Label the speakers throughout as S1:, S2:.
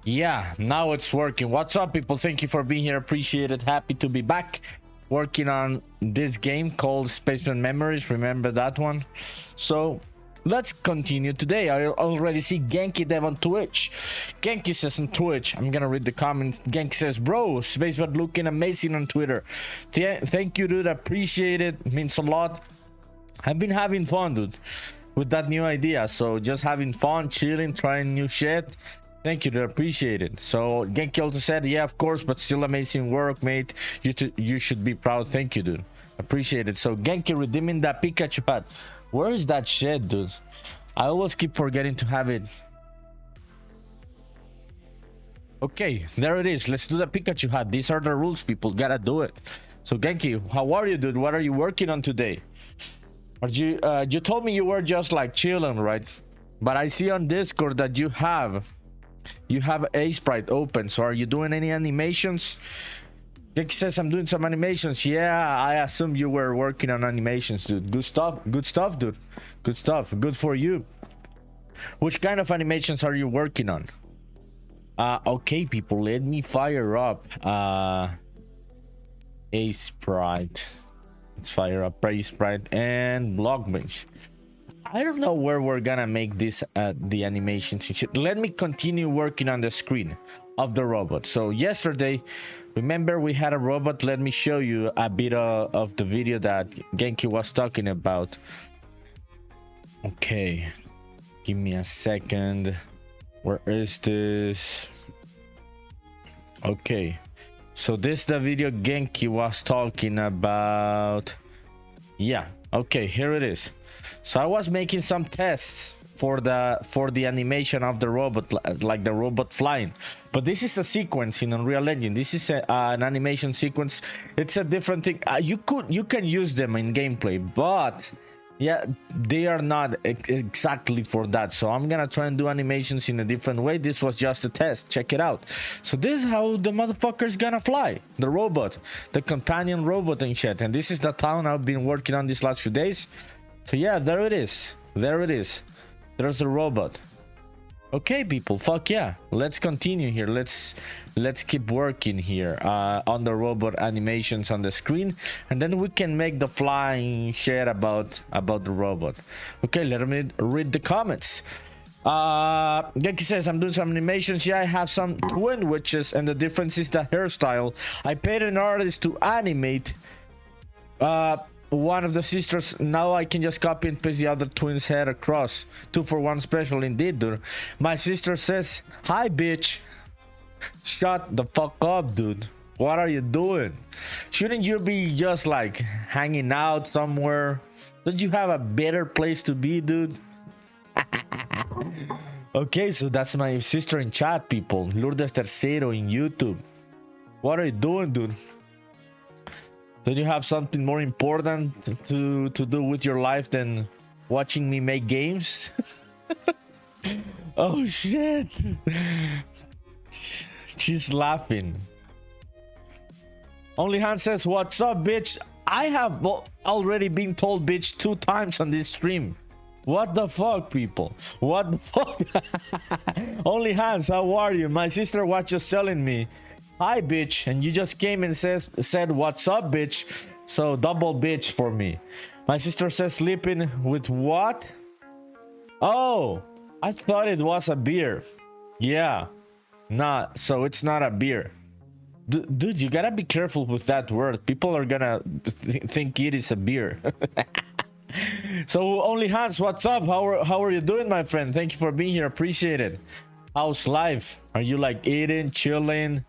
S1: Yeah, now it's working. What's up, people? Thank you for being here. Appreciate it. Happy to be back working on this game called Spaceman Memories. Remember that one? So let's continue today. I already see Genki Dev on Twitch. Genki says on Twitch, I'm gonna read the comments. Genki says, bro, Spaceman looking amazing on Twitter. Thank you, dude. Appreciate it. Means a lot. I've been having fun, dude, with that new idea. So just having fun, chilling, trying new shit. Thank you, dude. Appreciate it. So Genki also said, yeah, of course, but still amazing work, mate. You should be proud. Thank you, dude. Appreciate it. So Genki redeeming that Pikachu hat. Where is that shit, dude? I always keep forgetting to have it. Okay, there it is. Let's do the Pikachu hat. These are the rules, people. Gotta do it. So Genki, how are you, dude? What are you working on today? Are you told me you were just like chilling, right? But I see on Discord that you have Aseprite open. So are you doing any animations? Genki says I'm doing some animations. Yeah, I assume you were working on animations, dude. Good stuff. Good stuff, dude. Good stuff. Good for you. Which kind of animations are you working on? Okay, people, let me fire up Aseprite. Let's fire up Aseprite and BlockBench. I don't know where we're gonna make this the animations. Let me continue working on the screen of the robot. So yesterday, remember we had a robot. Let me show you a bit of the video that Genki was talking about. Okay, give me a second. Where is this? Okay, so this is the video Genki was talking about. Yeah, okay, here it is. So I was making some tests for the animation of the robot, like the robot flying, but this is a sequence in Unreal Engine. This is an animation sequence. It's a different thing. You can use them in gameplay, but yeah, they are not exactly for that. So I'm gonna try and do animations in a different way. This was just a test. Check it out. So this is how the motherfucker's gonna fly. The robot, the companion robot and shit. And this is the town I've been working on these last few days. So yeah, there it is. There it is. There's the robot. Okay, people, fuck yeah, let's continue here. Let's keep working here on the robot animations on the screen, and then we can make the flying shit about the robot. Okay, let me read the comments. Genki says I'm doing some animations. Yeah, I have some twin witches, and the difference is the hairstyle. I paid an artist to animate one of the sisters. Now I can just copy and paste the other twin's head across. 2 for 1 special indeed, dude. My sister says, hi, bitch. Shut the fuck up, dude. What are you doing? Shouldn't you be just like hanging out somewhere? Don't you have a better place to be, dude? Okay, so that's my sister in chat, people. Lourdes Tercero in YouTube. What are you doing, dude? Don't you have something more important to do with your life than watching me make games? Oh shit. She's laughing. Only Han says, what's up, bitch? I have already been told bitch 2 times on this stream. What the fuck, people? What the fuck? Only Hans, how are you? My sister was just telling me, hi, bitch, and you just came and said what's up, bitch. So double bitch for me. My sister says sleeping with what? Oh, I thought it was a beer. Yeah, nah, so it's not a beer. Dude, you gotta be careful with that word. People are gonna think it is a beer. So Only Hans, what's up? How are you doing, my friend? Thank you for being here. Appreciate it. How's life? Are you like eating, chilling?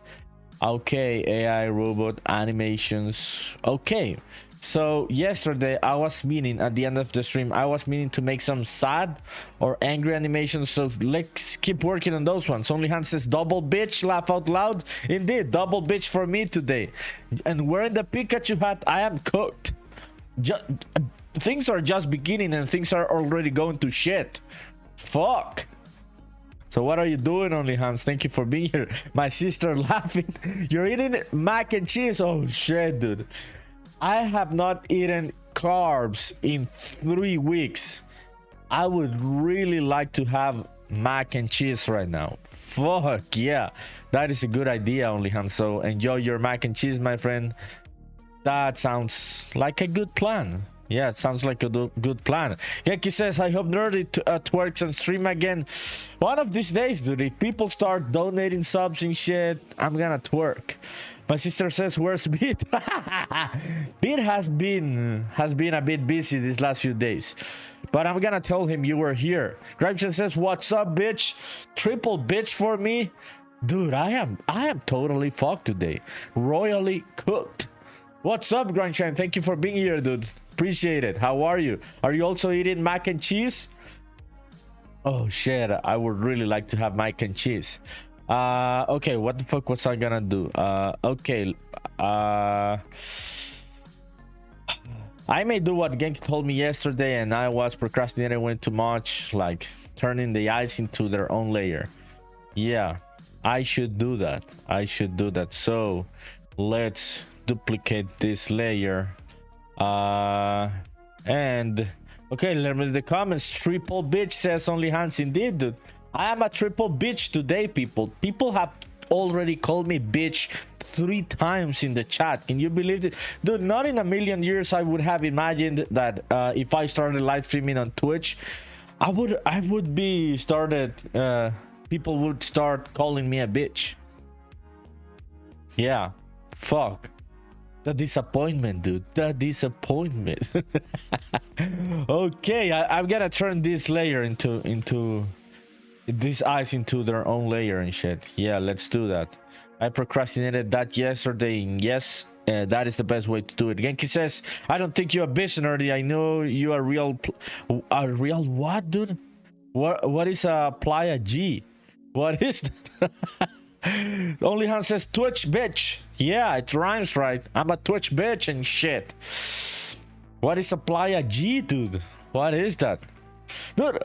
S1: Okay, AI, robot, animations. Okay, so yesterday I was meaning, at the end of the stream, I was meaning to make some sad or angry animations. So let's keep working on those ones. Only Hans says double bitch, laugh out loud. Indeed, double bitch for me today. And wearing the Pikachu hat, I am cooked. Things are just beginning and things are already going to shit. Fuck. So what are you doing, Only Hans? Thank you for being here. My sister laughing. You're eating mac and cheese? Oh shit, dude. I have not eaten carbs in 3 weeks. I would really like to have mac and cheese right now. Fuck yeah. That is a good idea, Only Hans. So enjoy your mac and cheese, my friend. That sounds like a good plan. Yeah, it sounds like a good plan. Genki says, I hope Nerdy twerks on stream again. One of these days, dude, if people start donating subs and shit, I'm gonna twerk. My sister says, where's Beat? Beat has been a bit busy these last few days. but I'm gonna tell him you were here. Grimeshan says, what's up, bitch? Triple bitch for me? Dude, I am totally fucked today. Royally cooked. What's up, Grimeshan? Thank you for being here, dude. Appreciate it. How are you? Are you also eating mac and cheese? Oh shit, I would really like to have mac and cheese. Okay, what the fuck was I gonna do? Okay, I may do what Genki told me yesterday, and I was procrastinating way too much, like turning the ice into their own layer. Yeah, I should do that. I should do that. So let's duplicate this layer. And okay, let me read the comments. Triple bitch says only Hans. Indeed, dude. I am a triple bitch today, people. People have already called me bitch 3 times in the chat. Can you believe it? Dude, not in a million years I would have imagined that if I started live streaming on Twitch, I would be started people would start calling me a bitch. Yeah, fuck. The disappointment, dude. The disappointment. Okay, I'm gonna turn this layer into this ice into their own layer and shit. Yeah, let's do that. I procrastinated that yesterday, and yes, that is the best way to do it. Genki says, I don't think you're a bitch, nerdy. I know you are a real what, dude? What is a playa G? What is that? Only Hans says Twitch bitch. Yeah, it rhymes, right? I'm a Twitch bitch and shit. What is a playa G, dude? What is that? Dude,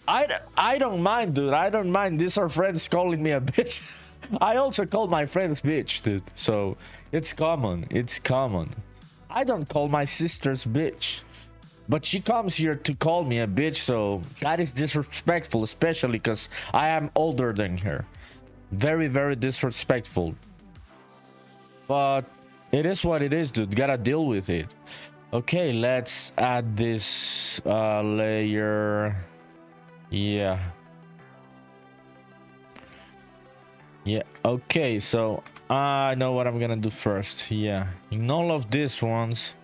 S1: I don't mind, dude. I don't mind. These are friends calling me a bitch. I also call my friends bitch, dude. So it's common. It's common. I don't call my sisters bitch, but she comes here to call me a bitch. So that is disrespectful, especially because I am older than her. Very, very disrespectful. But it is what it is, dude. Gotta deal with it. Okay, let's add this layer. Yeah, okay, so I know what I'm gonna do first. Yeah, in all of these ones,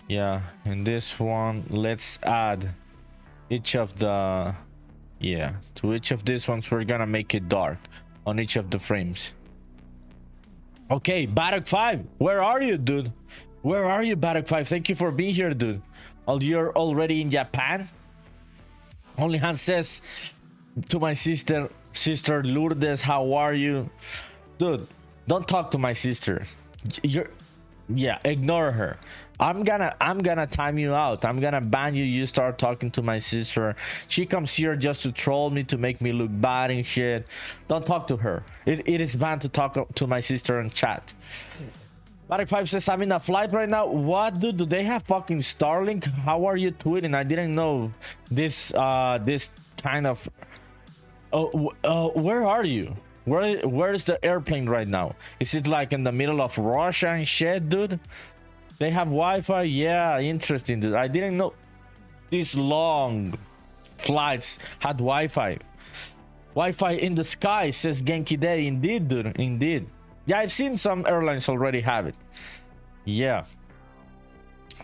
S1: yeah, in this one, let's add each of the, yeah, to each of these ones we're gonna make it dark on each of the frames. Okay, Barak 5, where are you, dude? Where are you, Barak 5? Thank you for being here, dude. You're already in Japan? Only Hans says to my sister Lourdes, how are you? Dude, don't talk to my sister. Yeah, ignore her. I'm gonna time you out. I'm gonna ban you. You start talking to my sister. She comes here just to troll me, to make me look bad and shit. Don't talk to her. It is banned to talk to my sister in chat. Barak 5 says, I'm in a flight right now. What, dude? Do they have fucking Starlink? How are you tweeting? I didn't know this this kind of... where are you? Where is the airplane right now? Is it like in the middle of Russia and shit, dude? They have Wi-Fi? Yeah, interesting, dude. I didn't know these long flights had Wi-Fi. Wi-Fi in the sky, says Genki Day. Indeed, dude. Indeed. Yeah, I've seen some airlines already have it. Yeah.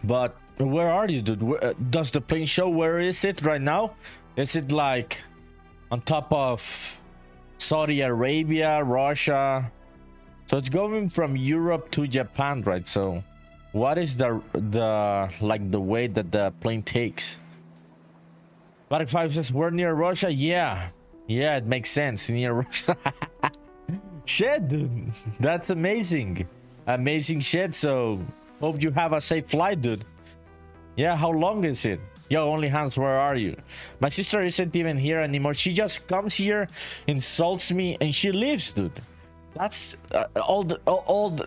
S1: But where are you, dude? Does the plane show where is it right now? Is it like on top of Saudi Arabia, Russia? So it's going from Europe to Japan, right? So what is the like the way that the plane takes? Barak 5 says, we're near Russia. Yeah, it makes sense, near Russia. Shit, dude, that's amazing. Amazing shit. So hope you have a safe flight, dude. Yeah, how long is it? Yo, Only Hans, where are you? My sister isn't even here anymore. She just comes here, insults me, and she leaves, dude. That's all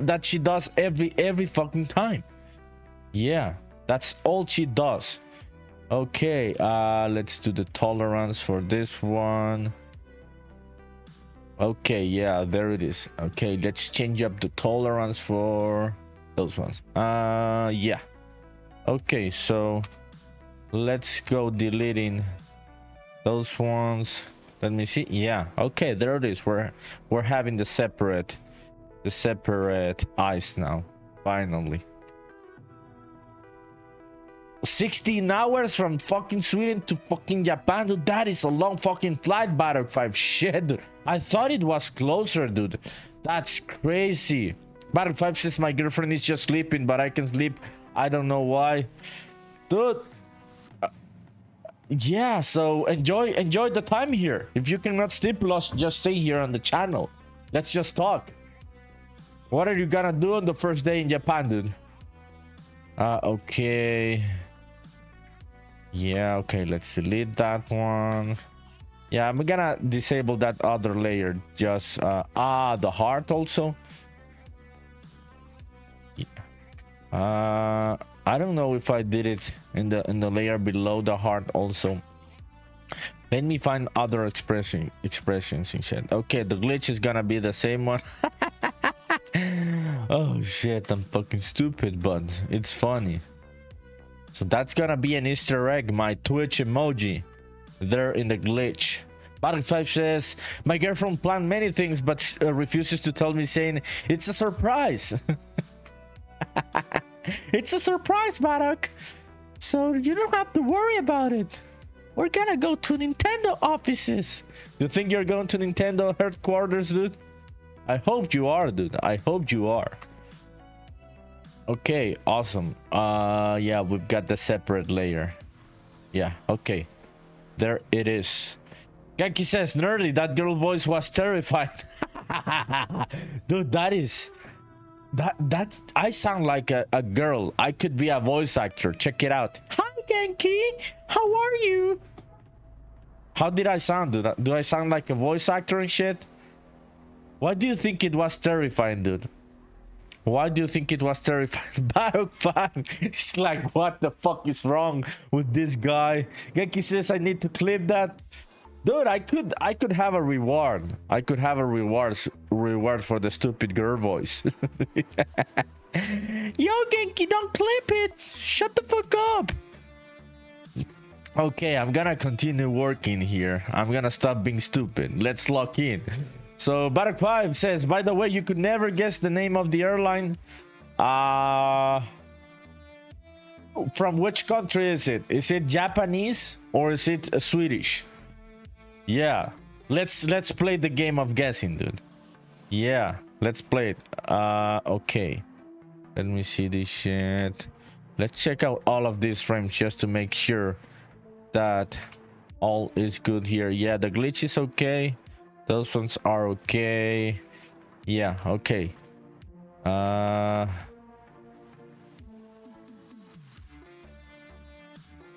S1: that she does every fucking time. Yeah, that's all she does. Okay, let's do the tolerance for this one. Okay, yeah, there it is. Okay, let's change up the tolerance for those ones. Yeah. Okay, so let's go deleting those ones. Let me see. Yeah, okay, there it is. We're having the separate eyes now, finally. 16 hours from fucking Sweden to fucking Japan, dude. That is a long fucking flight, Barak 5. Shit, dude. I thought it was closer, dude. That's crazy. Barak 5 says my girlfriend is just sleeping, but I can sleep. I don't know why. Dude. Yeah, so enjoy the time here. If you cannot sleep, just stay here on the channel. Let's just talk. What are you gonna do on the first day in Japan, dude? Okay. Yeah, okay, let's delete that one. Yeah, I'm gonna disable that other layer. Just the heart also. Yeah. I don't know if I did it in the layer below the heart also. Let me find other expressions instead. Okay, the glitch is gonna be the same one. Oh shit, I'm fucking stupid, but it's funny. So that's gonna be an Easter egg, my Twitch emoji there in the glitch. Barak5 says my girlfriend planned many things but refuses to tell me, saying it's a surprise. It's a surprise, Barak, so you don't have to worry about it. We're gonna go to Nintendo offices. Do you think you're going to Nintendo headquarters, dude? I hope you are, dude. I hope you are. Okay, awesome. Yeah, we've got the separate layer. Yeah, okay. There it is. Genki says, nerdy, that girl voice was terrified. Dude, that's I sound like a girl. I could be a voice actor. Check it out. Hi Genki, how are you? How did I sound, dude? Do I sound like a voice actor and shit? Why do you think it was terrifying, dude? Why do you think it was terrifying? Barak fan. It's like, what the fuck is wrong with this guy? Genki says I need to clip that. Dude, I could have a reward. I could have a reward for the stupid girl voice. Yo, Genki, don't clip it. Shut the fuck up. Okay, I'm gonna continue working here. I'm gonna stop being stupid. Let's lock in. So Barak5 says, by the way, you could never guess the name of the airline. From which country is it? Is it Japanese or is it Swedish? Yeah, let's play the game of guessing, dude. Yeah, let's play it. Okay, let me see this shit. Let's check out all of these frames just to make sure that all is good here. Yeah, the glitch is okay. Those ones are okay. Yeah, okay.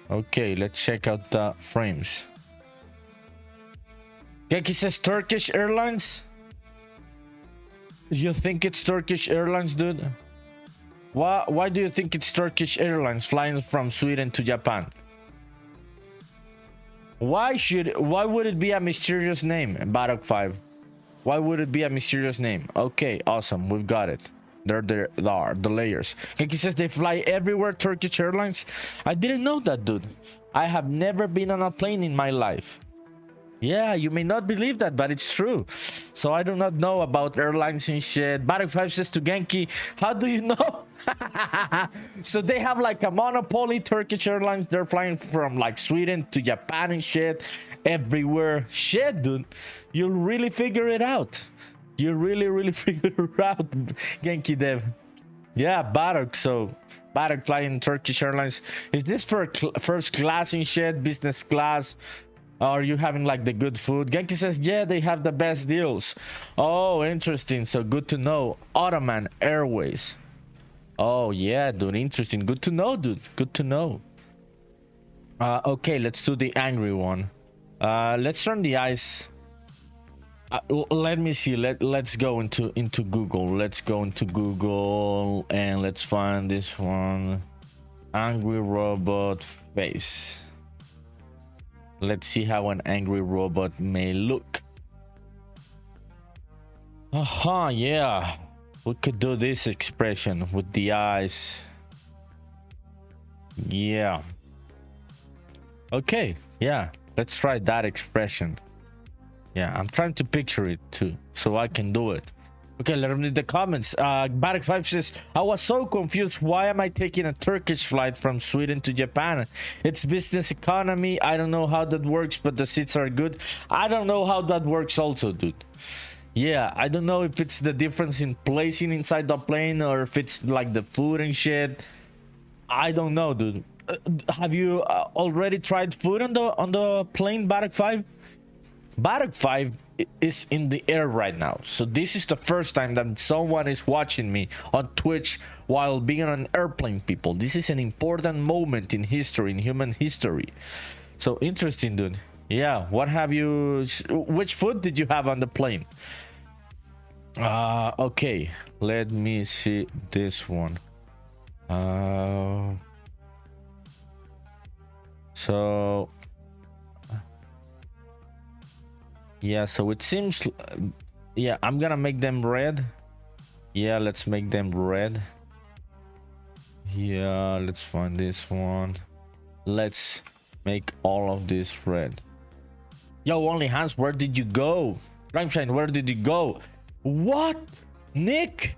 S1: Okay, let's check out the frames. Geki says Turkish Airlines. You think it's Turkish Airlines, dude? Why do you think it's Turkish Airlines flying from Sweden to Japan? Why would it be a mysterious name, Barak5? Why would it be a mysterious name? Okay, awesome, we've got it. There are the layers. Geki says they fly everywhere, Turkish Airlines. I didn't know that, dude. I have never been on a plane in my life. Yeah, you may not believe that, but it's true. So I do not know about airlines and shit. Barak5 says to Genki, how do you know? So they have like a monopoly, Turkish Airlines. They're flying from like Sweden to Japan and shit. Everywhere. Shit, dude. You'll really figure it out. You really figure it out, Genki Dev. Yeah, Barak. So Barak flying Turkish Airlines. Is this for first class and shit? Business class? Are you having like the good food? Genki says, yeah, they have the best deals. Oh, interesting. So good to know. Ottoman Airways. Oh, yeah, dude. Interesting. Good to know, dude. Good to know. Okay, let's do the angry one. Let's turn the eyes. Let me see. Let's go into Google. Let's go into Google and let's find this one. Angry robot face. Let's see how an angry robot may look. Aha, yeah. We could do this expression with the eyes. Yeah. Okay, yeah. Let's try that expression. Yeah, I'm trying to picture it too, so I can do it. Okay, let me read the comments. Barak5 says, I was so confused. Why am I taking a Turkish flight from Sweden to Japan? It's business economy. I don't know how that works, but the seats are good. I don't know how that works also, dude. Yeah, I don't know if it's the difference in placing inside the plane or if it's like the food and shit. I don't know, dude. Have you already tried food on the plane, Barak5? Barak5 is in the air right now, so this is the first time that someone is watching me on Twitch while being on an airplane, people. This is an important moment in history, in human history. So interesting, dude. Yeah, what have you, which food did you have on the plane? Okay, let me see this one. So yeah, so it seems, yeah, I'm gonna make them red. Yeah, let's make them red. Yeah, let's find this one. Let's make all of this red. Yo, Only Hands, where did you go? Primeshine, where did you go? What? Nick?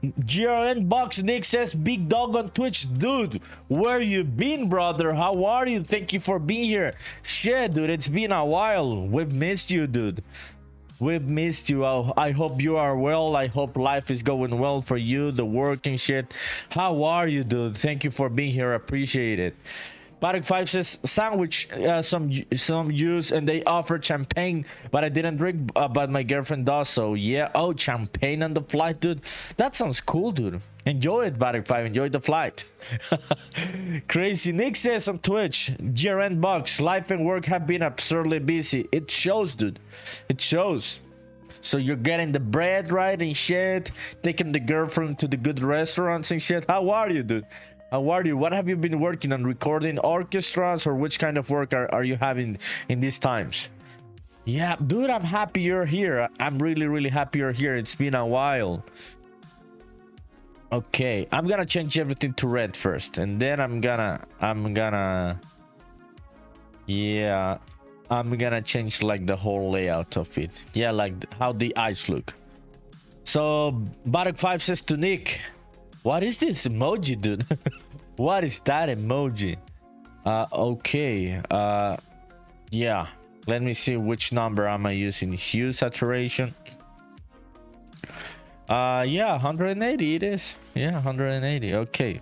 S1: GRN Box Nick says, big dog on Twitch. Dude, where you been, brother? How are you? Thank you for being here. Shit, dude, it's been a while. We've missed you, dude. We've missed you. I hope you are well. I hope life is going well for you, the work and shit. How are you, dude? Thank you for being here. Appreciate it. Barak5 says, sandwich, some juice, and they offered champagne, but I didn't drink, but my girlfriend does, so yeah. Oh, champagne on the flight, dude. That sounds cool, dude. Enjoy it, Barak5. Enjoy the flight. Crazy Nick says on Twitch, GRN Box, life and work have been absurdly busy. It shows, dude. It shows. So you're getting the bread right and shit, taking the girlfriend to the good restaurants and shit. How are you, dude? How are you? What have you been working on? Recording orchestras, or which kind of work are you having in these times? Yeah, dude, I'm happy you're here. I'm really happy you're here. It's been a while. Okay, I'm gonna change everything to red first, and then I'm gonna change like the whole layout of it. Yeah, like how the eyes look. So Barak5 says to Nick, what is this emoji, dude? What is that emoji? Okay. Yeah. Let me see which number am I using. Hue saturation. Yeah, 180 it is. Yeah, 180. Okay.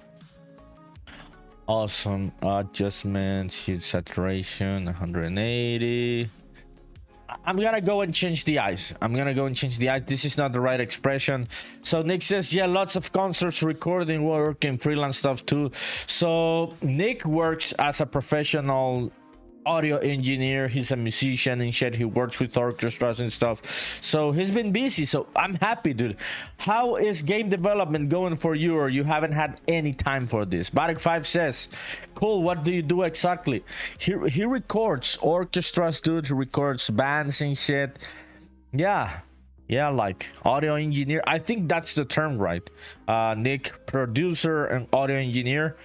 S1: Awesome. Adjustments, hue saturation, 180. I'm gonna go and change the eyes. This is not the right expression. So Nick says, yeah, lots of concerts, recording work, and freelance stuff too. So Nick works as a professional audio engineer. He's a musician and shit. He works with orchestras and stuff, so he's been busy. So I'm happy, dude. How is game development going for you, or you haven't had any time for this? Barak5 says, cool, what do you do exactly? He records orchestras, dude. He records bands and shit. Yeah, like audio engineer. I think that's the term, right? Nick, producer and audio engineer.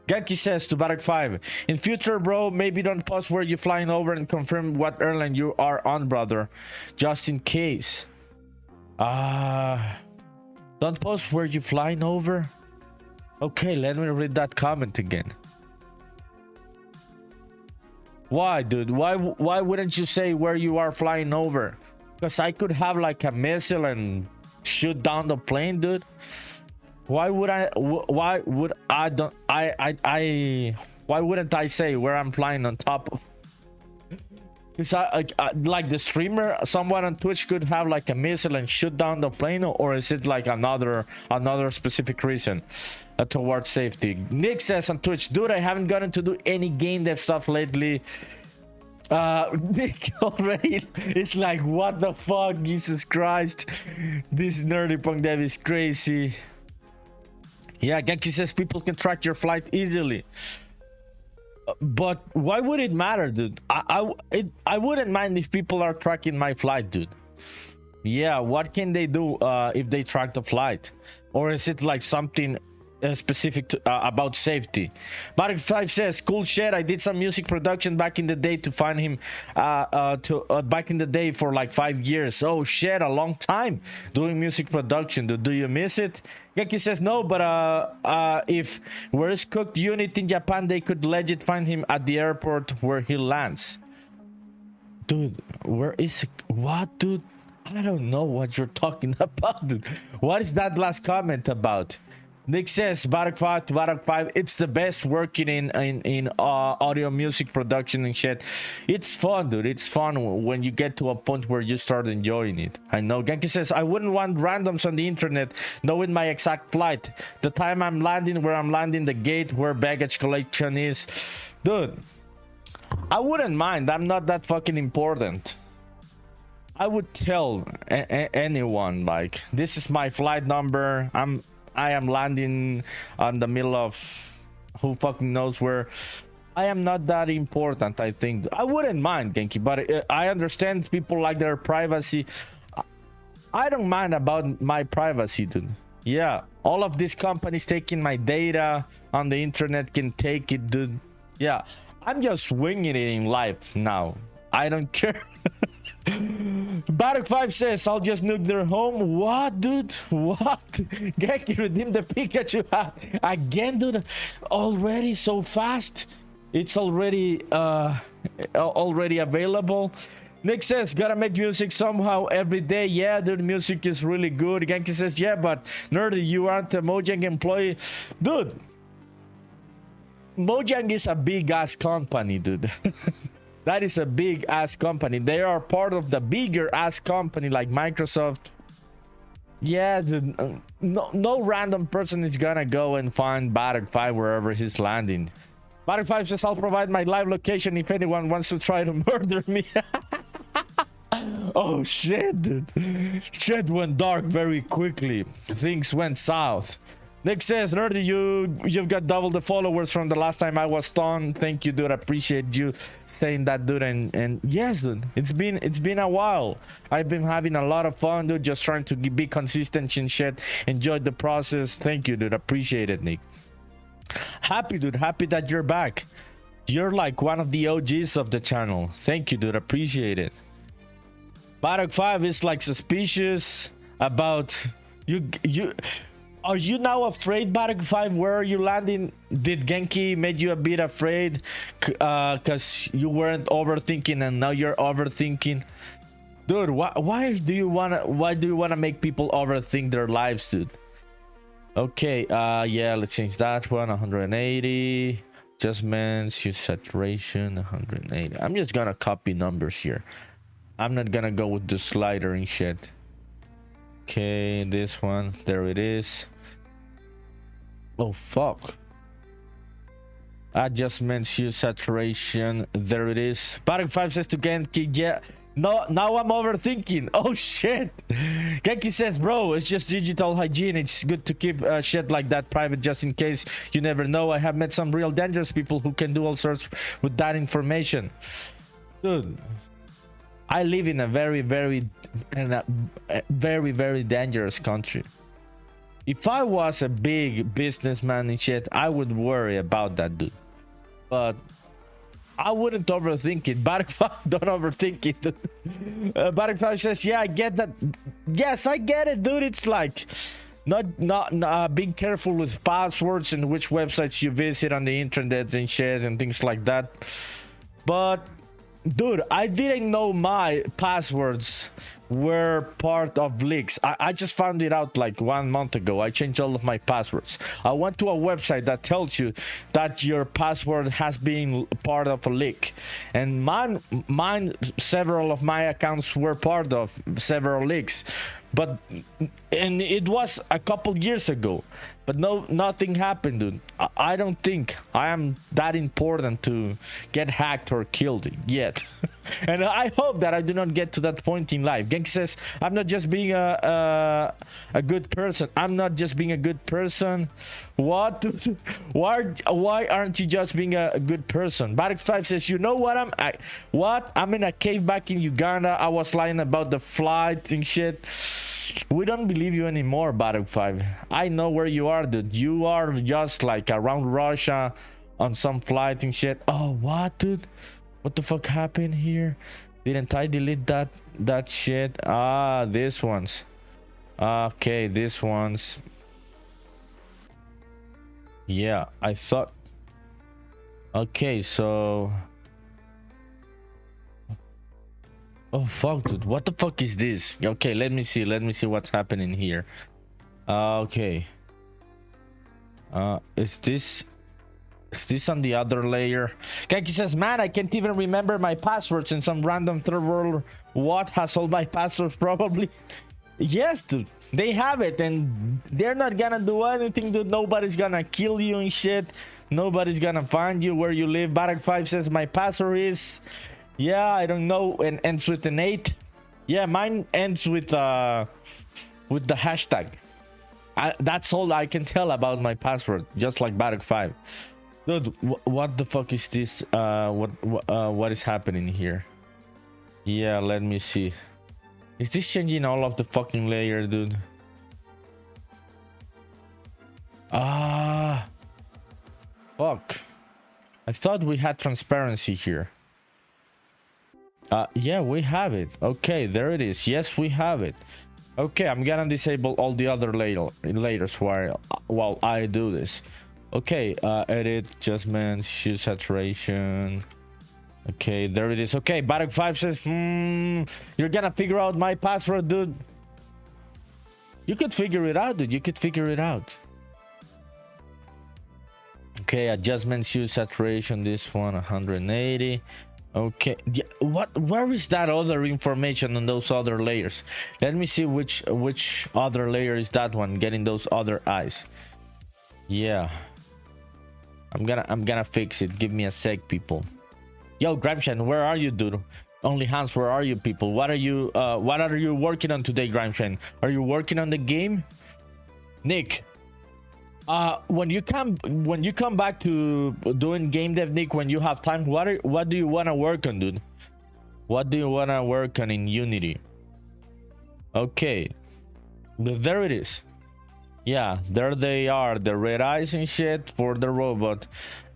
S1: Genki says to Barak5, in future, bro, maybe don't post where you're flying over and confirm what airline you are on, brother, just in case. Don't post where you're flying over. Okay, let me read that comment again. Why, dude? Why wouldn't you say where you are flying over? Because I could have like a missile and shoot down the plane, dude. Why wouldn't I say where I'm flying on top of? Is like the streamer, someone on Twitch could have like a missile and shoot down the plane, or is it like another specific reason towards safety? Nick says on Twitch, dude, I haven't gotten to do any game dev stuff lately. Nick already is like, what the fuck, Jesus Christ, this NerdyPunkDev is crazy. Yeah, Genki says people can track your flight easily. But why would it matter, dude? I wouldn't mind if people are tracking my flight, dude. Yeah, what can they do if they track the flight? Or is it like something specific to, about safety. Barak 5 says, cool shit. I did some music production back in the day to find him back in the day for like 5 years. Oh shit, a long time doing music production. Do you miss it? Geki says no, but if where's cooked unit in Japan, they could legit find him at the airport where he lands. Dude, where is what, dude? I don't know what you're talking about, dude. What is that last comment about? Nick says, Barak 5 to Barak 5, it's the best working in audio music production and shit. It's fun, dude. It's fun when you get to a point where you start enjoying it. I know. Genki says, I wouldn't want randoms on the internet knowing my exact flight. The time I'm landing, where I'm landing, the gate, where baggage collection is. Dude, I wouldn't mind. I'm not that fucking important. I would tell anyone, like, this is my flight number. I am landing on the middle of who fucking knows where. I am not that important, I think. I wouldn't mind, Genki, but I understand people like their privacy. I don't mind about my privacy, dude. Yeah, all of these companies taking my data on the internet can take it, dude. Yeah, I'm just winging it in life now. I don't care. Barak 5 says, I'll just nuke their home. What, dude? What? Genki redeemed the Pikachu hat again, dude. Already so fast. It's already available. Nick says, gotta make music somehow every day. Yeah, dude, music is really good. Genki says, yeah, but Nerdy, you aren't a Mojang employee. Dude, Mojang is a big ass company, dude. That is a big ass company. They are part of the bigger ass company like Microsoft. Yeah, dude, no random person is gonna go and find Barak 5 wherever he's landing. Barak 5 says, I'll provide my live location if anyone wants to try to murder me. Oh shit, dude. Shit went dark very quickly. Things went south. Nick says, Nerdy, you've got double the followers from the last time I was on. Thank you, dude. I appreciate you saying that, dude. And yes, dude, it's been a while. I've been having a lot of fun, dude, just trying to be consistent and shit. Enjoyed the process. Thank you, dude. Appreciate it, Nick. Happy, dude. Happy that you're back. You're like one of the OGs of the channel. Thank you, dude. Appreciate it. Barak 5 is like suspicious about you. Are you now afraid, Barak 5? Where are you landing? Did Genki made you a bit afraid because you weren't overthinking and now you're overthinking? Dude, why do you wanna make people overthink their lives, dude? Okay, yeah, let's change that one. 180 adjustments, use saturation, 180. I'm just gonna copy numbers here. I'm not gonna go with the slider and shit. Okay, this one, there it is. Oh fuck. Adjustments, use saturation, there it is. Barak 5 says to Genki, yeah. No, now I'm overthinking. Oh shit. Genki says, bro, it's just digital hygiene. It's good to keep shit like that private just in case. You never know. I have met some real dangerous people who can do all sorts with that information. Dude, I live in a very dangerous country. If I was a big businessman and shit, I would worry about that, dude. But I wouldn't overthink it. Barak 5, don't overthink it. Barak 5 says, yeah, I get that. Yes, I get it, dude. It's like not being careful with passwords and which websites you visit on the internet and shit and things like that. But dude, I didn't know my passwords were part of leaks. I just found it out like 1 month ago. I changed all of my passwords. I went to a website that tells you that your password has been part of a leak. And mine, several of my accounts were part of several leaks. And it was a couple years ago. But nothing happened, dude. I don't think I am that important to get hacked or killed yet. And I hope that I do not get to that point in life. Genki says, I'm not just being a good person. I'm not just being a good person. What? Why aren't you just being a good person? Barak 5 says, you know what? I'm in a cave back in Uganda. I was lying about the flight and shit. We don't believe you anymore, Battle 5. I know where you are, dude. You are just like around Russia on some flight and shit. Oh, what, dude? What the fuck happened here? Didn't I delete that shit? Ah, this ones. Okay, this ones. Yeah, I thought. Okay, so. Oh fuck, dude, what the fuck is this? Okay, let me see what's happening here. Okay, is this on the other layer? Kaki says, man, I can't even remember my passwords, and some random third world what has all my passwords probably. Yes, dude, they have it, and they're not gonna do anything, dude. Nobody's gonna kill you and shit. Nobody's gonna find you where you live. Barak 5 says my password is, yeah, I don't know, and ends with an 8. Yeah, mine ends with the hashtag. That's all I can tell about my password, just like Barak 5. Dude, what the fuck is this? What is happening here? Yeah, let me see. Is this changing all of the fucking layer, dude? Ah, fuck. I thought we had transparency here. Yeah, we have it. Okay, there it is. Yes, we have it. Okay, I'm gonna disable all the other layers while I do this. Okay, edit, adjustments, hue saturation. Okay, there it is. Okay, Barak 5 says, you're gonna figure out my password, dude. You could figure it out, dude. You could figure it out. Okay, adjustments, hue saturation. This one, 180. Okay, yeah, where is that other information on those other layers? Let me see which other layer is that one, getting those other eyes. Yeah, I'm gonna fix it. Give me a sec, people. Yo, Grimshan, where are you, dude? Only Hands, where are you, people? What are you working on today, Grimshan? Are you working on the game? Nick, when you come back to doing game dev, Nick, when you have time, what do you want to work on, dude? What do you want to work on in Unity? Okay, there it is. Yeah, there they are, the red eyes and shit for the robot.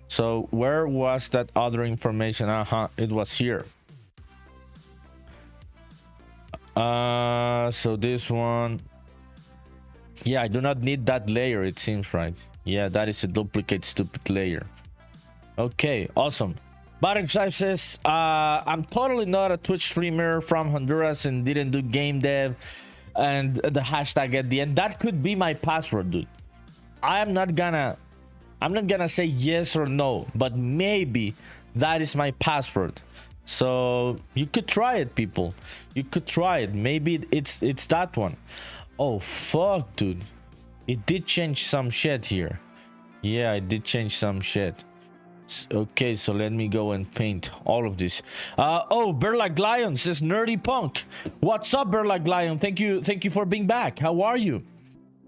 S1: So where was that other information? It was here. So this one. Yeah, I do not need that layer, it seems, right? Yeah, that is a duplicate stupid layer. Okay, awesome. Barak 5 says, I'm totally not a Twitch streamer from Honduras and didn't do game dev, and the hashtag at the end. That could be my password, dude. I'm not gonna say yes or no, but maybe that is my password. So you could try it, people. You could try it. Maybe it's that one. Oh fuck, dude, it did change some shit here. Yeah, I did change some shit. Okay, so let me go and paint all of this. Oh, Berlak Lion says Nerdy Punk. What's up, Berlak Lion? Thank you for being back. How are you?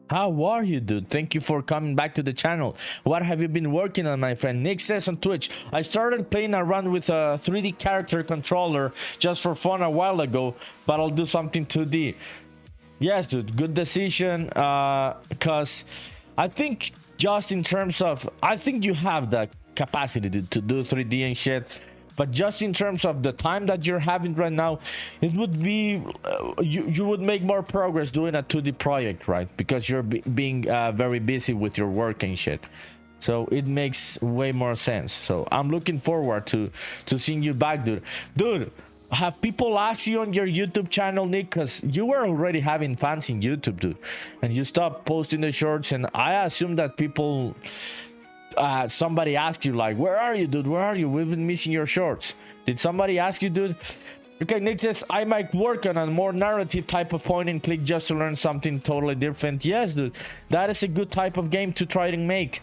S1: How are you, dude? Thank you for coming back to the channel. What have you been working on, my friend? Nick says on Twitch, I started playing around with a 3D character controller just for fun a while ago, but I'll do something 2D. Yes, dude, good decision. Because I think just in terms of, I think you have the capacity to do 3D and shit. But just in terms of the time that you're having right now, it would be you would make more progress doing a 2D project, right? Because you're being very busy with your work and shit. So it makes way more sense. So I'm looking forward to seeing you back, dude. Dude, have people asked you on your YouTube channel, Nick? Because you were already having fans in YouTube, dude, and you stopped posting the shorts, and I assume that people. Somebody asked you, like, where are you, dude? Where are you? We've been missing your shorts. Did somebody ask you, dude? Okay, Nick says, I might work on a more narrative type of point and click just to learn something totally different. Yes, dude, that is a good type of game to try to make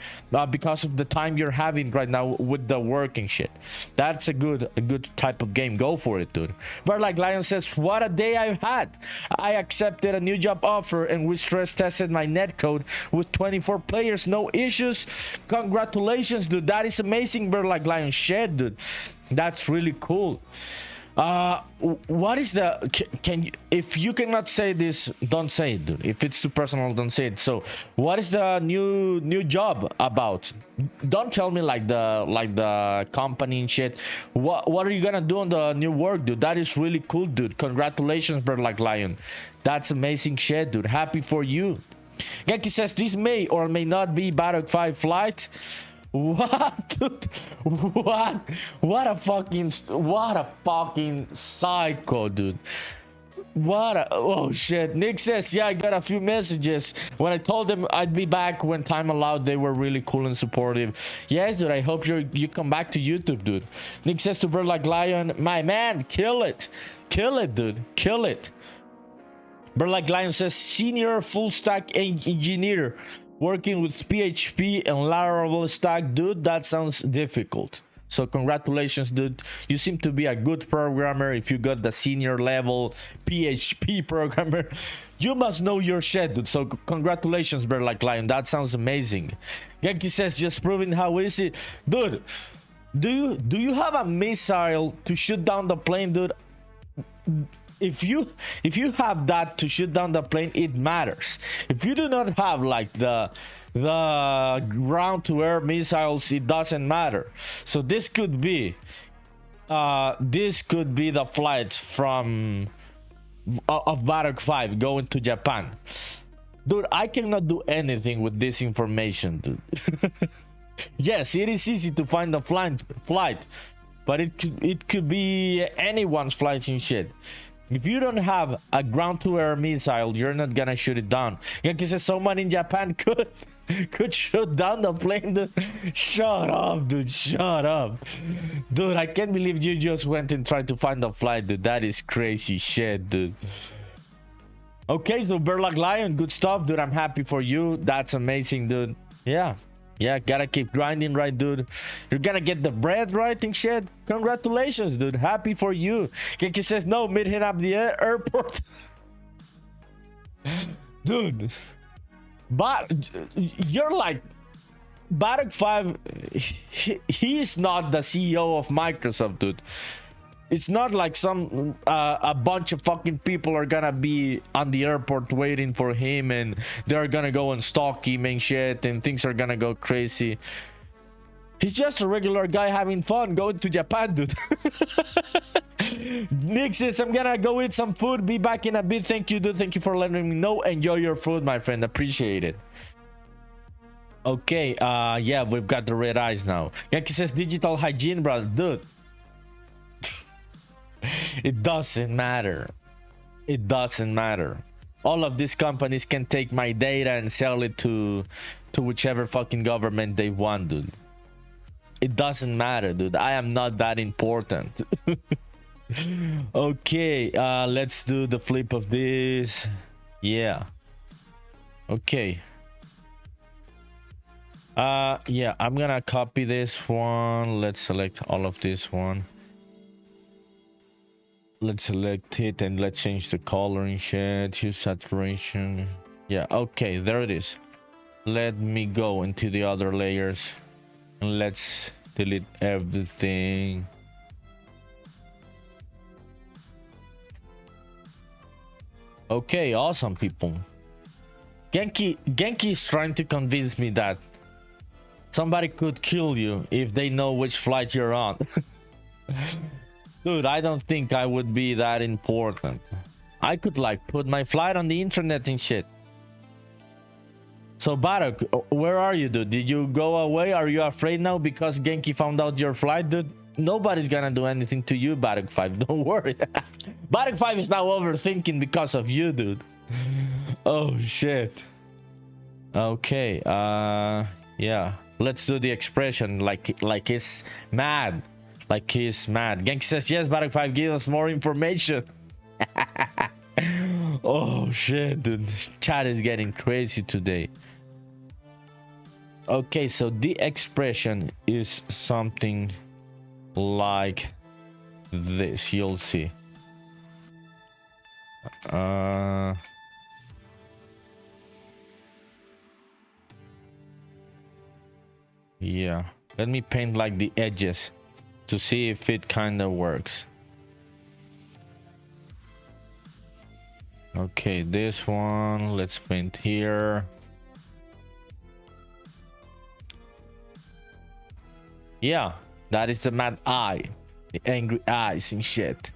S1: because of the time you're having right now with the work and shit. That's a good type of game. Go for it, dude. But like Lion says, what a day I've had. I accepted a new job offer and we stress tested my netcode with 24 players, no issues. Congratulations, dude. That is amazing, bro. Like Lion, shit, dude. That's really cool. What is the can you, if you cannot say this, don't say it, dude. If it's too personal, don't say it. So what is the new job about? Don't tell me like the company and shit. What are you gonna do on the new work, dude? That is really cool, dude. Congratulations, Bird Like Lion. That's amazing shit, dude. Happy for you. Genki says this may or may not be Battlefield 5 flight. What, dude? What a fucking psycho, dude. Oh shit. Nick says, yeah, I got a few messages. When I told them I'd be back when time allowed, they were really cool and supportive. Yes, dude, I hope you come back to YouTube, dude. Nick says to Bird Like Lion, my man, kill it, dude, kill it. Bird Like Lion says, senior full stack engineer working with PHP and Laravel stack, dude. That sounds difficult. So congratulations, dude. You seem to be a good programmer. If you got the senior level PHP programmer, you must know your shit, dude. So congratulations, Bird Like Lion. That sounds amazing. Genki says, just proving how easy, dude. Do you have a missile to shoot down the plane, dude? If you have that to shoot down the plane, it matters. If you do not have like the ground to air missiles, it doesn't matter. So this could be the flight from of Battlefield 5 going to Japan. Dude, I cannot do anything with this information, dude. Yes, it is easy to find the flight, but it could be anyone's flight and shit. If you don't have a ground-to-air missile, you're not gonna shoot it down. Yankee says someone in Japan could shoot down the plane. Dude. Shut up, dude. Shut up. Dude, I can't believe you just went and tried to find the flight, dude. That is crazy shit, dude. Okay, so Bird Like Lion, good stuff, dude. I'm happy for you. That's amazing, dude. Yeah, gotta keep grinding, right, dude? You're gonna get the bread right and shit. Congratulations, dude. Happy for you. Kiki says, no, meet him up the airport. Dude. But you're like, Battlefield 5, he is not the CEO of Microsoft, dude. It's not like some a bunch of fucking people are gonna be on the airport waiting for him and they're gonna go and stalk him and shit and things are gonna go crazy. He's just a regular guy having fun going to Japan, dude. Nick says, I'm gonna go eat some food, be back in a bit. Thank you, dude. Thank you for letting me know. Enjoy your food, my friend. Appreciate it. Okay, yeah, we've got the red eyes now. Yankee says digital hygiene, bro. Dude. It doesn't matter. It doesn't matter. All of these companies can take my data and sell it to whichever fucking government they want, dude. It doesn't matter, dude. I am not that important. Okay, let's do the flip of this. Yeah. Okay. Yeah, I'm gonna copy this one. Let's select all of this one. Let's select it and let's change the color and shit. Hue saturation. Yeah, okay, there it is. Let me go into the other layers and let's delete everything. Okay, awesome, people. Genki is trying to convince me that somebody could kill you if they know which flight you're on. Dude, I don't think I would be that important. I could like put my flight on the internet and shit. So Barak, where are you, dude? Did you go away? Are you afraid now because Genki found out your flight, dude? Nobody's gonna do anything to you, Barak 5. Don't worry. Barak 5 is now overthinking because of you, dude. Oh shit. Okay, yeah. Let's do the expression like he's mad. Like he's mad. Genki says, yes, Barak 5, give us more information. Oh shit, dude. Chat is getting crazy today. Okay, so the expression is something like this. You'll see. Yeah. Let me paint like the edges to see if it kind of works. Okay, this one, let's paint here. Yeah, that is the mad eye, the angry eyes and shit.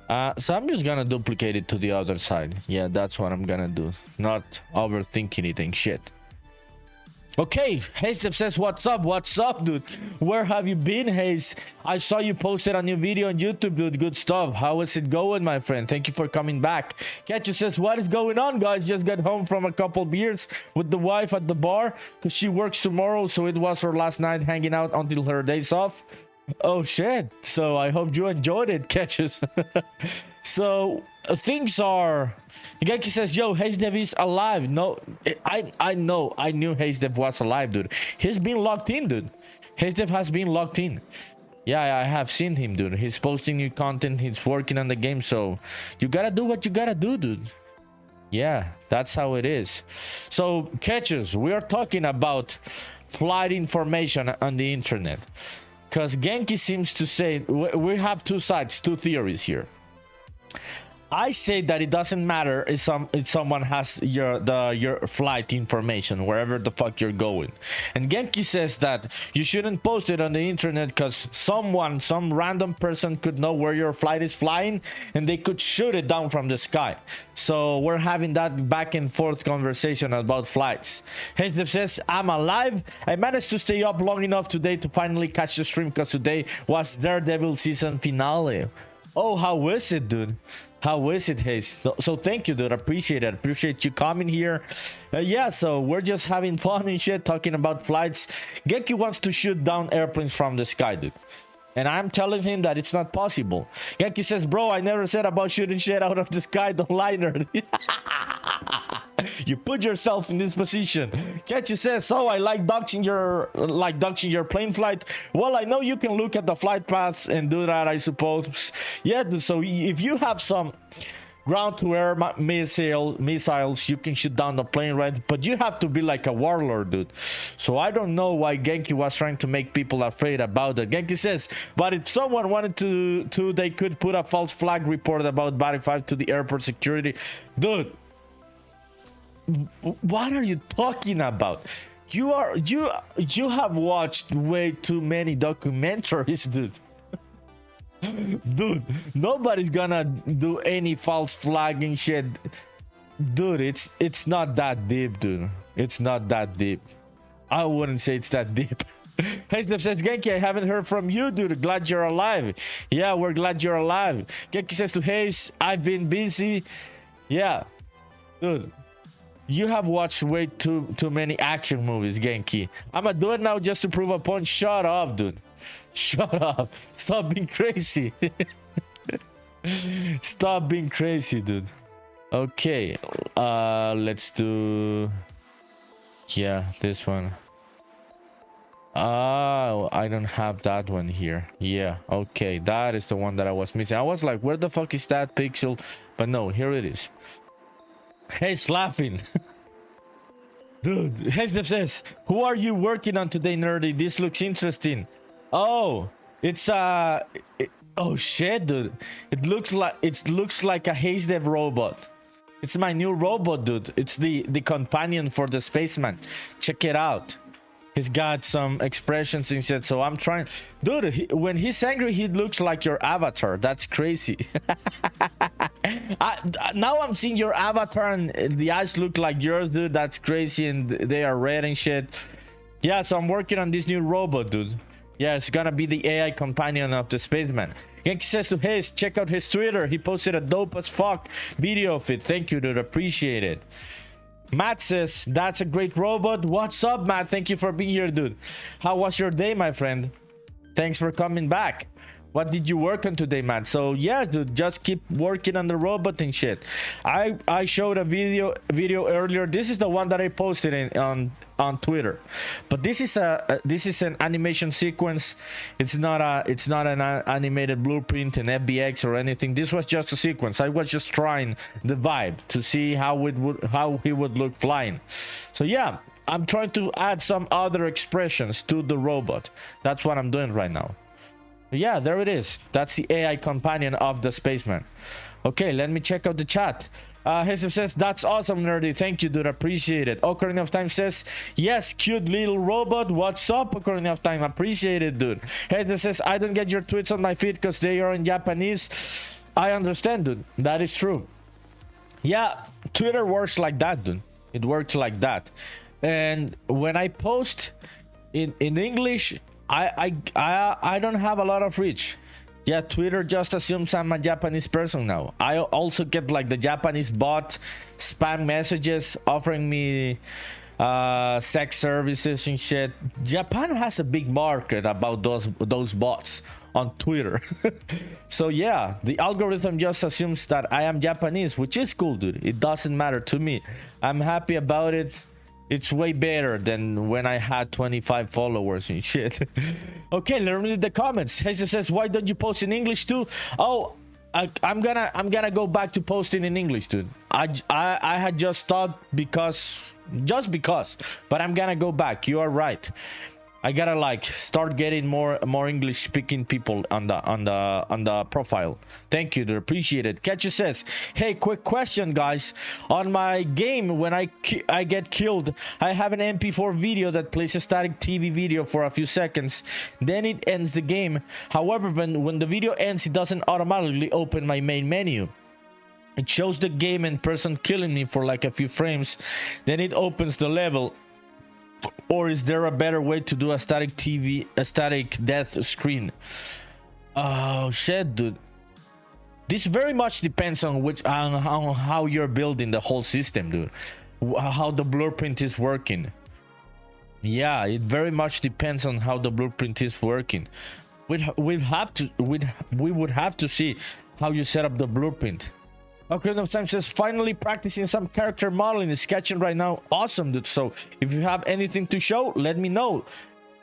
S1: So I'm just gonna duplicate it to the other side. Yeah, that's what I'm gonna do, not overthinking it and shit. Okay, Haze says, what's up, dude? Where have you been, Haze? I saw you posted a new video on YouTube, dude. Good stuff. How is it going, my friend? Thank you for coming back. Ketchup says, what is going on, guys? Just got home from a couple beers with the wife at the bar because she works tomorrow, so it was her last night hanging out until her days off. Oh shit, so I hope you enjoyed it, Catches. So things are, Genki says, yo, HazeDev is alive. No, I know, I knew HazeDev was alive, dude. He's been locked in, dude. HazeDev has been locked in. Yeah, I have seen him, dude. He's posting new content, he's working on the game, so you gotta do what you gotta do, dude. Yeah, that's how it is. So Catches, we are talking about flight information on the internet. Because Genki seems to say we have two sides, two theories here. I say that it doesn't matter if someone has your flight information wherever the fuck you're going, and Genki says that you shouldn't post it on the internet because some random person could know where your flight is flying and they could shoot it down from the sky. So we're having that back and forth conversation about flights. Hezdev says, I'm alive. I managed to stay up long enough today to finally catch the stream because today was Daredevil season finale. Oh, how is it, dude? How is it, Haze? So thank you, dude. Appreciate it. Appreciate you coming here. Yeah, so we're just having fun and shit, talking about flights. Genki wants to shoot down airplanes from the sky, dude. And I'm telling him that it's not possible. Genki says, bro, I never said about shooting shit out of the sky. Don't lie, nerd. You put yourself in this position. Ketchy says, so I like doxing your plane flight. Well, I know you can look at the flight paths and do that, I suppose. Yeah, so if you have some ground-to-air missiles, you can shoot down the plane, right? But you have to be like a warlord, dude. So I don't know why Genki was trying to make people afraid about it. Genki says, but if someone wanted to they could put a false flag report about Battlefield 5 to the airport security. Dude, what are you talking about? You have watched way too many documentaries, dude. Dude, nobody's gonna do any false flagging shit. Dude, it's not that deep, dude. It's not that deep. I wouldn't say it's that deep. Hazedev says, Genki, I haven't heard from you, dude. Glad you're alive. Yeah, we're glad you're alive. Genki says to Haze, I've been busy. Yeah, dude. You have watched way too many action movies, Genki. I'ma do it now just to prove a point. Shut up, dude. Shut up. Stop being crazy. Stop being crazy, dude. Okay. Let's do... Yeah, this one. Oh, I don't have that one here. Yeah, okay. That is the one that I was missing. I was like, where the fuck is that pixel? But no, here it is. He's laughing. Dude, Hezdev says, who are you working on today, nerdy? This looks interesting. Oh, it's oh shit, dude. It looks like a Hezdev robot. It's my new robot, dude. It's the companion for the spaceman. Check it out. He's got some expressions and shit, so I'm trying. Dude, when he's angry, he looks like your avatar. That's crazy. Now I'm seeing your avatar and the eyes look like yours, dude. That's crazy, and they are red and shit. Yeah, so I'm working on this new robot, dude. Yeah, it's gonna be the AI companion of the spaceman. Genki says to Hayes, check out his Twitter. He posted a dope as fuck video of it. Thank you, dude. Appreciate it. Matt says, that's a great robot. What's up, Matt? Thank you for being here, dude. How was your day, my friend? Thanks for coming back. What did you work on today, Matt? So yes, dude, just keep working on the robot and shit. I showed a video earlier. This is the one that I posted on Twitter, but this is an animation sequence. It's not an animated blueprint in FBX or anything. This was just a sequence. I was just trying the vibe to see how he would look flying. So yeah, I'm trying to add some other expressions to the robot. That's what I'm doing right now. Yeah, there it is. That's the AI companion of the spaceman. Okay, let me check out the chat. Hester says, that's awesome, nerdy. Thank you, dude. Appreciate it. Ocarina of Time says, yes, cute little robot. What's up, Ocarina of Time? Appreciate it, dude. Hester says, I don't get your tweets on my feed because they are in Japanese. I understand, dude. That is true. Yeah, Twitter works like that, dude. It works like that. And when I post in English, I don't have a lot of reach. Yeah, Twitter just assumes I'm a Japanese person now. I also get like the Japanese bot spam messages offering me sex services and shit. Japan has a big market about those bots on Twitter. So yeah, the algorithm just assumes that I am Japanese, which is cool, dude. It doesn't matter to me. I'm happy about it. It's way better than when I had 25 followers and shit. Okay, let me read the comments. Hesa says, why don't you post in English too? Oh, I'm gonna go back to posting in English, dude. I had just thought just because, but I'm gonna go back. You are right. I gotta like start getting more English speaking people on the profile. Thank you, dude. Appreciate it. Ketchu says, hey, quick question, guys. On my game, when I get killed, I have an MP4 video that plays a static TV video for a few seconds. Then it ends the game. However, when the video ends, it doesn't automatically open my main menu. It shows the game and person killing me for like a few frames. Then it opens the level. Or is there a better way to do a static death screen? Oh shit, dude. This very much depends on how you're building the whole system, dude. How the blueprint is working. Yeah, it very much depends on how the blueprint is working. We would have to see how you set up the blueprint. Ocarina of Time says, finally practicing some character modeling and sketching right now. Awesome, dude. So if you have anything to show, let me know.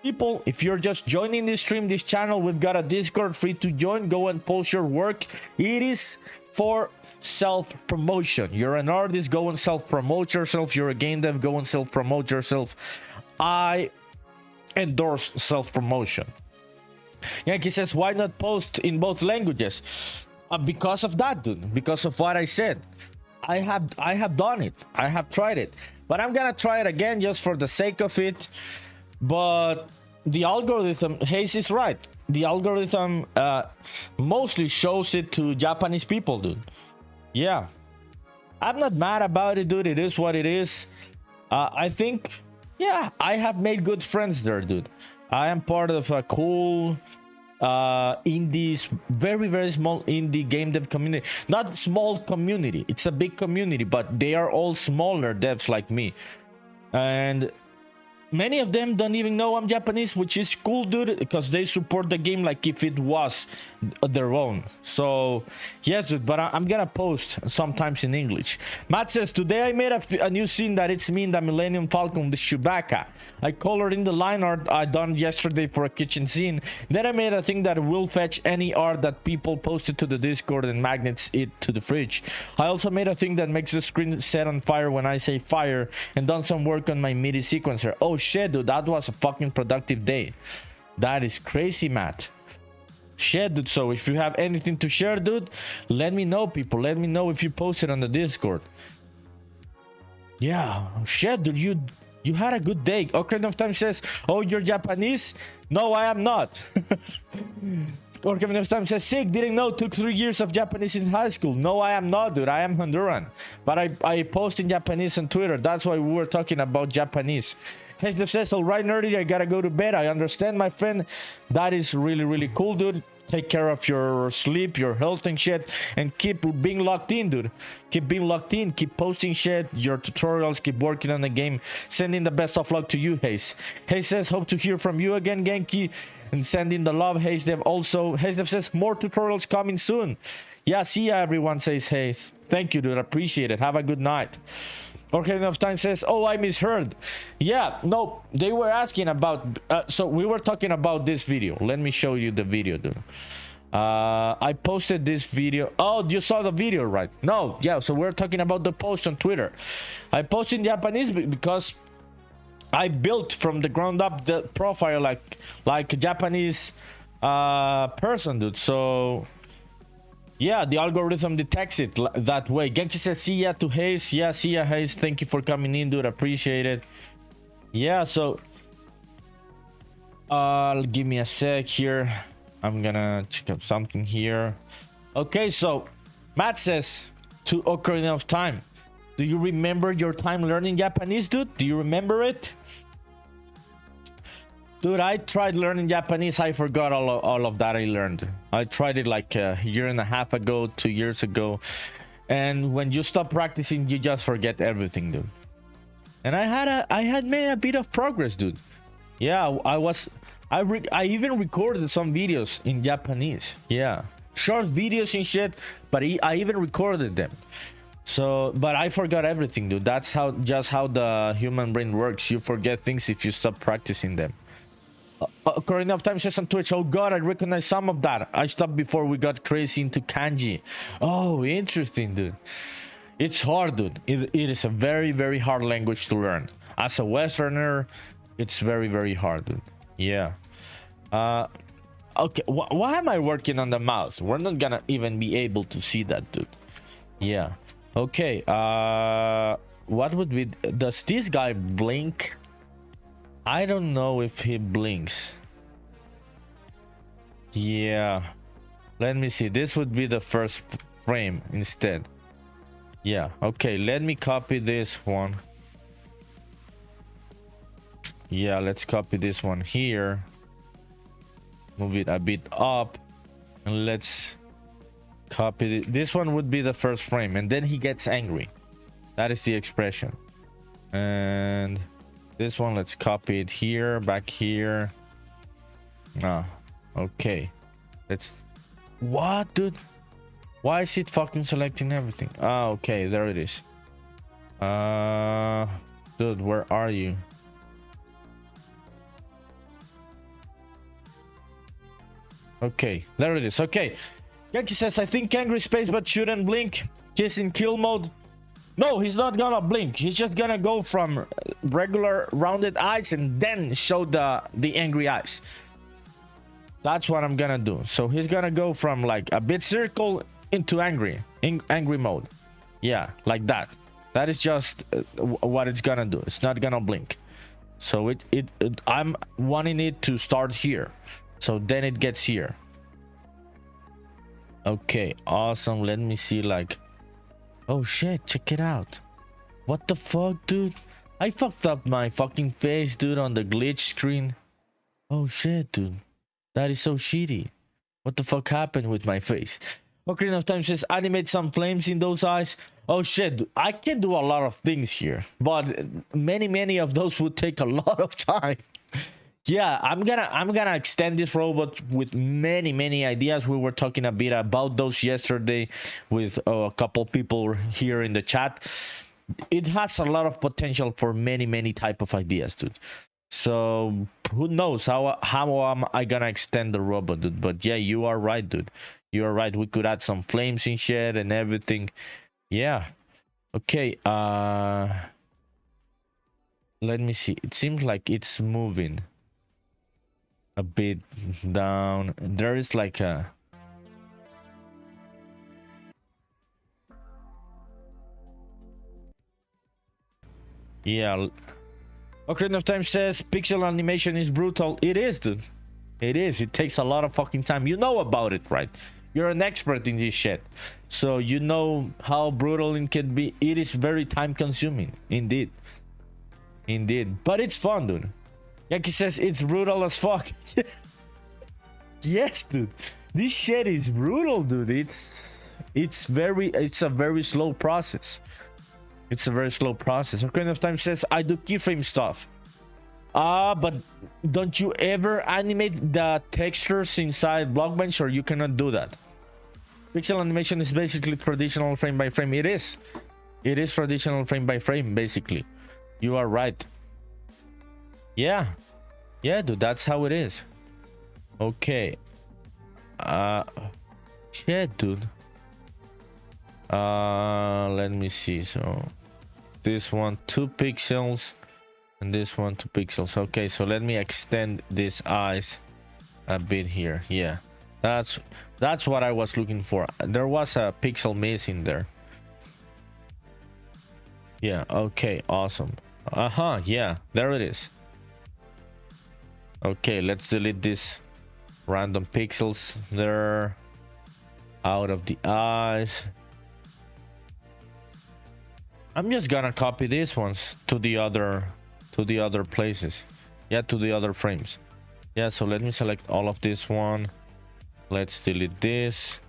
S1: People, if you're just joining this stream, this channel, we've got a Discord free to join. Go and post your work. It is for self-promotion. You're an artist, go and self-promote yourself. You're a game dev, go and self-promote yourself. I endorse self-promotion. Yankee says, why not post in both languages? Because of that, dude. Because of what I said. I have done it. I have tried it. But I'm gonna try it again just for the sake of it. But the algorithm, Hayes is right. The algorithm mostly shows it to Japanese people, dude. Yeah. I'm not mad about it, dude. It is what it is. I think, yeah, I have made good friends there, dude. I am part of a cool indies, very small indie game dev community. Not small community, it's a big community, but they are all smaller devs like me, and many of them don't even know I'm Japanese, which is cool, dude, because they support the game like if it was their own. So yes, dude, but I'm gonna post sometimes in English. Matt says, today I made a new scene that it's me in the Millennium Falcon, the Chewbacca. I colored in the line art I done yesterday for a kitchen scene. Then I made a thing that will fetch any art that people posted to the Discord and magnets it to the fridge. I also made a thing that makes the screen set on fire when I say fire, and done some work on my MIDI sequencer. Oh shit, dude, that was a fucking productive day. That is crazy, Matt. Shit, dude. So if you have anything to share, dude, let me know, people. Let me know if you post it on the Discord. Yeah, shit, dude, you had a good day. Ocarina of Time says, oh, you're Japanese? No, I am not. Ocarina of Time says, sick, didn't know, took 3 years of Japanese in high school. No, I am not, dude. I am Honduran. But I post in Japanese on Twitter. That's why we were talking about Japanese. Hesdev says, all right, nerdy, I gotta go to bed. I understand, my friend. That is really cool, dude. Take care of your sleep, your health and shit, and keep being locked in, dude. Keep being locked in, keep posting shit, your tutorials, keep working on the game. Sending the best of luck to you, Hayes. Hayes says, hope to hear from you again, Genki. And sending the love, Hayes Dev also. Hayes Dev says, more tutorials coming soon. Yeah, see ya, everyone, says Hayes. Thank you, dude. Appreciate it. Have a good night. Ocarina of Time says, oh, I misheard. Yeah, no, they were asking about, so we were talking about this video. Let me show you the video, dude. I posted this video. Oh, you saw the video, right? No, yeah, so we're talking about the post on Twitter. I posted in Japanese because I built from the ground up the profile like a Japanese person, dude. So Yeah, the algorithm detects it that way. Genki says, see ya to Hayes. Yeah, see ya, Hayes. Thank you for coming in, dude. Appreciate it. Yeah, so give me a sec here. I'm gonna check up something here. Okay, so Matt says, to Ocarina of Time. Do you remember your time learning Japanese, dude? Do you remember it? Dude, I tried learning Japanese. I forgot all of that I learned. I tried it like a year and a half ago, 2 years ago. And when you stop practicing, you just forget everything, dude. And I had made a bit of progress, dude. Yeah, I even recorded some videos in Japanese. Yeah, short videos and shit, but I even recorded them. So, but I forgot everything, dude. That's just how the human brain works. You forget things if you stop practicing them. Ocarina of Time says on Twitch, oh god, I recognize some of that. I stopped before we got crazy into kanji. Oh, interesting, dude. It's hard, dude. It is a very, very hard language to learn. As a Westerner, it's very, very hard, dude. Yeah. Okay, why am I working on the mouse? We're not gonna even be able to see that, dude. Yeah. Okay, what would be... Does this guy blink? I don't know if he blinks. Yeah. Let me see. This would be the first frame instead. Yeah. Okay, let me copy this one. Yeah, let's copy this one here. Move it a bit up. And let's copy this one would be the first frame. And then he gets angry. That is the expression. And... this one, let's copy it here, back here. Ah, okay. Let's... What, dude? Why is it fucking selecting everything? Ah, okay, there it is. Dude, where are you? Okay, there it is. Okay. Yankee says, I think angry space, but shouldn't blink. He's in kill mode. No, he's not gonna blink. He's just gonna go from regular rounded eyes and then show the angry eyes. That's what I'm gonna do. So he's gonna go from like a bit circle into angry mode. Yeah, like that. That is just what it's gonna do. It's not gonna blink. So I'm wanting it to start here. So then it gets here. Okay, awesome. Let me see, like... Oh shit, check it out. What the fuck, dude? I fucked up my fucking face, dude, on the glitch screen. Oh shit, dude. That is so shitty. What the fuck happened with my face? Ocarina of Time says, animate some flames in those eyes. Oh shit, dude. I can do a lot of things here. But many of those would take a lot of time. Yeah, I'm gonna extend this robot with many ideas. We were talking a bit about those yesterday with a couple people here in the chat. It has a lot of potential for many type of ideas, dude. So who knows how am I gonna extend the robot, dude? But yeah, you are right, dude. You are right. We could add some flames and shit and everything. Yeah. Okay. Let me see. It seems like it's moving a bit down. There is like a... Yeah. Ocarina of Time says pixel animation is brutal. It is, dude. It is. It takes a lot of fucking time. You know about it, right? You're an expert in this shit. So you know how brutal it can be. It is very time consuming. Indeed. Indeed. But it's fun, dude. Yankee says it's brutal as fuck. Yes, dude. This shit is brutal, dude. It's a very slow process. It's a very slow process. Ocarina of Time says I do keyframe stuff. But don't you ever animate the textures inside BlockBench, or you cannot do that? Pixel animation is basically traditional frame by frame. It is traditional frame by frame, basically. You are right. Yeah, dude, that's how it is. Okay. Shit, dude. Let me see. So this one 2 pixels and this one 2 pixels. Okay, so let me extend these eyes a bit here. Yeah, That's what I was looking for. There was a pixel missing there. Yeah, okay, awesome. Yeah, there it is. Okay, let's delete this random pixels there out of the eyes. I'm just gonna copy these ones to the other places. Yeah, to the other frames. Yeah, so let me select all of this one. Let's delete this.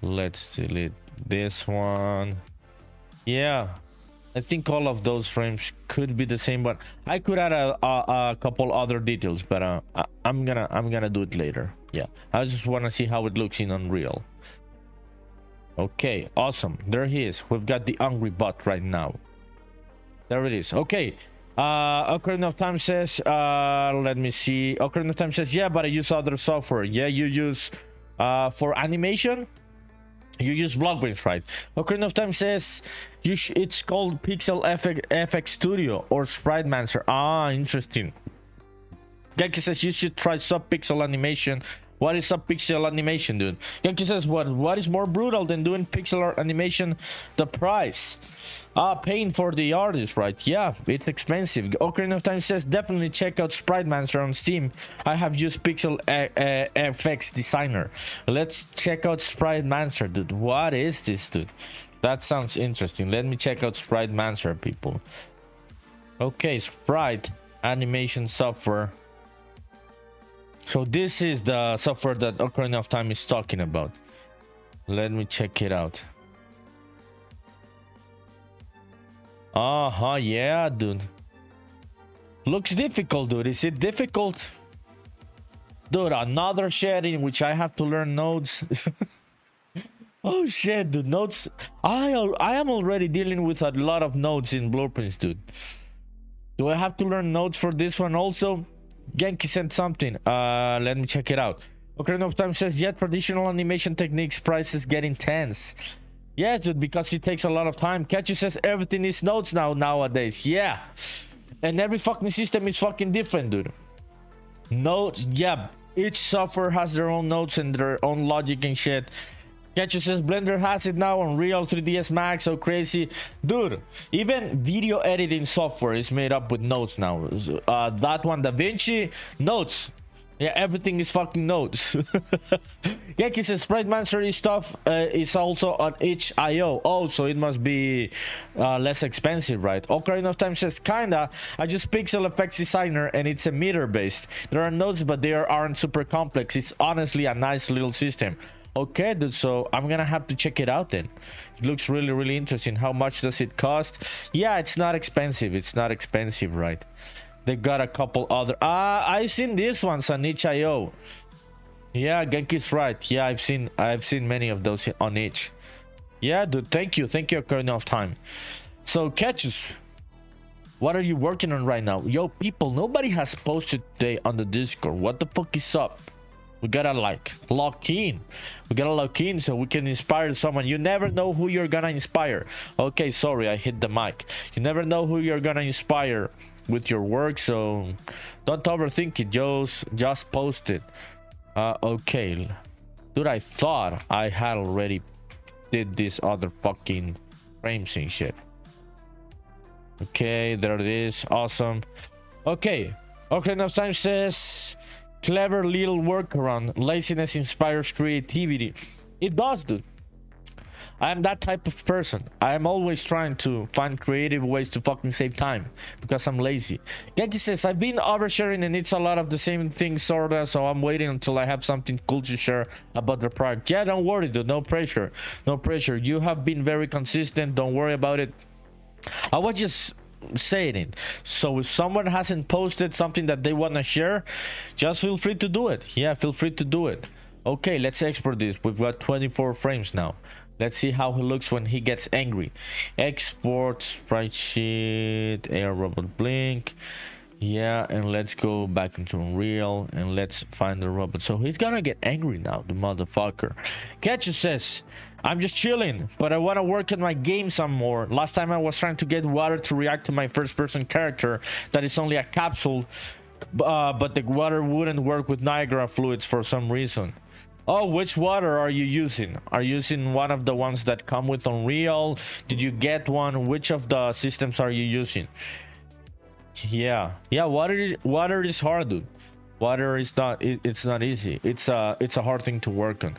S1: Let's delete this one. Yeah, I think all of those frames could be the same, but I could add a couple other details, but I'm gonna do it later. Yeah, I just want to see how it looks in Unreal. Okay, awesome. There he is. We've got the Angry Bot right now. There it is. Okay. Ocarina of Time says, let me see. Ocarina of Time says, yeah, but I use other software. Yeah, you use for animation, you use BlockBench, right? Ocarina of Time says it's called Pixel FX Studio or Sprite Mancer. Ah, interesting. Genki says you should try sub-pixel animation. What is sub-pixel animation, dude? Genki says what is more brutal than doing pixel art animation? The price. Paying for the artist, right? Yeah, it's expensive. Ocarina of Time says definitely check out Sprite Mancer on Steam. I have used Pixel FX Designer. Let's check out Sprite Mancer, dude. What is this, dude? That sounds interesting. Let me check out Sprite Mancer, people. Okay, Sprite animation software. So this is the software that Ocarina of Time is talking about. Let me check it out. Yeah, dude. Looks difficult, dude. Is it difficult? Dude, another shit in which I have to learn nodes. Oh shit, dude. Nodes. I am already dealing with a lot of nodes in blueprints, dude. Do I have to learn nodes for this one also? Genki sent something. Let me check it out. Ocarina of Time says, yeah, traditional animation techniques prices get intense. Yes, dude, because it takes a lot of time. Catchy says everything is nodes nowadays. Yeah. And every fucking system is fucking different, dude. Nodes, yeah. Each software has their own nodes and their own logic and shit. Catchy says Blender has it now on Real 3ds Max. So crazy, dude. Even video editing software is made up with nodes now. That one, DaVinci, nodes. Yeah, everything is fucking nodes. Genki says Sprite Mancer stuff is also on itch.io. Oh, so it must be less expensive, right? Ocarina of Time says kinda. I use Pixel Effects Designer and it's a meter based. There are nodes, but they aren't super complex. It's honestly a nice little system. Okay, dude, so I'm gonna have to check it out then. It looks really interesting. How much does it cost? Yeah, it's not expensive. It's not expensive, right? They got a couple other I've seen these ones on itch.io. Yeah, Genki's right. Yeah, I've seen many of those on itch. Yeah, dude, thank you Ocarina of Time. So Catches, what are you working on right now? Yo, people, nobody has posted today on the Discord. What the fuck is up? We gotta like lock in. We gotta lock in so we can inspire someone. You never know who you're gonna inspire. Okay, sorry, I hit the mic. You never know who you're gonna inspire with your work, so don't overthink it. Just post it. Okay, dude, I thought I had already did this other fucking frames and shit. Okay, there it is. Awesome. Okay, Ocarina of Time says clever little workaround. Laziness inspires creativity. It does, dude. I am that type of person. I am always trying to find creative ways to fucking save time because I'm lazy. Genki says, I've been oversharing and it's a lot of the same things sorta, so I'm waiting until I have something cool to share about the product. Yeah, don't worry, dude. No pressure. No pressure. You have been very consistent. Don't worry about it. I was just saying it. So if someone hasn't posted something that they want to share, just feel free to do it. Yeah, feel free to do it. Okay, let's export this. We've got 24 frames now. Let's see how he looks when he gets angry. Export sprite sheet, air robot blink. Yeah, and let's go back into Unreal and let's find the robot. So he's gonna get angry now, the motherfucker. Catcher says, I'm just chilling, but I want to work on my game some more. Last time I was trying to get water to react to my first person character that is only a capsule, but the water wouldn't work with Niagara fluids for some reason. Oh, which water are you using? Are you using one of the ones that come with Unreal? Did you get one? Which of the systems are you using? Yeah, water is hard, dude. Water is not, it's not easy. It's a hard thing to work on.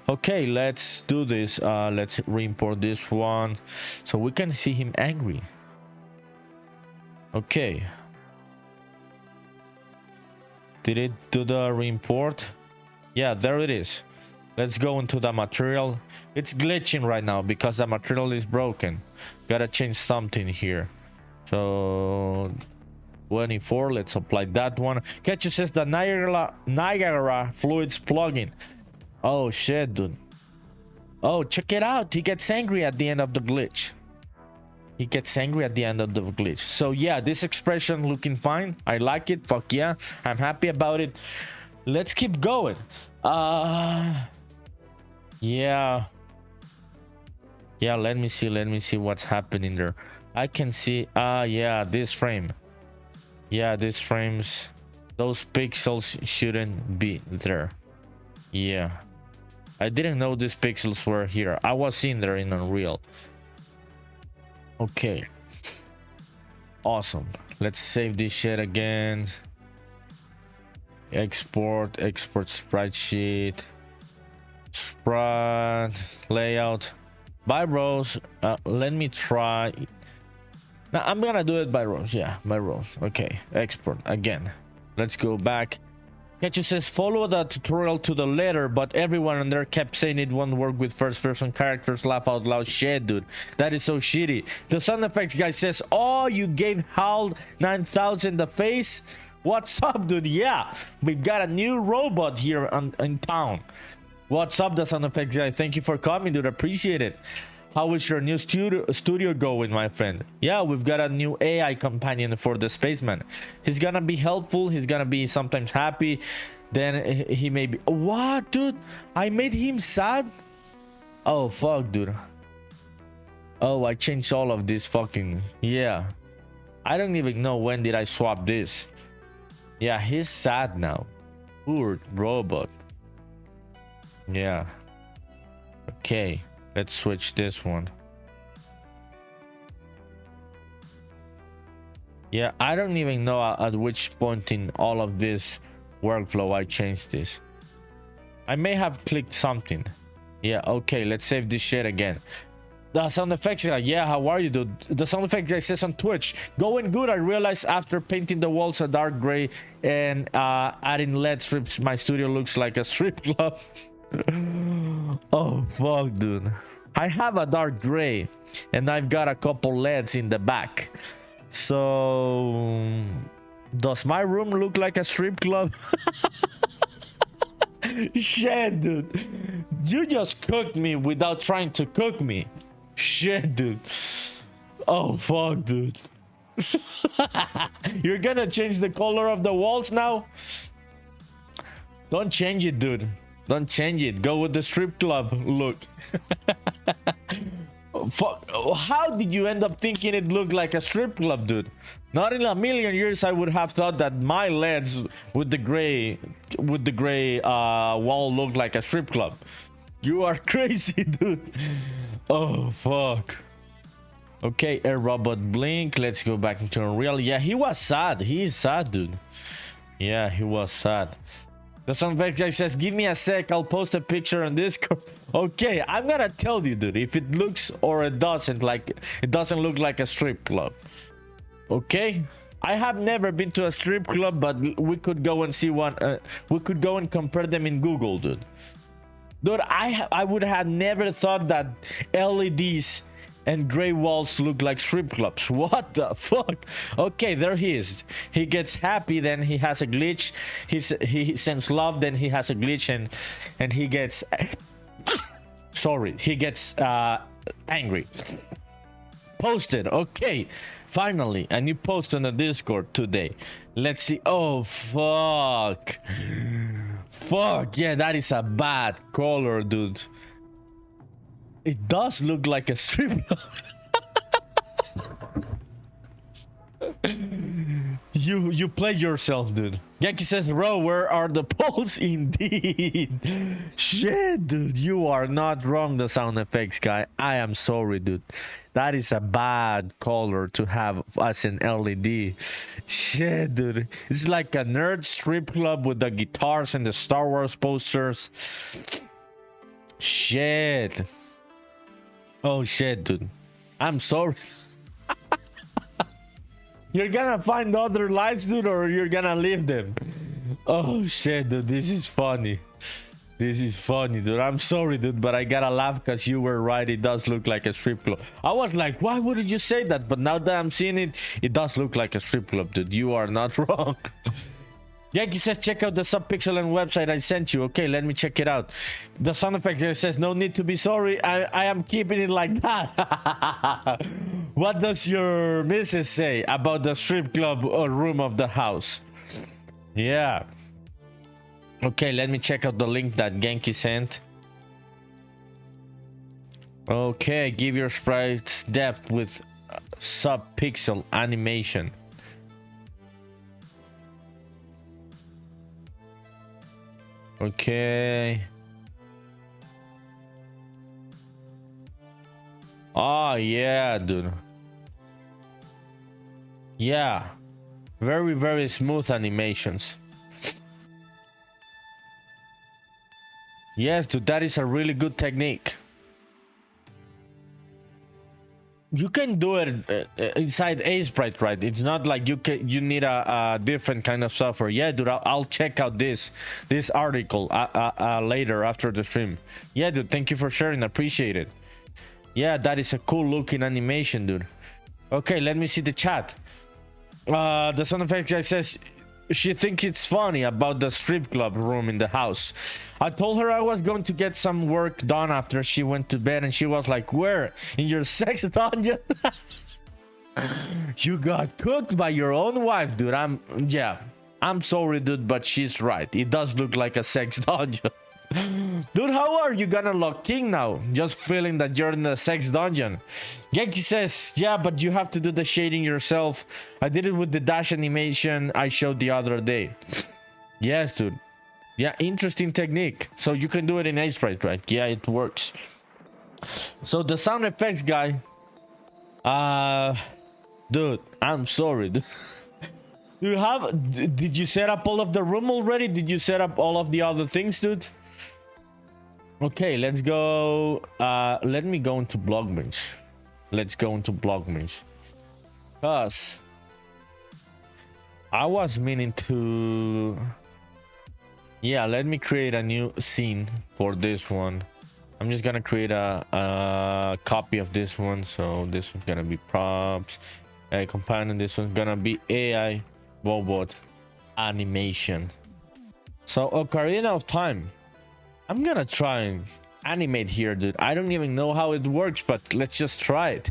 S1: Okay, let's do this. Let's re-import this one so we can see him angry. Okay, did it do the re-import? Yeah, there it is. Let's go into the material. It's glitching right now because the material is broken. Gotta change something here. So 24, let's apply that one. Ketchu says the Niagara fluids plugin. Oh shit, dude. Oh, check it out. He gets angry at the end of the glitch. He gets angry at the end of the glitch. So yeah, this expression looking fine. I like it. Fuck yeah, I'm happy about it. Let's keep going. Yeah, let me see what's happening there. I can see yeah, this frame. Yeah, these frames, those pixels shouldn't be there. Yeah, I didn't know these pixels were here. I was in there in Unreal. Okay, awesome. Let's save this shit again. Export sprite sheet, sprite layout by rows. Let me try. Now I'm gonna do it by rows. Yeah, by rows. Okay, export again. Let's go back. Ketchu says follow the tutorial to the letter, but everyone in there kept saying it won't work with first person characters. Laugh out loud. Shit, dude, that is so shitty. The sound effects guy says, oh, you gave HAL 9000 the face. What's up, dude? Yeah, we've got a new robot here in town. What's up, the sound effects guy? Thank you for coming, dude. Appreciate it. How is your new studio going, my friend? Yeah, we've got a new AI companion for the Spaceman. He's gonna be helpful. He's gonna be sometimes happy. Then he may be... What, dude? I made him sad? Oh, fuck, dude. Oh, I changed all of this fucking... Yeah. I don't even know when did I swap this. Yeah, he's sad now. Poor robot. Yeah. Okay. Let's switch this one. Yeah, I don't even know at which point in all of this workflow I changed this. I may have clicked something. Yeah, okay, let's save this shit again. The sound effects guy, yeah, how are you, dude? The sound effects guy says on Twitch, going good. I realized after painting the walls a dark gray and adding LED strips, my studio looks like a strip club. Oh fuck, dude. I have a dark gray and I've got a couple LEDs in the back. So does my room look like a strip club? Shit, dude. You just cooked me without trying to cook me. Shit, dude. Oh fuck, dude. You're gonna change the color of the walls now? Don't change it, dude. Don't change it. Go with the strip club look. Fuck. How did you end up thinking it looked like a strip club, dude? Not in a million years I would have thought that my LEDs with the gray wall looked like a strip club. You are crazy, dude. Oh fuck. Okay, a robot blink. Let's go back into Unreal. Yeah, he was sad. He is sad, dude. Yeah, he was sad. The sound effect guy says, give me a sec, I'll post a picture on Discord. Okay, I'm gonna tell you, dude, if it looks or it doesn't look like a strip club. Okay, I have never been to a strip club, but we could go and see one. We could go and compare them in Google, dude. Dude, I would have never thought that LEDs and gray walls look like strip clubs. What the fuck? Okay, there he is. He gets happy, then he has a glitch. He sends love, then he has a glitch, and he gets sorry, he gets angry. Posted. Okay, finally a new post on the Discord today. Let's see. Oh fuck. Fuck yeah, that is a bad color, dude. It does look like a strip club. You play yourself, dude. Yankee says, bro, where are the polls? Indeed. Shit, dude, you are not wrong, the sound effects guy. I am sorry, dude. That is a bad color to have as an LED. Shit, dude. It's like a nerd strip club with the guitars and the Star Wars posters. Shit. Oh, shit, dude. I'm sorry. You're gonna find other lights, dude, or you're gonna leave them? Oh, shit, dude. This is funny. This is funny, dude. I'm sorry, dude, but I gotta laugh because you were right. It does look like a strip club. I was like, why wouldn't you say that? But now that I'm seeing it, it does look like a strip club, dude. You are not wrong. Yankee says, check out the Subpixel website I sent you. Okay, let me check it out. The sound effect here says, no need to be sorry. I am keeping it like that. What does your missus say about the strip club or room of the house? Yeah. Okay, let me check out the link that Genki sent. Okay, give your sprites depth with sub-pixel animation. Okay. Oh, yeah, dude. Yeah. Very, very smooth animations. Yes, dude, that is a really good technique. You can do it inside Aseprite, right? It's not like you need a different kind of software. Yeah, dude, I'll check out this article later after the stream. Yeah, dude, thank you for sharing. Appreciate it. Yeah, that is a cool looking animation, dude. Okay, let me see the chat. The sound effects guy says she thinks it's funny about the strip club room in the house. I told her I was going to get some work done after she went to bed, and she was like, where? In your sex dungeon? You got cooked by your own wife, dude. I'm sorry, dude, but she's right. It does look like a sex dungeon. Dude, how are you gonna lock king now? Just feeling that you're in the sex dungeon. Genki says, yeah, but you have to do the shading yourself. I did it with the dash animation I showed the other day. Yes, dude. Yeah, interesting technique. So you can do it in Aseprite, right? Yeah, it works. So the sound effects guy, dude, I'm sorry, dude. Did you set up all of the room already? Did you set up all of the other things, dude? Okay, let's go. Let me go into BlockBench. Let's go into BlockBench. Cause I was meaning to. Yeah, let me create a new scene for this one. I'm just gonna create a copy of this one. So this one's gonna be props. A companion. This one's gonna be AI robot animation. So Ocarina of Time. I'm gonna try and animate here, dude. I don't even know how it works, but let's just try it.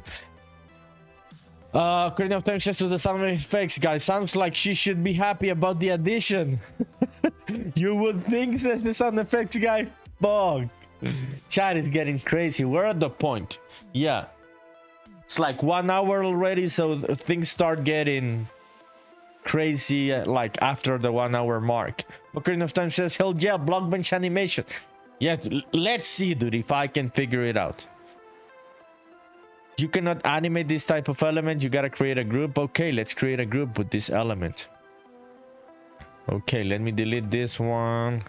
S1: Ocarina of Time says to the sound effects guy, sounds like she should be happy about the addition. You would think, says the sound effects guy. Fuck. Chat is getting crazy. We're at the point. Yeah. It's like 1 hour already, so things start getting crazy like after the 1 hour mark. Ocarina of Time says, hell yeah, BlockBench animation. Yes, let's see, dude, if I can figure it out. You cannot animate this type of element. You gotta create a group. Okay, let's create a group with this element. Okay, let me delete this one.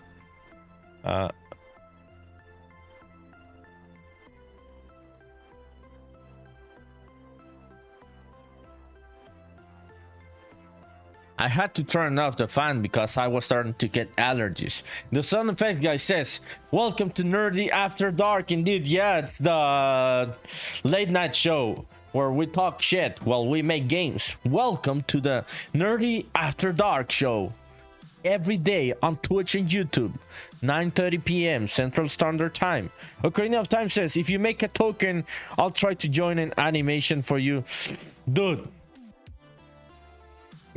S1: I had to turn off the fan because I was starting to get allergies. The sound effect guy says, welcome to Nerdy After Dark. Indeed, yeah, it's the late night show where we talk shit while we make games. Welcome to the Nerdy After Dark show. Every day on Twitch and YouTube, 9:30 p.m. Central Standard Time. Ocarina of Time says, if you make a token, I'll try to join an animation for you. Dude.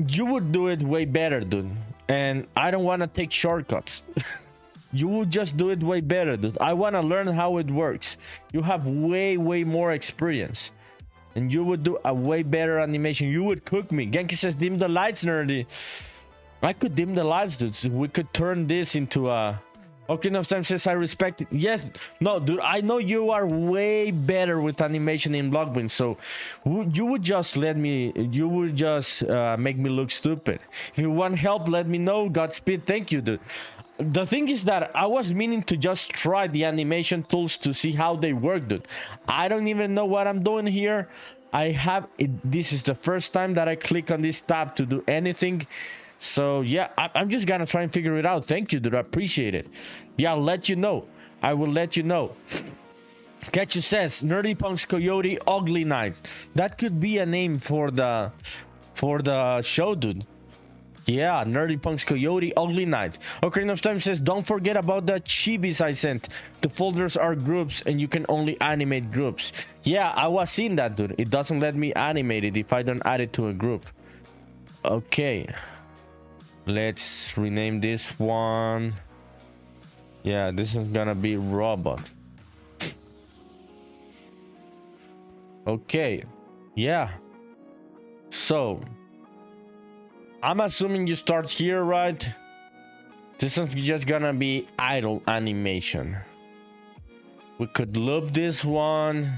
S1: You would do it way better, dude. And I don't want to take shortcuts. You would just do it way better, dude. I want to learn how it works. You have way more experience. And you would do a way better animation. You would cook me. Genki says, dim the lights, nerdy. I could dim the lights, dude. So we could turn this into a Ocarina of Time says I respect it. Yes, no, dude, I know you are way better with animation in BlockBench, so you would just make me look stupid. If you want help, let me know. Godspeed. Thank you, dude. The thing is that I was meaning to just try the animation tools to see how they work, dude. I don't even know what I'm doing here. This is the first time that I click on this tab to do anything. So yeah, I'm just gonna try and figure it out. Thank you, dude. I appreciate it. Yeah, I'll let you know. I will let you know. Ketchu says NerdyPunk's Coyote Ugly Night. That could be a name for the show, dude. Yeah, NerdyPunk's Coyote Ugly Night. Ocarina of Time says don't forget about the chibis I sent. The folders are groups and you can only animate groups. Yeah, I was seeing that, dude. It doesn't let me animate it if I don't add it to a group. Okay. Let's rename this one. Yeah, this is gonna be robot. Okay. Yeah. So I'm assuming you start here, right? This one's just gonna be idle animation. We could loop this one.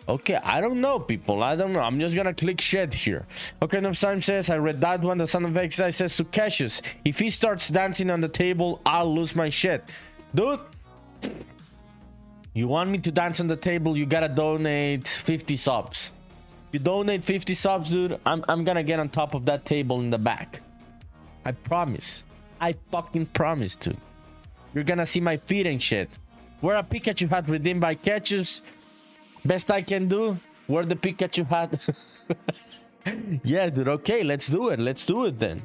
S1: Okay, I don't know, people. I don't know. I'm just gonna click shed here. Okay, enough time says I read that one. The son of X says to Cassius, if he starts dancing on the table, I'll lose my shit. Dude, you want me to dance on the table, you gotta donate 50 subs. You donate 50 subs, dude, I'm gonna get on top of that table in the back. I promise. I fucking promise, dude. You're gonna see my feet and shit. Wear a Pikachu hat redeemed by Cassius. Best I can do. Wear the Pikachu hat. Yeah, dude. Okay, let's do it. Let's do it then.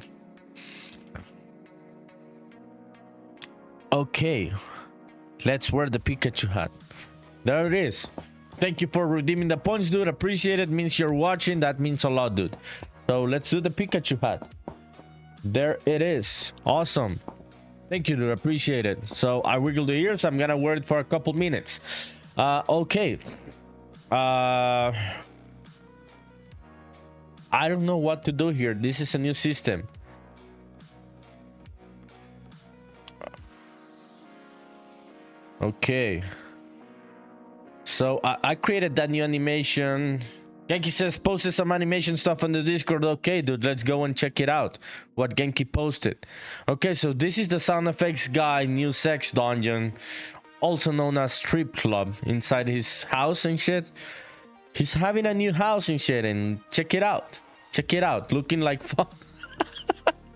S1: Okay. Let's wear the Pikachu hat. There it is. Thank you for redeeming the points, dude. Appreciate it. Means you're watching. That means a lot, dude. So let's do the Pikachu hat. There it is. Awesome. Thank you, dude. Appreciate it. So I wiggle the ears. I'm gonna wear it for a couple minutes. Okay. I don't know what to do here. This is a new system. Okay. So I created that new animation. Genki says posted some animation stuff on the Discord. Okay, dude, let's go and check it out. What Genki posted. Okay, so this is the sound effects guy, new sex dungeon, also known as strip club, inside his house and shit. He's having a new house and shit, and check it out. Check it out. Looking like fun.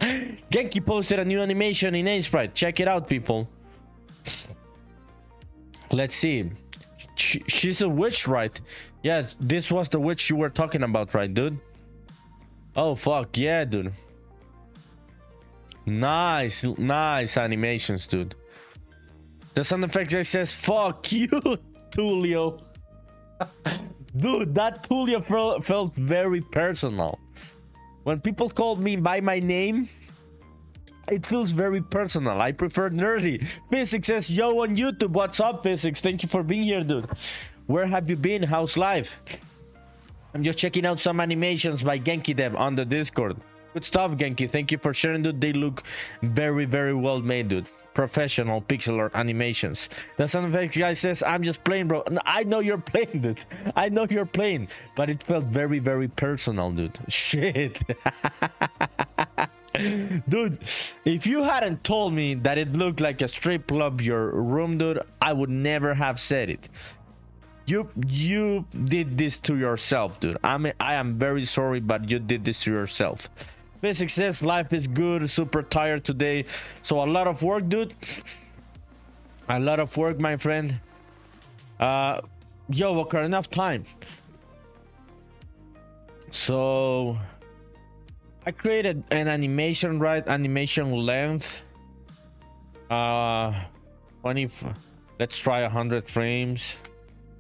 S1: Genki posted a new animation in Aseprite. Check it out, people. Let's see. She's a witch, right? Yeah, this was the witch you were talking about, right, dude? Oh, fuck. Yeah, dude. Nice. Nice animations, dude. The sound effect guy says, fuck you, Tulio. Dude, that Tulio felt very personal. When people called me by my name, it feels very personal. I prefer nerdy. Physics says, yo, on YouTube. What's up, Physics? Thank you for being here, dude. Where have you been? How's life? I'm just checking out some animations by Genki Dev on the Discord. Good stuff, Genki. Thank you for sharing, dude. They look very, very well made, dude. Professional pixel art animations. The sound effects guy says, I'm just playing, bro. I know you're playing, dude. I know you're playing, but it felt very, very personal, dude. Shit. Dude, if you hadn't told me that it looked like a strip club, your room, dude, I would never have said it. You did this to yourself, dude. I am very sorry, but you did this to yourself. Physics says life is good, super tired today, so a lot of work, dude. A lot of work, my friend. Yo, okay, enough time. So I created an animation, right? Animation length 20. Let's try 100 frames.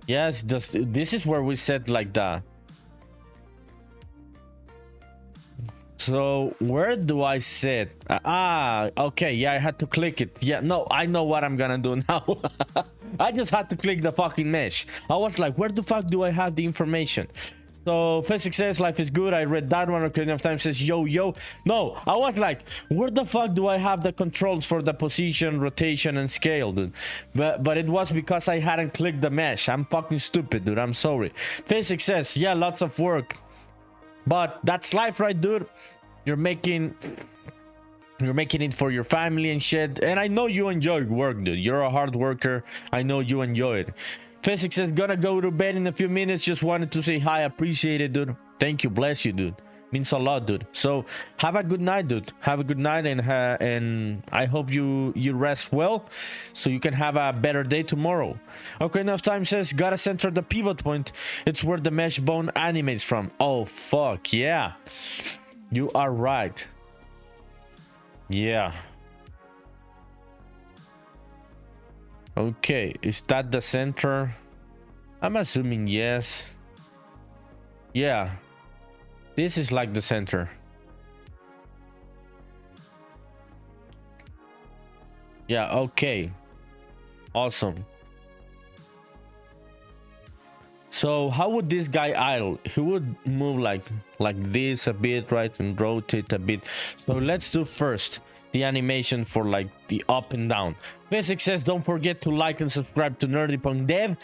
S1: Yes, this is where we set like that. So where do I set? Okay, yeah, I had to click it. Yeah, no, I know what I'm gonna do now. I just had to click the fucking mesh. I was like, where the fuck do I have the information? So physics says life is good. I read that one. Ocarina of Time says yo yo. No, I was like, where the fuck do I have the controls for the position, rotation, and scale, dude? But it was because I hadn't clicked the mesh. I'm fucking stupid, dude. I'm sorry. Physics says, yeah, lots of work, but that's life, right, dude? You're making it for your family and shit. And I know you enjoy work, dude. You're a hard worker. I know you enjoy it. Physics is gonna go to bed in a few minutes. Just wanted to say hi. Appreciate it, dude. Thank you. Bless you, dude. Means a lot, dude. So have a good night, dude. Have a good night, and I hope you rest well so you can have a better day tomorrow. Okay, enough time says gotta center the pivot point. It's where the mesh bone animates from. Oh fuck yeah, you are right. Yeah. Okay, is that the center? I'm assuming yes. Yeah, this is like the center. Yeah, okay, awesome. So how would this guy idle? He would move like this a bit, right, and rotate a bit. So let's do first the animation for like the up and down. Physics says don't forget to like and subscribe to NerdyPunkDev.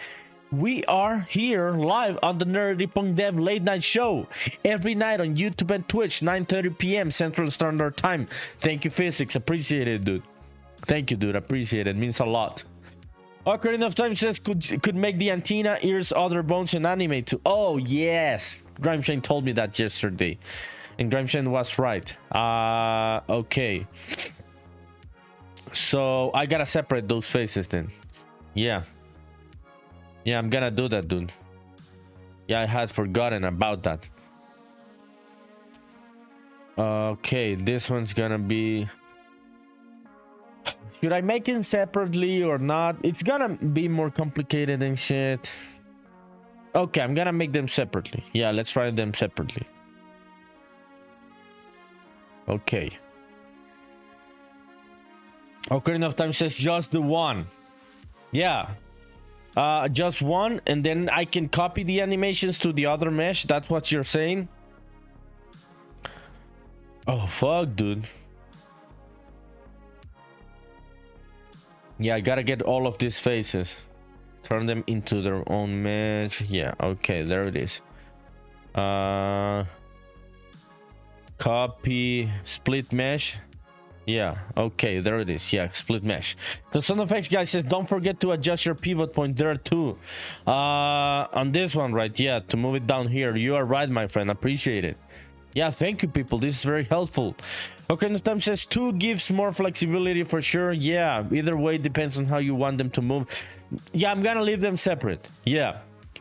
S1: We are here live on the NerdyPunkDev late night show every night on YouTube and Twitch, 9:30 p.m. Central Standard Time. Thank you, Physics. Appreciate it, dude. Thank you, dude. Appreciate it. Means a lot. Ocarina of Time says could make the antenna, ears, other bones, and animate too. Oh yes, Grimeshane told me that yesterday, and Grimeshane was right. Okay. So I gotta separate those faces then. Yeah. Yeah, I'm gonna do that, dude. Yeah, I had forgotten about that. Okay, this one's gonna be... Should I make it separately or not? It's gonna be more complicated and shit. Okay, I'm gonna make them separately. Yeah, let's try them separately. Okay. Ocarina of Time says just the one. Yeah. Just one, and then I can copy the animations to the other mesh. That's what you're saying? Oh, fuck, dude. Yeah, I gotta get all of these faces. Turn them into their own mesh. Yeah, okay, there it is. Copy, split mesh. Yeah, okay, there it is. Yeah, split mesh. The Son of X guy says don't forget to adjust your pivot point there too. On this one, right? Yeah, to move it down here. You are right, my friend. Appreciate it. Yeah, thank you, people. This is very helpful. Okay, the time says 2 gives more flexibility for sure. Yeah, either way depends on how you want them to move. Yeah, I'm gonna leave them separate. Yeah.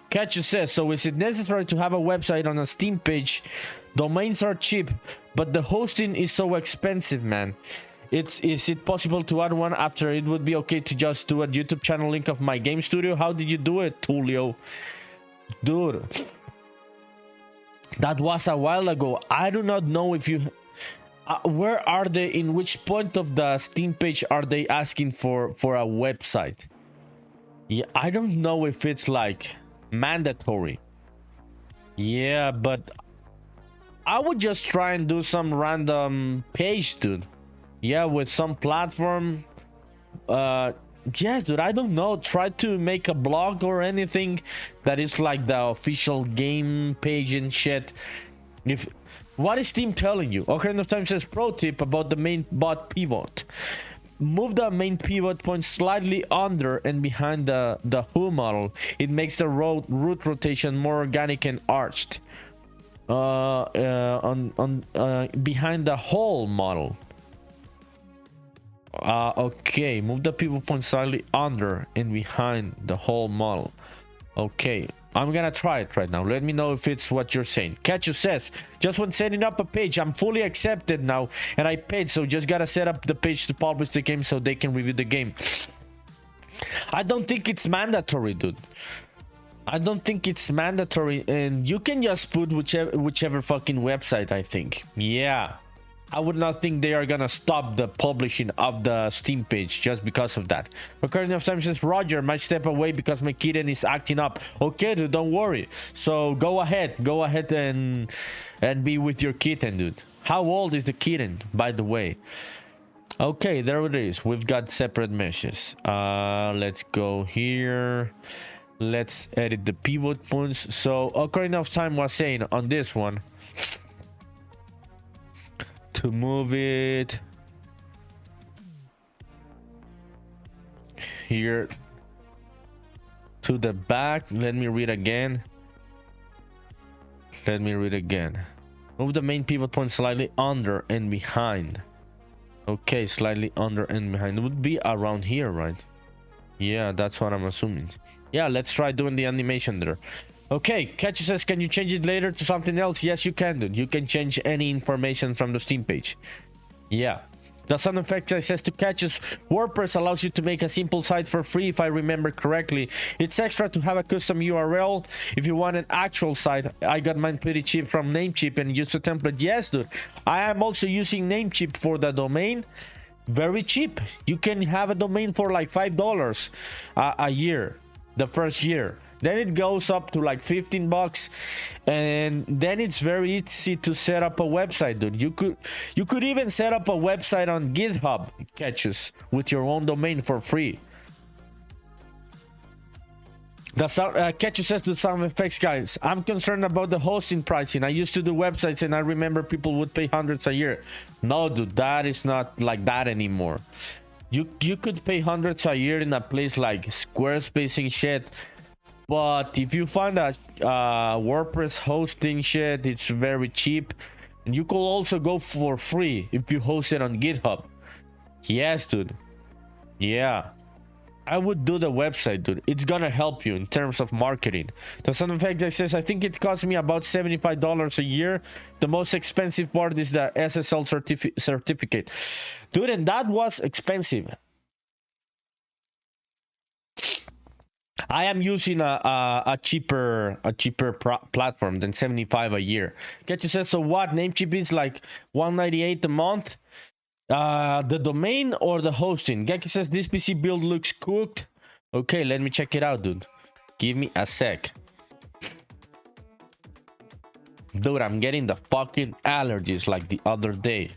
S1: Catcher says, so is it necessary to have a website on a Steam page? Domains are cheap, but the hosting is so expensive, man. Is it possible to add one after? It would be okay to just do a YouTube channel link of my game studio. How did you do it, Tulio? Dude, that was a while ago. I do not know if you... where are they? In which point of the Steam page are they asking for a website? Yeah, I don't know if it's like mandatory. Yeah, but I would just try and do some random page, dude. Yeah, with some platform. Yes, dude, I don't know. Try to make a blog or anything that is like the official game page and shit. If what is Steam telling you? Ocarina of Time says pro tip about the main bot pivot. Move the main pivot point slightly under and behind the who model. It makes the root rotation more organic and arched. Behind the whole model. Okay, move the pivot point slightly under and behind the whole model. Okay, I'm gonna try it right now. Let me know if it's what you're saying. Catcher says, just when setting up a page, I'm fully accepted now and I paid, so just gotta set up the page to publish the game so they can review the game. I don't think it's mandatory, dude. I don't think it's mandatory, and you can just put whichever fucking website, I think. Yeah. I would not think they are gonna stop the publishing of the Steam page just because of that. Ocarina of Time says, Roger, might step away because my kitten is acting up. Okay, dude, don't worry. So go ahead and be with your kitten, dude. How old is the kitten, by the way? Okay, there it is. We've got separate meshes. Let's go here. Let's edit the pivot points. So Ocarina of Time was saying on this one to move it here to the back. Let me read again. Move the main pivot point slightly under and behind. Okay, slightly under and behind. It would be around here, right? Yeah, that's what I'm assuming. Yeah, let's try doing the animation there. Okay, Catchy says, can you change it later to something else? Yes, you can, dude. You can change any information from the Steam page. Yeah. The sound effect I says to Catches, WordPress allows you to make a simple site for free, if I remember correctly. It's extra to have a custom URL. If you want an actual site, I got mine pretty cheap from Namecheap and used a template. Yes, dude. I am also using Namecheap for the domain. Very cheap. You can have a domain for like $5 a year, the first year. Then it goes up to like 15 bucks, and then it's very easy to set up a website, dude. You could even set up a website on GitHub, Catches, with your own domain for free. The sound, Catchy says to sound effects guys, I'm concerned about the hosting pricing. I used to do websites and I remember people would pay hundreds a year. No, dude, that is not like that anymore. You could pay hundreds a year in a place like Squarespace and shit. But if you find a WordPress hosting shit, it's very cheap. And you could also go for free if you host it on GitHub. Yes, dude. Yeah. I would do the website, dude. It's gonna help you in terms of marketing. The sound effect that says, I think it cost me about $75 a year. The most expensive part is the SSL certificate. Dude, and that was expensive. I am using a cheaper platform than 75 a year. Catchy says, so what? Namecheap is like $198 a month. The domain or the hosting? Geki says this PC build looks cooked. Okay, let me check it out, dude. Give me a sec. Dude, I'm getting the fucking allergies like the other day.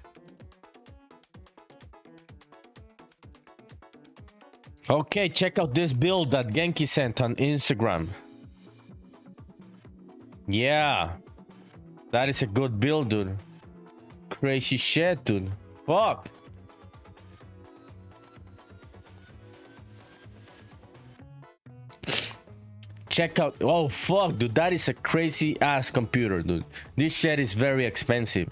S1: Okay, check out this build that Genki sent on Instagram. Yeah, that is a good build, dude. Crazy shit, dude. Fuck. Check out. Oh, fuck, dude. That is a crazy ass computer, dude. This shit is very expensive.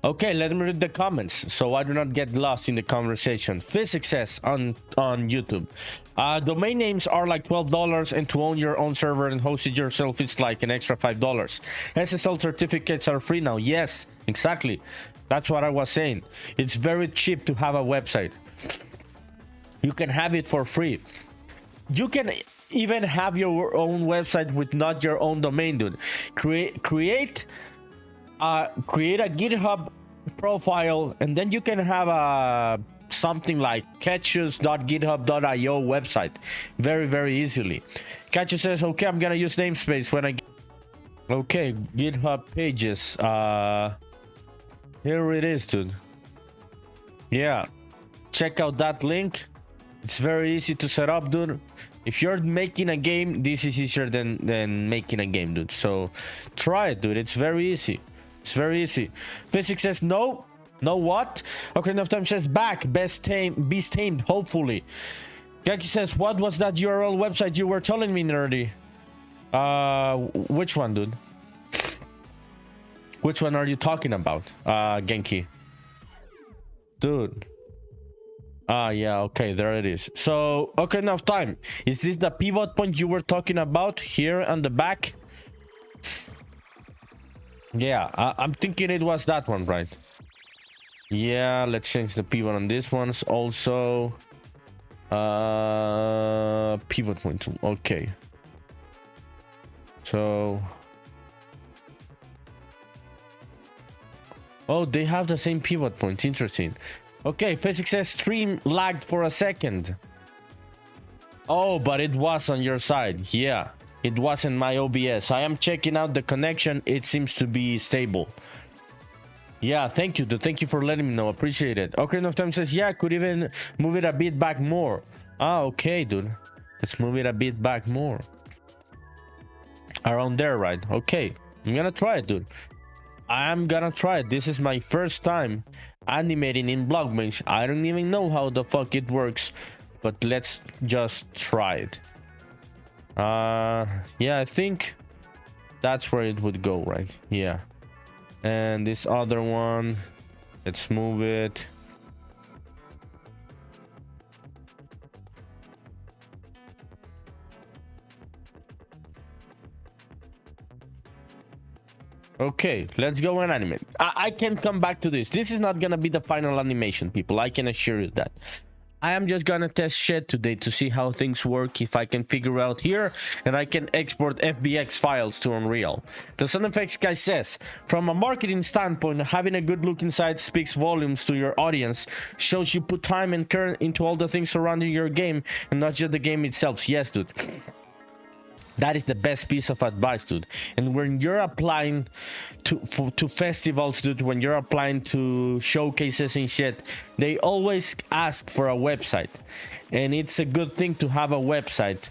S1: Okay, let me read the comments so I do not get lost in the conversation. Physics says on YouTube, domain names are like $12, and to own your own server and host it yourself, it's like an extra $5. SSL certificates are free now. Yes, exactly. That's what I was saying. It's very cheap to have a website. You can have it for free. You can even have your own website with not your own domain, dude. Create a GitHub profile, and then you can have a something like catches.github.io website very easily. Catches says, okay, I'm gonna use namespace when I okay, GitHub pages. Here it is, dude. Yeah, check out that link. It's very easy to set up, dude. If you're making a game, this is easier than making a game, dude. So try it, dude. It's very easy. It's very easy. Physics says no. No what? Ocarina of Time says back. Beast tamed, hopefully. Geki says, what was that URL website you were telling me, nerdy? Which one, dude? Which one are you talking about, Genki? Dude. Yeah, okay, there it is. So, Ocarina of Time. Is this the pivot point you were talking about here on the back? Yeah, I'm thinking it was that one, right? Yeah, let's change the pivot on this ones also. Pivot point. Okay. So Oh, they have the same pivot point. Interesting. Okay, physics says stream lagged for a second. Oh, but it was on your side. Yeah, it wasn't my OBS. I am checking out the connection. It seems to be stable. Yeah, thank you, dude. Thank you for letting me know. Appreciate it. Ocarina of Time says, yeah, I could even move it a bit back more. Ah, okay, dude. Let's move it a bit back more. Around there, right? Okay. I'm gonna try it, dude. I'm gonna try it. This is my first time animating in BlockBench. I don't even know how the fuck it works, but let's just try it. Yeah, I think that's where it would go, right? Yeah. And this other one, let's move it. Okay, let's go and animate. I can come back to this. This is not gonna be the final animation, people. I can assure you that. I am just gonna test shit today to see how things work, if I can figure out here, and I can export FBX files to Unreal. The sound effects guy says, from a marketing standpoint, having a good looking site speaks volumes to your audience, shows you put time and care into all the things surrounding your game, and not just the game itself. Yes, dude. That is the best piece of advice, dude. And when you're applying to festivals, dude, when you're applying to showcases and shit, they always ask for a website. And it's a good thing to have a website.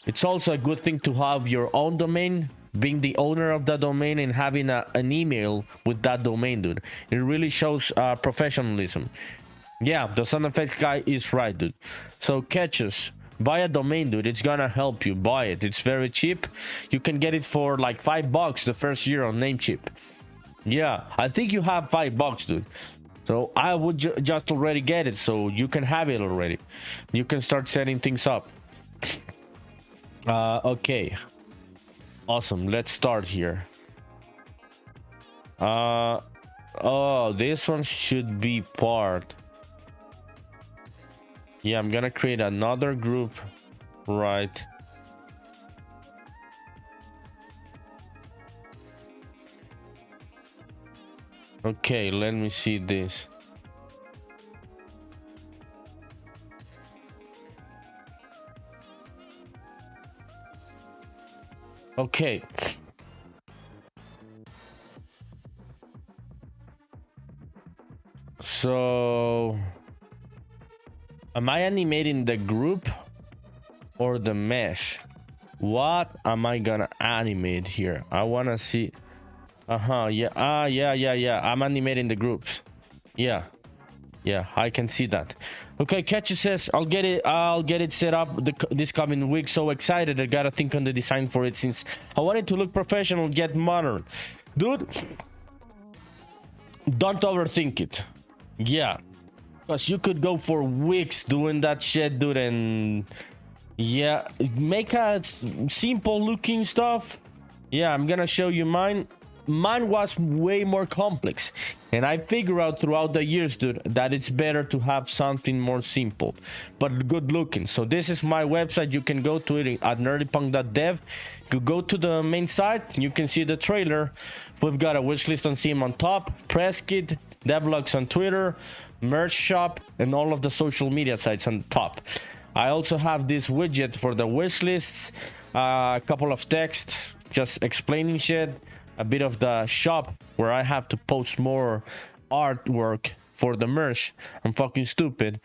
S1: It's also a good thing to have your own domain, being the owner of the domain and having an email with that domain, dude. It really shows professionalism. Yeah, the sound effects guy is right, dude. So catch us. Buy a domain, dude. It's gonna help you. Buy it. It's very cheap. You can get it for like $5 the first year on Namecheap. Yeah, I think you have $5, dude. So I would just already get it, so you can have it already. You can start setting things up. Okay. Awesome. Let's start here. Oh, this one should be part. Yeah, I'm gonna create another group, right? Okay, let me see this. Okay. So am I animating the group or the mesh? What am I gonna animate here? I wanna see. Yeah. Yeah. I'm animating the groups. Yeah, I can see that. Okay, Ketchu says I'll get it set up this coming week. So excited. I gotta think on the design for it since I want it to look professional, get modern. Dude, don't overthink it. Yeah, because you could go for weeks doing that shit, dude. And yeah, make a simple looking stuff. Yeah, I'm gonna show you mine. Mine was way more complex, and I figured out throughout the years, dude, that it's better to have something more simple but good looking. So this is my website. You can go to it at nerdypunk.dev. You go to the main site, you can see the trailer. We've got a wishlist on Steam on top, press kit, devlogs on Twitter, merch shop, and all of the social media sites on top. I also have this widget for the wish lists, a couple of text just explaining shit, a bit of the shop where I have to post more artwork for the merch. I'm fucking stupid.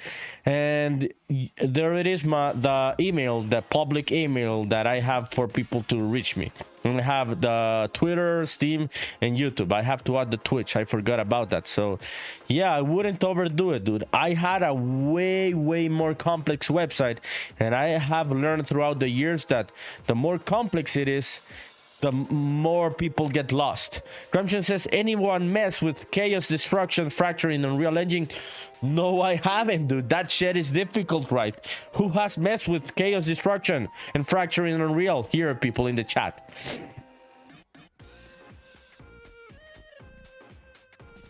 S1: And there it is, the email, the public email that I have for people to reach me. And I have the Twitter, Steam, and YouTube. I have to add the Twitch. I forgot about that. So yeah, I wouldn't overdo it, dude. I had a way more complex website, and I have learned throughout the years that the more complex it is, the more people get lost. Crumption says, anyone mess with chaos, destruction, fracture in Unreal Engine? No, I haven't, dude. That shit is difficult, right? Who has messed with chaos, destruction, and fracture in Unreal? Here are people in the chat.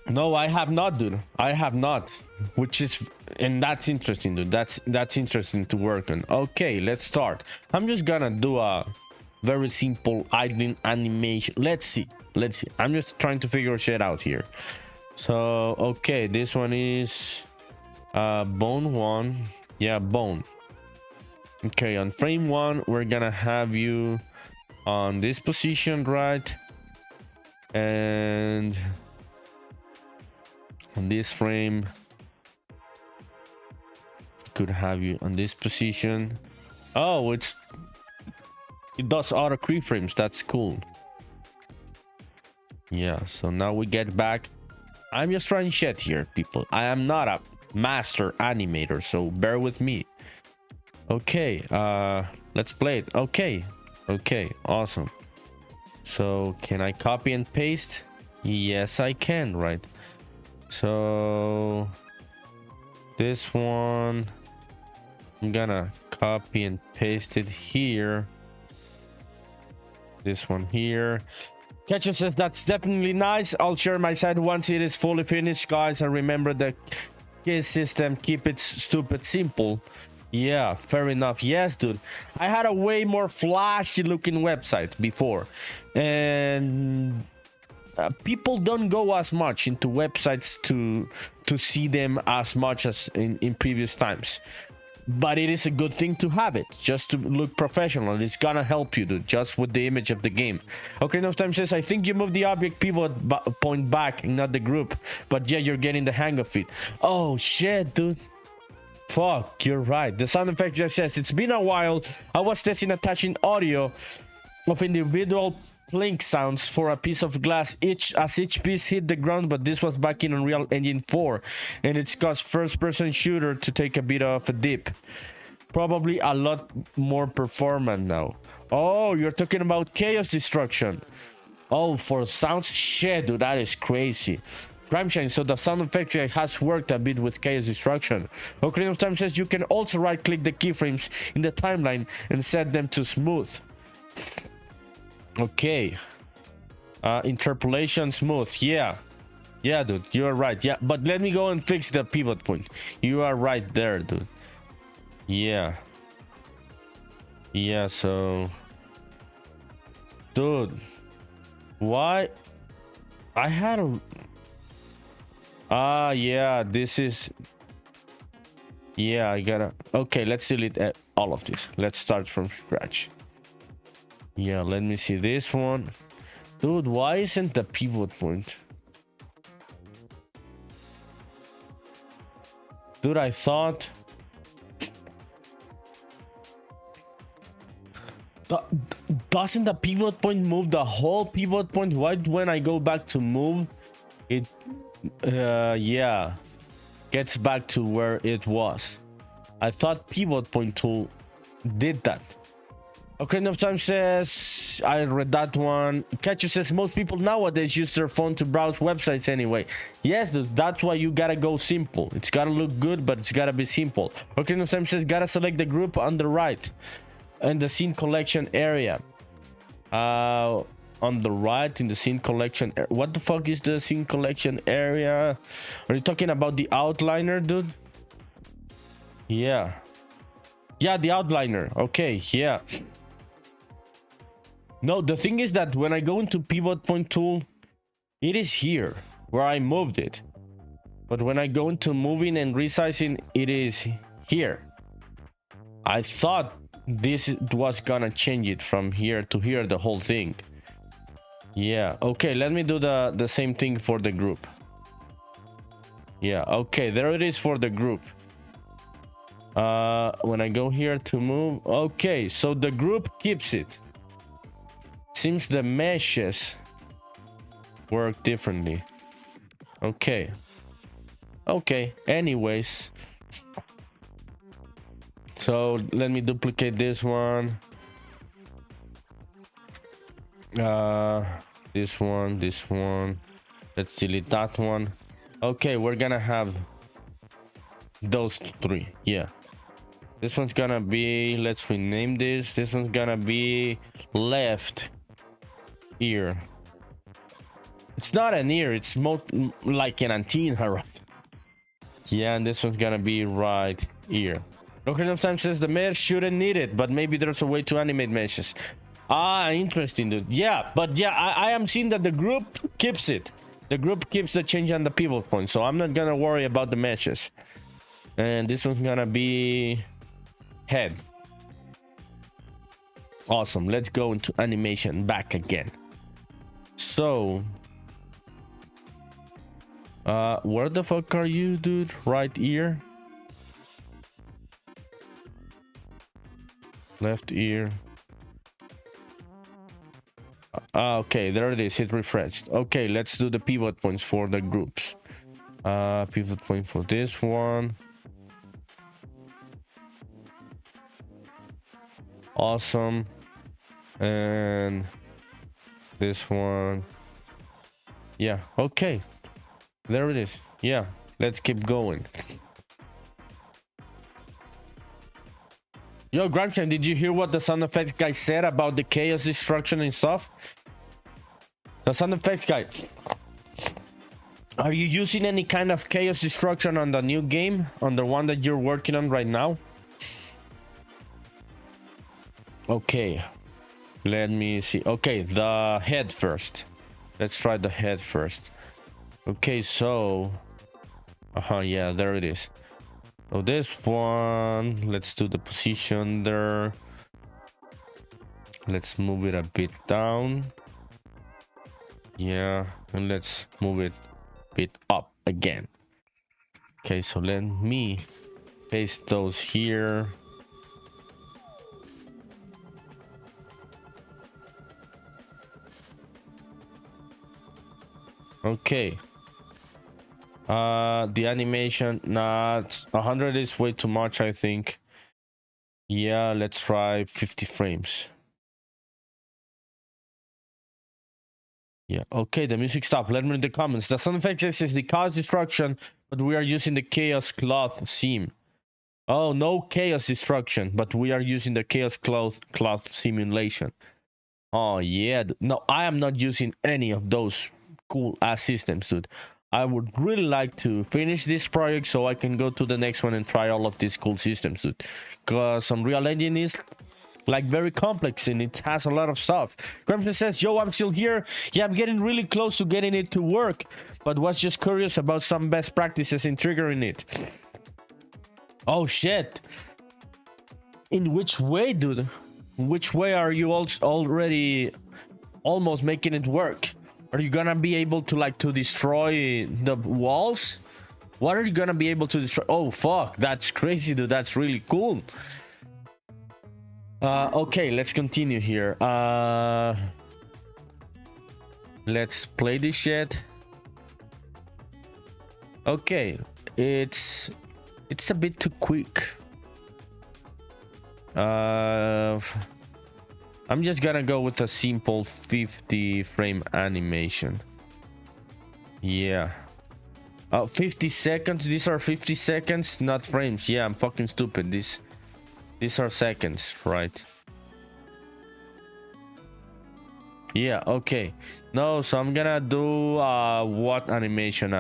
S1: No, I have not, dude. I have not. Which is, and that's interesting, dude. That's interesting to work on. Okay, let's start. I'm just gonna do a very simple idling animation. Let's see. I'm just trying to figure shit out here.
S2: So okay, this one is bone 1. Yeah, bone. Okay, on frame 1 we're gonna have you on this position, right? And on this frame could have you on this position. Oh, it does auto keyframes. That's cool. Yeah, so now we get back. I'm just trying shit here, people. I am not a master animator, so bear with me. Okay, let's play it. Okay, awesome. So can I copy and paste? Yes, I can, right? So this one, I'm gonna copy and paste it here. This one here. Ketchup says that's definitely nice. I'll share my side once it is fully finished, guys. And remember the key system, keep it stupid simple. Yeah, fair enough. Yes, dude, I had a way more flashy looking website before, and people don't go as much into websites to see them as much as in previous times. But it is a good thing to have it, just to look professional. It's gonna help you, dude, just with the image of the game. Okay, enough time says, I think you moved the object pivot point back, not the group. But yeah, you're getting the hang of it. Oh shit, dude. Fuck, you're right. The sound effect just says, it's been a while. I was testing attaching audio of individual clink sounds for a piece of glass as each piece hit the ground, but this was back in Unreal Engine 4, and it's caused first-person shooter to take a bit of a dip. Probably a lot more performant now. Oh, you're talking about chaos destruction. Oh, for sounds? Shit, dude, that is crazy. Crimeshine, so the sound effects has worked a bit with chaos destruction. Ocarina of Time says you can also right-click the keyframes in the timeline and set them to smooth. Okay, interpolation smooth. Yeah, dude, you're right. Yeah, but let me go and fix the pivot point. You are right there, dude. Yeah, so dude, why I had a yeah, this is, yeah, I gotta, okay, let's delete all of this. Let's start from scratch. Yeah, let me see this one. Dude, why isn't the pivot point? Dude, I thought... Doesn't the pivot point move the whole pivot point? Why when I go back to move, it... yeah, gets back to where it was. I thought pivot point tool did that. Okay, enough time says, I read that one. Catcher says most people nowadays use their phone to browse websites anyway. Yes, dude, that's why you gotta go simple. It's gotta look good, but it's gotta be simple. Okay, enough time says gotta select the group on the right and the scene collection area. On the right in the scene collection. What the fuck is the scene collection area? Are you talking about the outliner, dude? Yeah, the outliner. Okay, yeah. No, the thing is that when I go into pivot point tool, it is here where I moved it. But when I go into moving and resizing, it is here. I thought this was gonna change it from here to here, the whole thing. Yeah, okay, let me do the same thing for the group. Yeah, okay, there it is for the group. When I go here to move, okay, so the group keeps it. Seems the meshes work differently. Okay, anyways, so let me duplicate this one, this one, let's delete that one. Okay, we're gonna have those three. Yeah, this one's gonna be, let's rename this one's gonna be left ear. It's not an ear, it's most like an antenna, right? Yeah, and this one's gonna be right ear. Ocarina of Time says the mesh shouldn't need it, but maybe there's a way to animate meshes. Ah, interesting, dude. Yeah, but yeah, I am seeing that the group keeps it. The group keeps the change on the pivot point, so I'm not gonna worry about the matches. And this one's gonna be head. Awesome. Let's go into animation back again. So where the fuck are you, dude? Right ear, left ear. Okay, there it is. Hit refresh. Okay, let's do the pivot points for the groups. Pivot point for this one. Awesome. And this one. Yeah, okay, there it is. Yeah, let's keep going. Yo, Gramshan, did you hear what the sound effects guy said about the chaos destruction and stuff? The sound effects guy, are you using any kind of chaos destruction on the new game, on the one that you're working on right now? Okay, let me see. Okay, the head first. Let's try the head first. Okay, so yeah, there it is. So this one, let's do the position there. Let's move it a bit down. Yeah, and let's move it a bit up again. Okay, so let me paste those here. Okay. The animation, not 100 is way too much, I think. Yeah, let's try 50 frames. Yeah, okay, the music stopped. Let me read the comments. The sound effects is the chaos destruction, but we are using the chaos cloth theme. Oh, no chaos destruction, but we are using the chaos cloth simulation. Oh yeah, no, I am not using any of those cool ass systems, dude. I would really like to finish this project so I can go to the next one and try all of these cool systems, dude. Because Unreal Engine is like very complex and it has a lot of stuff. Gramsci says, yo, I'm still here. Yeah, I'm getting really close to getting it to work, but was just curious about some best practices in triggering it. Oh shit. In which way, dude? Which way are you already almost making it work? Are you gonna be able to like to destroy the walls? What are you gonna be able to destroy? Oh fuck, that's crazy, dude. That's really cool. Okay, let's continue here. Let's play this shit. Okay, it's a bit too quick. I'm just gonna go with a simple 50 frame animation. Yeah. 50 seconds. These are 50 seconds, not frames. Yeah, I'm fucking stupid. These are seconds, right? Yeah, okay. No, so I'm gonna do what animation?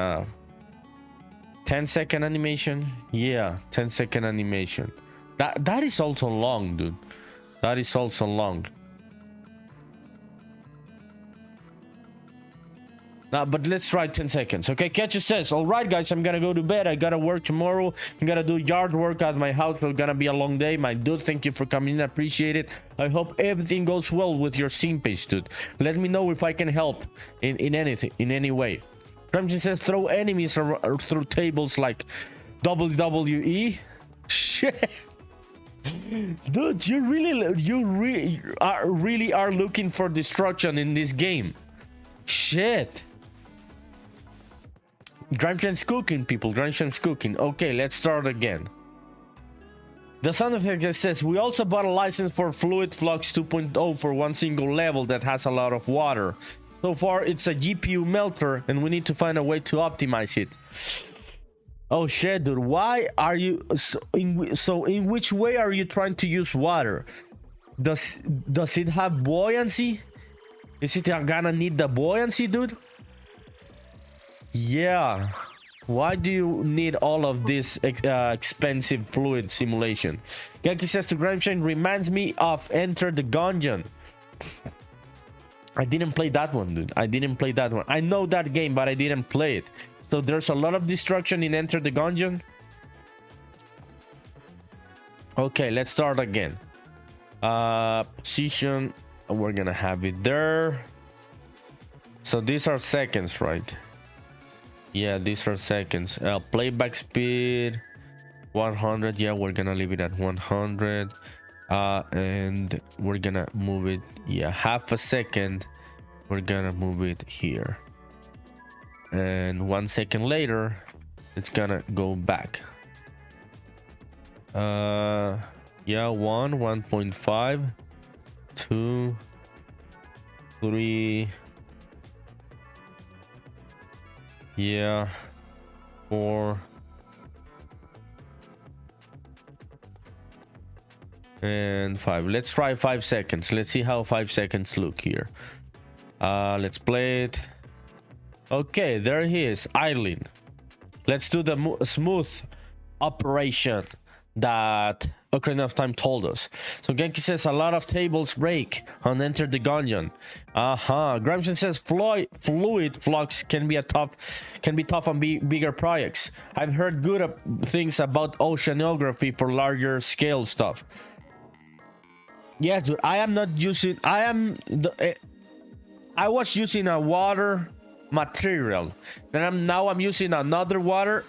S2: 10-second animation? Yeah, 10-second animation. That is also long, dude. That is also long. But let's try 10 seconds. Okay, Ketchup says, all right, guys, I'm gonna go to bed. I gotta work tomorrow. I'm gonna do yard work at my house. It's gonna be a long day. My dude, thank you for coming in. I appreciate it. I hope everything goes well with your scene page, dude. Let me know if I can help in anything, in any way. Ramsey says, throw enemies through tables like WWE. Shit. Dude, you really are looking for destruction in this game. Shit. Grimsham's cooking, people. Grimsham's cooking. Okay, let's start again. The sound effect says, we also bought a license for Fluid Flux 2.0 for one single level that has a lot of water. So far, it's a GPU melter, and we need to find a way to optimize it. Oh shit, dude. Why are you in which way are you trying to use water? Does it have buoyancy? Is it gonna need the buoyancy, dude? Yeah. Why do you need all of this expensive fluid simulation? Genki says to Grimshane, reminds me of Enter the Gungeon. I didn't play that one, dude. I didn't play that one. I know that game, but I didn't play it. So there's a lot of destruction in Enter the Gungeon. Okay, let's start again. Position, we're gonna have it there. So these are seconds, right? Yeah, these are seconds. Playback speed 100. Yeah, we're gonna leave it at 100. And we're gonna move it, yeah, half a second. We're gonna move it here, and 1 second later it's gonna go back. Yeah, 1.5, 2, 3, yeah, 4, and 5. Let's try 5 seconds. Let's see how 5 seconds look here. Let's play it. Okay, there he is, idling. Let's do the smooth operation that Ocarina of Time told us. So Genki says a lot of tables break on Enter the Gungeon. Grimson says fluid flux can be tough on bigger projects. I've heard good things about oceanography for larger scale stuff. Yes, dude, I was using a water material, and now I'm using another water.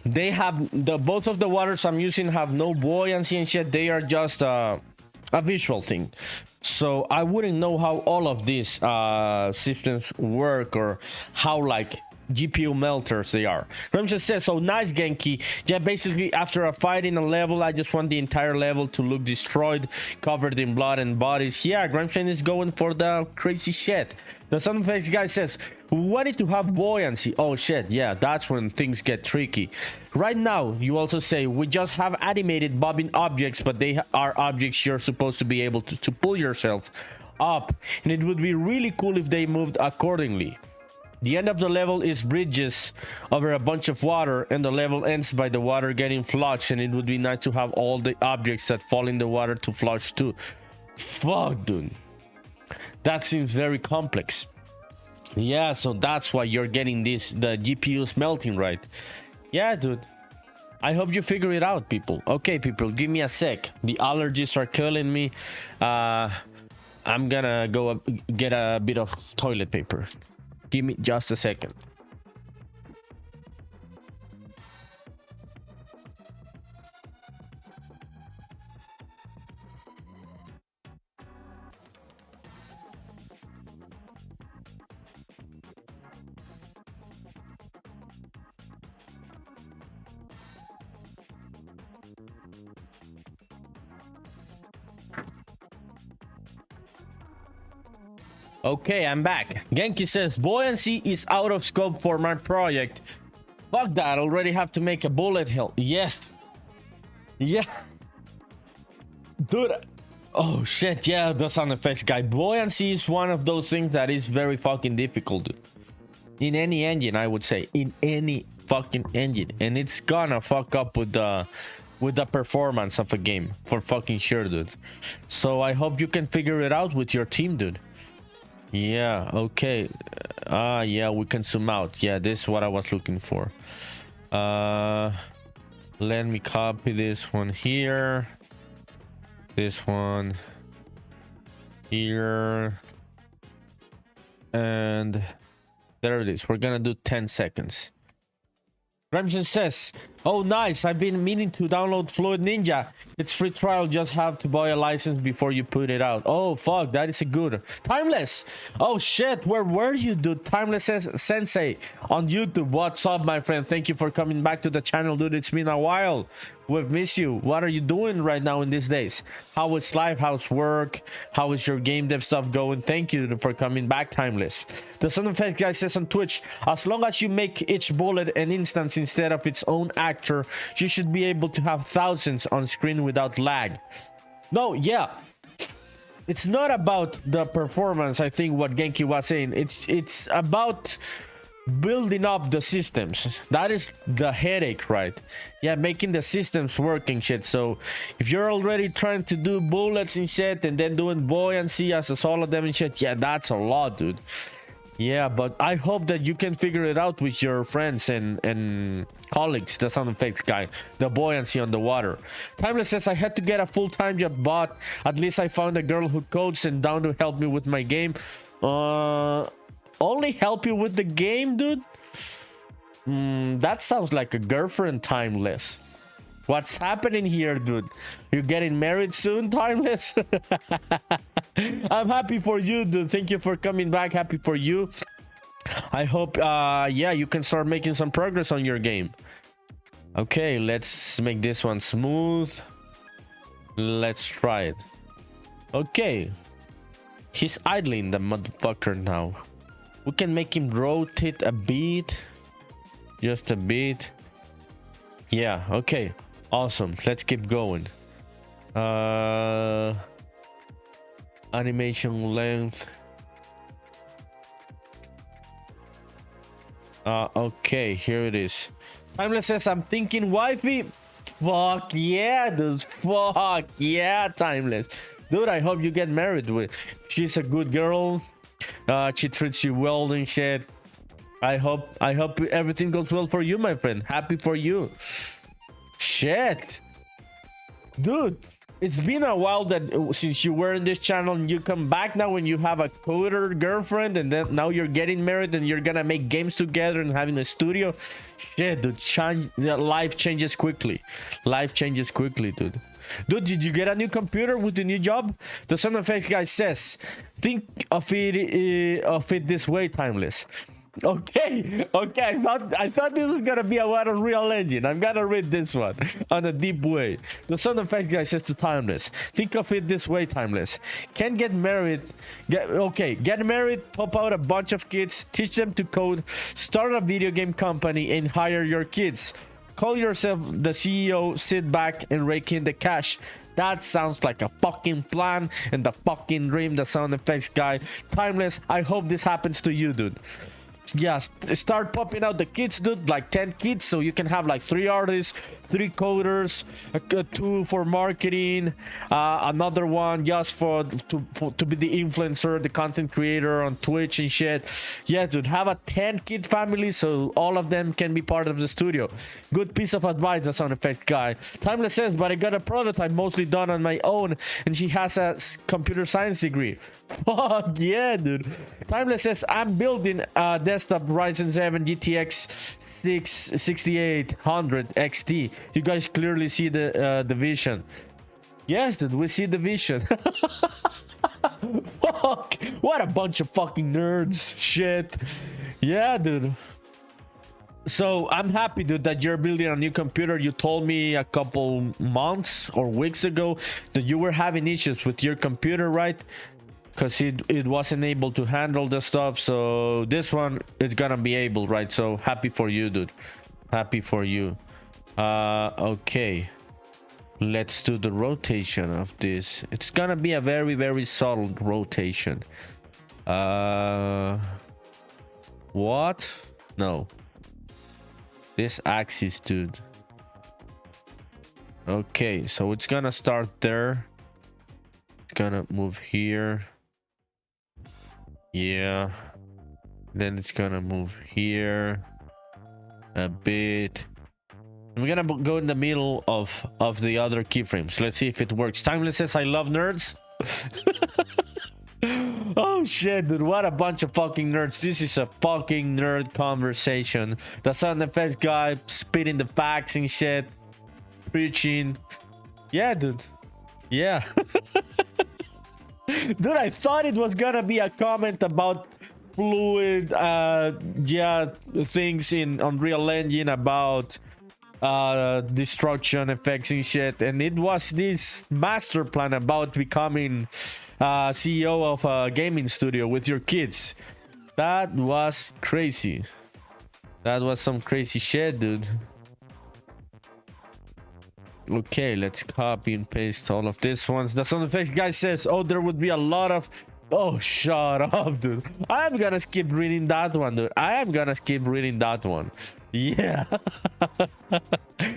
S2: They have both of the waters I'm using have no buoyancy and shit. They are just a visual thing. So I wouldn't know how all of these systems work, or how like GPU melters they are. Crimson says, so nice, Genki. Yeah, basically after a fight in a level, I just want the entire level to look destroyed, covered in blood and bodies. Yeah, Grimson is going for the crazy shit. The Sun Face guy says, we wanted to have buoyancy. Oh shit, yeah, that's when things get tricky. Right now, you also say, we just have animated bobbing objects, but they are objects you're supposed to be able to pull yourself up. And it would be really cool if they moved accordingly. The end of the level is bridges over a bunch of water, and the level ends by the water getting flushed, and it would be nice to have all the objects that fall in the water to flush too. Fuck, dude. That seems very complex. Yeah, so that's why you're getting the GPUs melting, right? Yeah, dude. I hope you figure it out, people. Okay, people, give me a sec. The allergies are killing me. I'm gonna go get a bit of toilet paper. Give me just a second. Okay, I'm back. Genki says, buoyancy is out of scope for my project. Fuck that, already have to make a bullet hell. Yes. Yeah. Dude. Oh shit, yeah, the sound effects guy. Buoyancy is one of those things that is very fucking difficult, dude. In any engine, I would say. In any fucking engine. And it's gonna fuck up with the performance of a game. For fucking sure, dude. So I hope you can figure it out with your team, dude. Yeah, okay. Yeah, we can zoom out. Yeah, this is what I was looking for. Let me copy this one here. This one here. And there it is. We're gonna do 10 seconds. Remsen says, oh nice, I've been meaning to download Fluid Ninja. It's free trial, just have to buy a license before you put it out. Oh fuck, that is a good. Timeless, oh shit, where were you, dude? Timeless Sensei on YouTube. What's up, my friend? Thank you for coming back to the channel, dude. It's been a while. We've missed you. What are you doing right now in these days? How is life? How's work? How is your game dev stuff going? Thank you for coming back, Timeless. The Son of Effects guy says on Twitch, as long as you make each bullet an instance instead of its own actor, you should be able to have thousands on screen without lag. No, yeah. It's not about the performance, I think what Genki was saying. It's about building up the systems. That is the headache, right? Yeah, making the systems working shit. So if you're already trying to do bullets and shit, and then doing buoyancy as a all of them and shit, yeah, that's a lot, dude. Yeah, but I hope that you can figure it out with your friends and colleagues. The sound effects guy, the buoyancy on the water. Timeless says, I had to get a full-time job, but at least I found a girl who codes and down to help me with my game. Only help you with the game, dude? That sounds like a girlfriend, Timeless. What's happening here, dude? You're getting married soon, Timeless? I'm happy for you, dude. Thank you for coming back. Happy for you. I hope, yeah, you can start making some progress on your game. Okay, let's make this one smooth. Let's try it. Okay. He's idling, the motherfucker, now. We can make him rotate a bit. Just a bit. Yeah, okay. Awesome. Let's keep going. Animation length. Okay, here it is. Timeless says, I'm thinking wifey. Fuck yeah, dude. Fuck yeah, Timeless. Dude, I hope you get married with. She's a good girl. She treats you well and shit. I hope everything goes well for you, my friend. Happy for you. Shit, dude, it's been a while that since you were in this channel, and you come back now when you have a coder girlfriend, and then now you're getting married and you're gonna make games together and having a studio. Shit, dude, life changes quickly. Life changes quickly, dude. Dude, did you get a new computer with the new job? The sound effects guy says, think of it this way, Timeless. Okay, I thought this was gonna be about Unreal Engine. I'm gonna read this one on a deep way. The sound effects guy says to Timeless, think of it this way, Timeless. Can't get married. Get married, pop out a bunch of kids, teach them to code, start a video game company, and hire your kids. Call yourself the CEO, sit back and rake in the cash. That sounds like a fucking plan and the fucking dream, the sound effects guy. Timeless, I hope this happens to you, dude. Yeah, start popping out the kids, dude, like 10 kids, so you can have like 3 artists, 3 coders, 2 for marketing, another one just to be the influencer, the content creator on Twitch and shit. Yeah, dude, have a 10 kid family so all of them can be part of the studio. Good piece of advice, the sound effects guy. Timeless says, but I got a prototype mostly done on my own, and she has a computer science degree. Fuck yeah, dude. Timeless says, I'm building a desktop Ryzen 7 GTX 6800 XT. You guys clearly see the vision. Yes, dude, we see the vision. Fuck, what a bunch of fucking nerds. Shit. Yeah, dude. So I'm happy, dude, that you're building a new computer. You told me a couple months or weeks ago that you were having issues with your computer, right? Because it wasn't able to handle the stuff. So this one is gonna be able, right? So happy for you, dude. Happy for you. Okay, let's do the rotation of this. It's gonna be a very, very subtle rotation. What? No, this axis, dude. Okay, so it's gonna start there. It's gonna move here. Yeah, then it's gonna move here a bit. I'm gonna go in the middle of the other keyframes. Let's see if it works. Timeless says, I love nerds. Oh shit, dude, what a bunch of fucking nerds. This is a fucking nerd conversation. The sound effects guy spitting the facts and shit, preaching. Yeah, dude. Yeah. Dude, I thought it was gonna be a comment about fluid yeah, things in Unreal Engine about destruction effects and shit, and it was this master plan about becoming CEO of a gaming studio with your kids. That was crazy. That was some crazy shit, dude. Okay, let's copy and paste all of this ones. The sound effects guy says, oh, there would be a lot of Oh, shut up, dude. I'm gonna skip reading that one, dude. I am gonna skip reading that one. Yeah.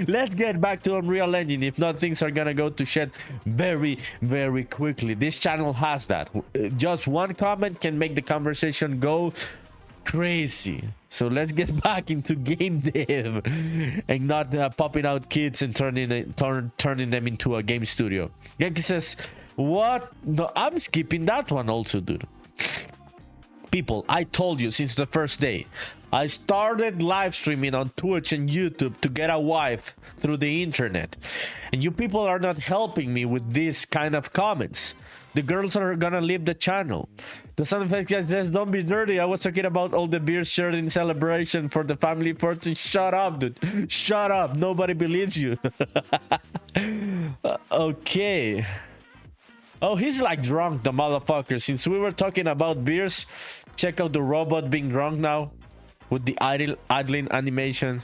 S2: Let's get back to Unreal Engine. If not, things are gonna go to shit very, very quickly. This channel has that. Just one comment can make the conversation go crazy. So let's get back into game dev and not popping out kids and turning them into a game studio. Genki says, what? No, I'm skipping that one also, dude. People, I told you since the first day, I started live streaming on Twitch and YouTube to get a wife through the internet. And you people are not helping me with these kind of comments. The girls are gonna leave the channel. The sound effects guy says, don't be nerdy. I was talking about all the beers shared in celebration for the family fortune. Shut up, dude. Shut up. Nobody believes you. Okay. Oh, he's like drunk, the motherfucker. Since we were talking about beers, check out the robot being drunk now with the idling animation.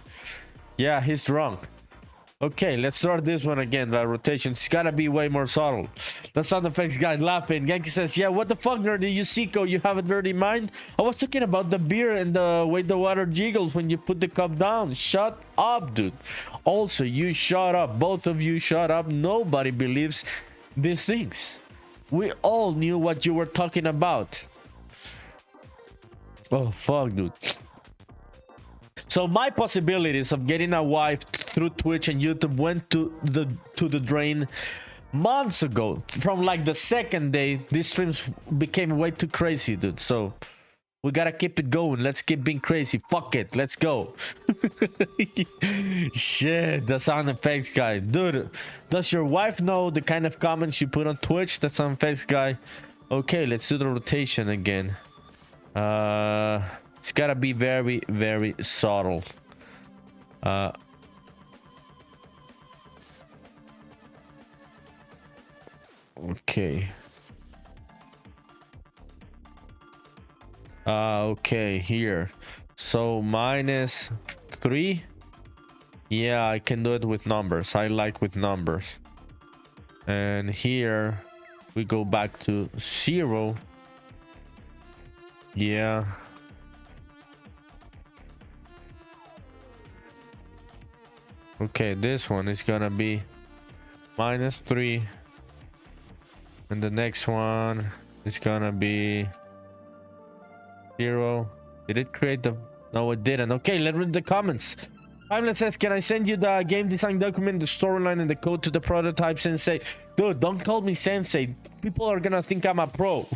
S2: Yeah, he's drunk. Okay, let's start this one again. The rotation, it's gotta be way more subtle. The sound effects guy laughing. Genki says, yeah, what the fuck, nerdy? You sicko, you have a dirty mind? I was talking about the beer and the way the water jiggles when you put the cup down. Shut up, dude. Also, you shut up. Both of you shut up. Nobody believes these things. We all knew what you were talking about. Oh, fuck, dude. So my possibilities of getting a wife through Twitch and YouTube went to the drain months ago. From like the second day, these streams became way too crazy, dude. So we gotta keep it going. Let's keep being crazy. Fuck it. Let's go. Shit, the sound effects guy. Dude, does your wife know the kind of comments you put on Twitch? The sound effects guy. Okay, let's do the rotation again. It's gotta be very, very subtle. Okay. Okay, here. So -3. Yeah, I can do it with numbers. I like with numbers. And here we go back to 0. Yeah. Okay, this one is gonna be -3. And the next one is gonna be 0. Did it create the... No, it didn't. Okay, let's read the comments. Timeless says, can I send you the game design document, the storyline, and the code to the prototype sensei? Dude, don't call me sensei. People are gonna think I'm a pro.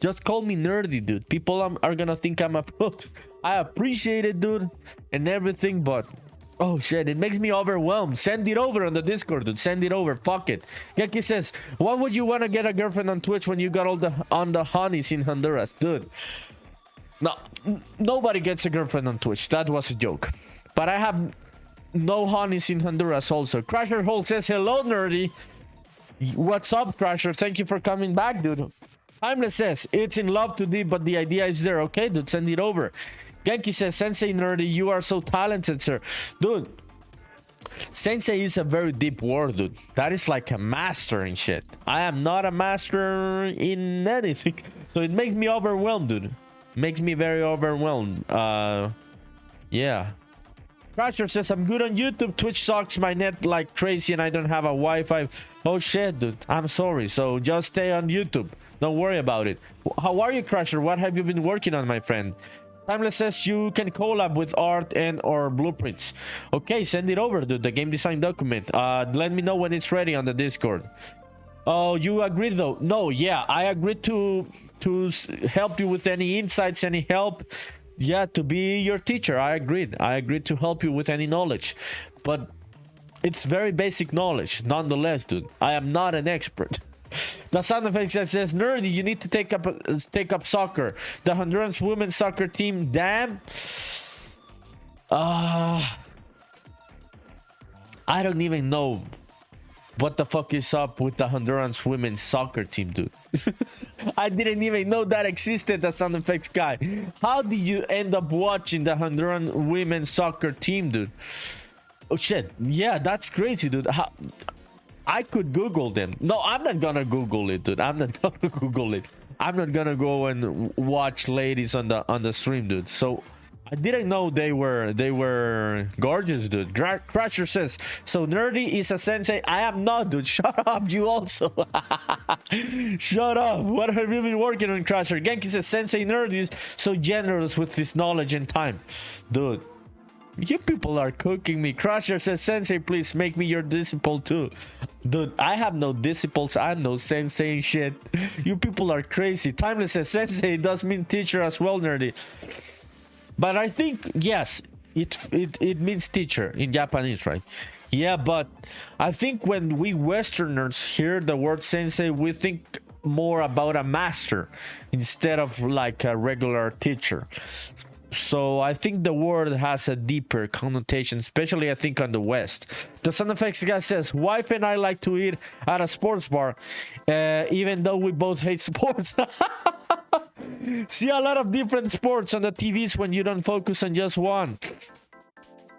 S2: Just call me nerdy, dude. People are gonna think I'm a pro. I appreciate it, dude, and everything, but... Oh shit, it makes me overwhelmed. Send it over on the Discord, dude. Send it over. Fuck it. Genki says, why would you want to get a girlfriend on Twitch when you got all the honeys in Honduras? Dude. No, nobody gets a girlfriend on Twitch. That was a joke. But I have no honeys in Honduras also. Crasher Hole says, hello, nerdy. What's up, Crasher? Thank you for coming back, dude. Timeless says, it's in love too deep, but the idea is there. Okay, dude, send it over. Genki says, Sensei nerdy, you are so talented, sir. Dude, Sensei is a very deep word, dude. That is like a master in shit. I am not a master in anything. So it makes me overwhelmed, dude. Makes me very overwhelmed. Yeah. Crasher says, I'm good on YouTube. Twitch sucks my net like crazy and I don't have a Wi-Fi. Oh shit, dude. I'm sorry. So just stay on YouTube. Don't worry about it. How are you, Crasher? What have you been working on, my friend? Timeless says you can collab with art and or blueprints. Okay, send it over, dude. The game design document. Let me know when it's ready on the Discord. Oh, you agreed though? No, yeah, I agreed to help you with any insights, any help. Yeah, to be your teacher. I agreed to help you with any knowledge, but it's very basic knowledge nonetheless, dude. I am not an expert. The sound effects that says, nerdy, you need to take up soccer. The Honduran women's soccer team, damn. I don't even know what the fuck is up with the Honduran women's soccer team, dude. I didn't even know that existed, the sound effects guy. How did you end up watching the Honduran women's soccer team, dude? Oh shit, yeah, that's crazy, dude. I could Google them. No, I'm not gonna Google it, dude. I'm not gonna Google it. I'm not gonna go and watch ladies on the stream, dude. So I didn't know they were gorgeous, dude. Crusher says, so nerdy is a sensei. I am not, dude. Shut up, you also. Shut up. What have you been working on, Crusher? Genki says, sensei nerdy is so generous with his knowledge and time. Dude, you people are cooking me. Crusher says, sensei, please make me your disciple too. Dude, I have no disciples. I have no sensei and shit. You people are crazy. Timeless says, sensei does mean teacher as well, nerdy. But I think, yes, it means teacher in Japanese, right? Yeah, but I think when we Westerners hear the word sensei, we think more about a master instead of like a regular teacher. So I think the word has a deeper connotation, especially I think on the West. The Sound Effects guy says, wife and I like to eat at a sports bar, even though we both hate sports. See a lot of different sports on the TVs when you don't focus on just one.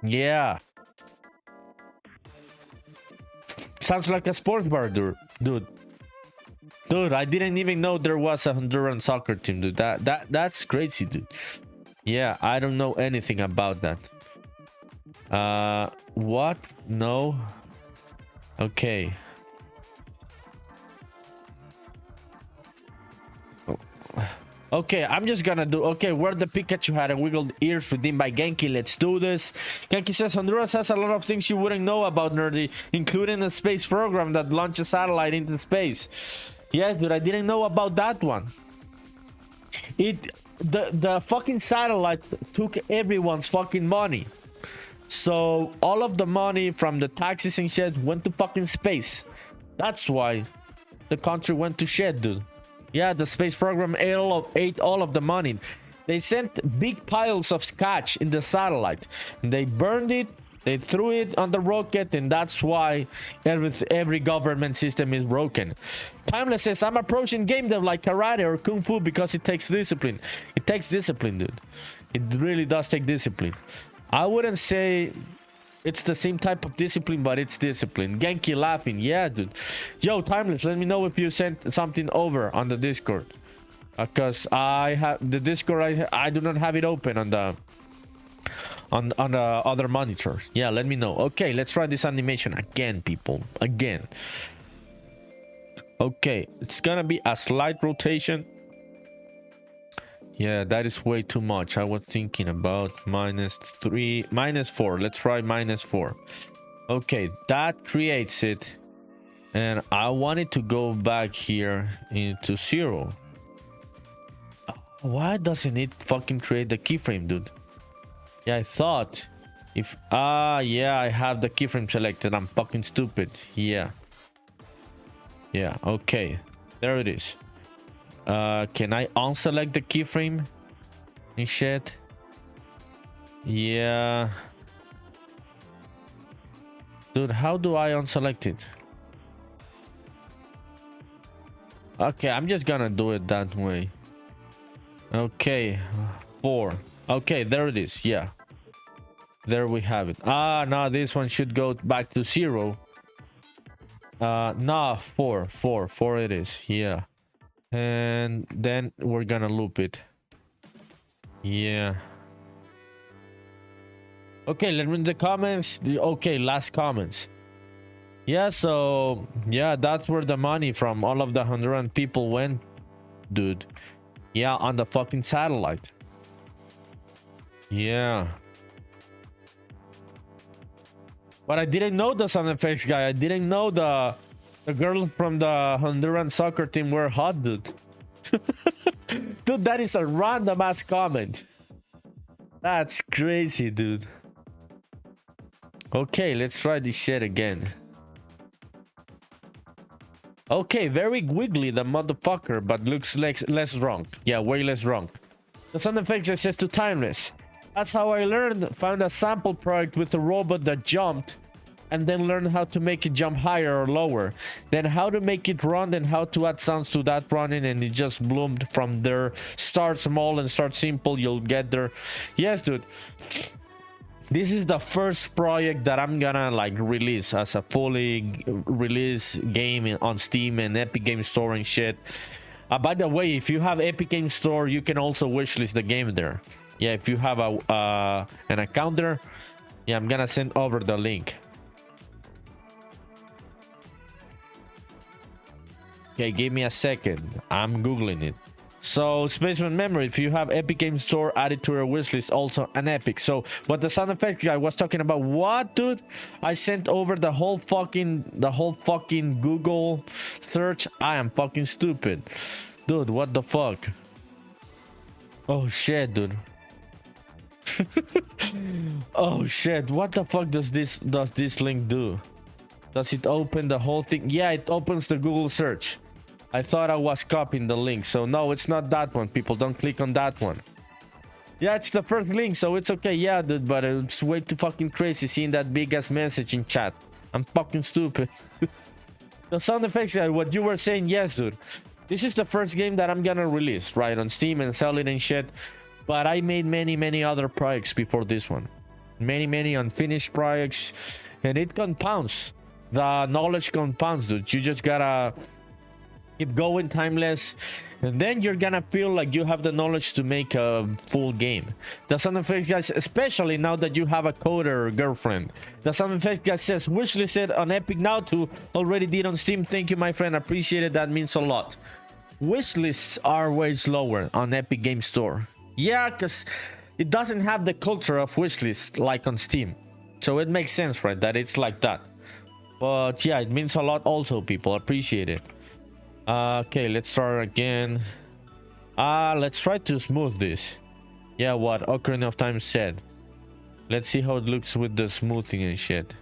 S2: Yeah. Sounds like a sports bar, dude. Dude, I didn't even know there was a Honduran soccer team, dude. That's crazy, dude. Yeah, I don't know anything about that. What? No. Okay. Okay, I'm just gonna do... Okay, where the Pikachu had a wiggled ears redeemed by Genki. Let's do this. Genki says, Honduras has a lot of things you wouldn't know about, nerdy, including a space program that launches satellite into space. Yes, dude, I didn't know about that one. The fucking satellite took everyone's fucking money. So all of the money from the taxes and shit went to fucking space. That's why the country went to shit, dude. Yeah, the space program ate all of the money. They sent big piles of scotch in the satellite. They burned it. They threw it on the rocket, and that's why every government system is broken. Timeless says, I'm approaching game dev like karate or kung fu because it takes discipline. It takes discipline, dude. It really does take discipline. I wouldn't say it's the same type of discipline, but it's discipline. Genki laughing. Yeah, dude. Yo, Timeless, let me know if you sent something over on the Discord. Because I have the Discord, I do not have it open on the other monitors. Yeah, let me know. Okay, let's try this animation again, people. Again. Okay, it's gonna be a slight rotation. Yeah, that is way too much. I was thinking about -3, -4. Let's try -4. Okay, that creates it. And I want it to go back here into 0. Why doesn't it fucking create the keyframe, dude? Yeah, I thought if... yeah, I have the keyframe selected. I'm fucking stupid. Yeah. Yeah, okay. There it is. Can I unselect the keyframe and shit? Yeah. Dude, how do I unselect it? Okay, I'm just gonna do it that way. Okay, 4. Okay, there it is. Yeah. There we have it. No, this one should go back to 0. No, 4 it is. Yeah. And then we're gonna loop it. Yeah. Okay, let me in the comments. Okay, last comments. Yeah, so yeah, that's where the money from all of the Honduran people went, dude. Yeah, on the fucking satellite. Yeah. But I didn't know the sound effects guy. I didn't know the girl from the Honduran soccer team were hot, dude. Dude, that is a random ass comment. That's crazy, dude. Okay, let's try this shit again. Okay, very wiggly, the motherfucker, but looks less wrong. Yeah, way less wrong. The sound effects I says to Timeless. That's how I learned. Found a sample project with a robot that jumped, and then learned how to make it jump higher or lower. Then how to make it run, and how to add sounds to that running, and it just bloomed from there. Start small and start simple, you'll get there. Yes, dude. This is the first project that I'm gonna like release as a fully release game on Steam and Epic Game Store and shit. By the way, if you have Epic Games Store, you can also wishlist the game there. Yeah, if you have a an account there, yeah, I'm gonna send over the link. Okay, give me a second. I'm googling it. So, Spaceman Memory, if you have Epic Games Store, add it to your wishlist, also an Epic. So, what the sound effects guy was talking about, what, dude? I sent over the whole fucking Google search. I am fucking stupid. Dude, what the fuck? Oh, shit, dude. Oh, shit. What the fuck does this link do? Does it open the whole thing? Yeah, it opens the Google search. I thought I was copying the link, so no, it's not that one. People, don't click on that one. Yeah, it's the first link, so it's okay. Yeah, dude, but it's way too fucking crazy seeing that big ass message in chat. I'm fucking stupid. The sound effects guy, what you were saying, yes, dude. This is the first game that I'm gonna release, right, on Steam and sell it and shit. But I made many other projects before this one. Many unfinished projects, and it compounds. The knowledge compounds, dude. You just gotta keep going, timeless, and then you're gonna feel like you have the knowledge to make a full game. The sound effects guys, especially now that you have a coder girlfriend. The sound effects guy says wishlist it on Epic now too. Already did on Steam. Thank you, my friend. Appreciate it. That means a lot. Wishlists are way slower on Epic Game Store. Yeah, because it doesn't have the culture of wishlist like on Steam. So it makes sense, right, that it's like that. But yeah, it means a lot also, people. Appreciate it. Okay, let's start again. Let's try to smooth this. Yeah, what Ocarina of Time said. Let's see how it looks with the smoothing and shit.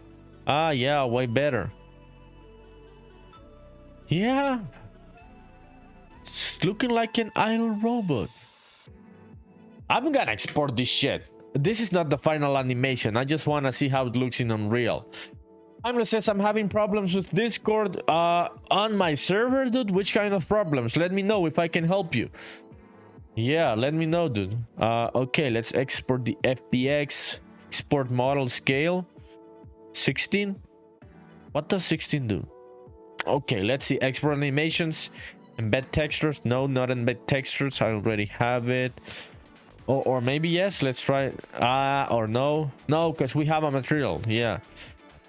S2: Yeah, way better. Yeah, it's looking like an idle robot. I'm gonna export this shit. This is not the final animation. I just want to see how it looks in Unreal. Timeless says I'm having problems with Discord on my server, dude. Which kind of problems? Let me know if I can help you. Yeah, let me know, dude. Okay, let's export the FBX. Export model scale. 16? What does 16 do? Okay, let's see. Export animations. Embed textures. No, not embed textures. I already have it. Oh, or maybe yes. Let's try. Or no. No, because we have a material. Yeah.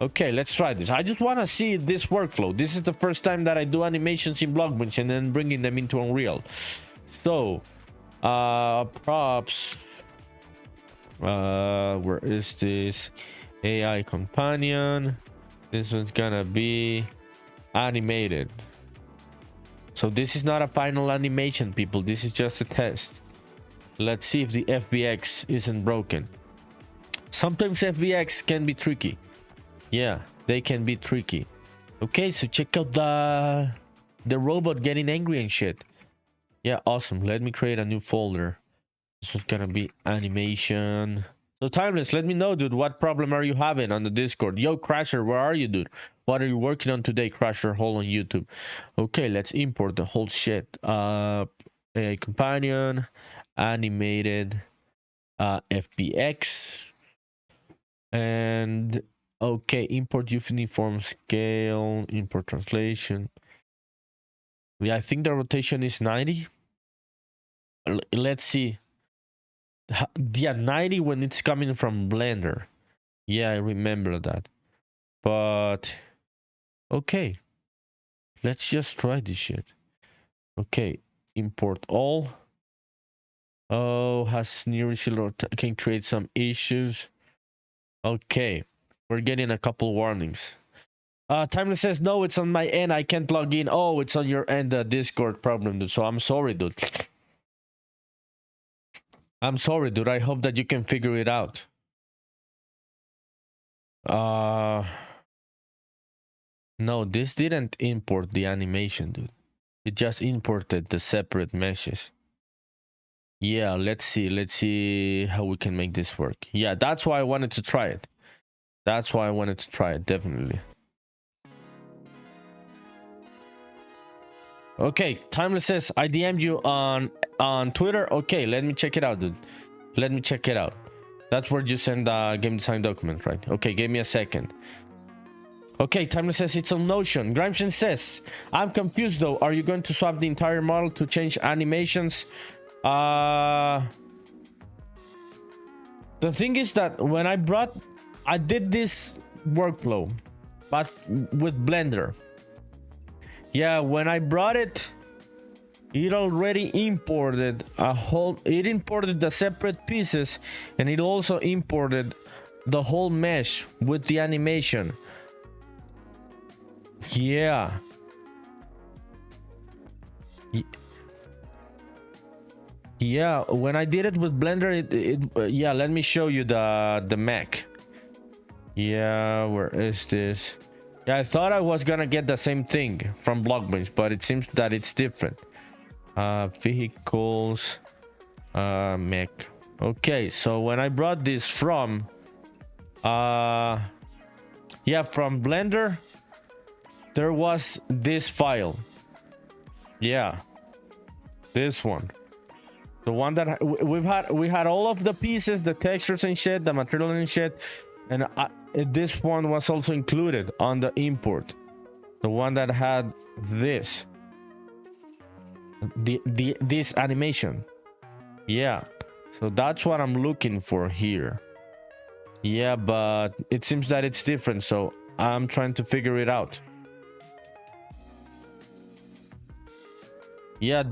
S2: Okay, let's try this. I just want to see this workflow. This is the first time that I do animations in BlockBench and then bringing them into Unreal. So, props. Where is this? AI companion. This one's gonna be animated. So this is not a final animation, people. This is just a test. Let's see if the FBX isn't broken. Sometimes FBX can be tricky. Yeah, they can be tricky. Okay, so check out the robot getting angry and shit. Yeah, awesome. Let me create a new folder. This is gonna be animation. So Timeless, let me know, dude, what problem are you having on the Discord? Yo, Crasher, where are you, dude? What are you working on today, Crasher? Hold on YouTube. Okay, let's import the whole shit. A companion, animated, FBX, and okay, import uniform scale, import translation. Yeah, I think the rotation is 90. Let's see. Yeah, 90 when it's coming from Blender. Yeah, I remember that. But okay, let's just try this shit. Okay, import all. Oh, has near can create some issues. Okay, we're getting a couple warnings. Timeless says no, it's on my end. I can't log in. Oh, it's on your end, the Discord problem, dude. So I'm sorry, dude. I'm sorry, dude. I hope that you can figure it out. No, this didn't import the animation, dude. It just imported the separate meshes. Yeah, let's see how we can make this work. Yeah, that's why I wanted to try it. That's why I wanted to try it, definitely. Okay, Timeless says I DM'd you on Twitter. Okay, let me check it out, dude. Let me check it out. That's where you send the game design document, right? Okay, give me a second. Okay, Timeless says it's on Notion. Grimson says, I'm confused though. Are you going to swap the entire model to change animations? The thing is that when I did this workflow, but with Blender. Yeah, when I brought it, it already imported it imported the separate pieces, and it also imported the whole mesh with the animation. Yeah. Yeah, when I did it with Blender, yeah, let me show you the mech. Yeah, where is this? Yeah, I thought I was gonna get the same thing from BlockBench, but it seems that it's different. Vehicles, mech. Okay, so when I brought this from from Blender, there was this file. Yeah, this one. The one that we had all of the pieces, the textures and shit, the material and shit, and this one was also included on the import. The one that had this, this animation. Yeah, so that's what I'm looking for here. Yeah, but it seems that it's different, so I'm trying to figure it out. Yeah,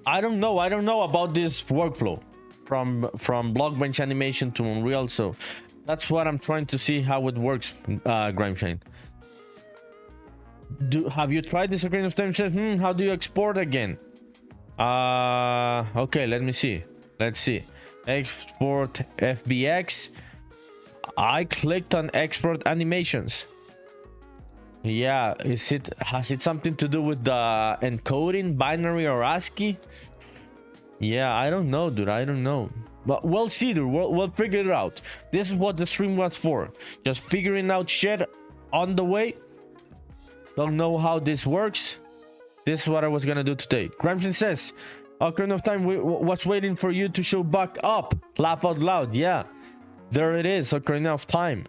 S2: I don't know about this workflow from BlockBench animation to Unreal, so that's what I'm trying to see how it works. Grimeshine, have you tried this Ocarina of Time? Says, how do you export again? Okay, let me see. Let's see. Export FBX. I clicked on export animations. Yeah, has it something to do with the encoding, binary or ASCII? Yeah, I don't know, dude. I don't know. But we'll see, dude. We'll figure it out. This is what the stream was for. Just figuring out shit on the way. Don't know how this works. This is what I was gonna do today. Grimson says, Ocarina of Time was waiting for you to show back up. Laugh out loud. Yeah, there it is. Ocarina of Time.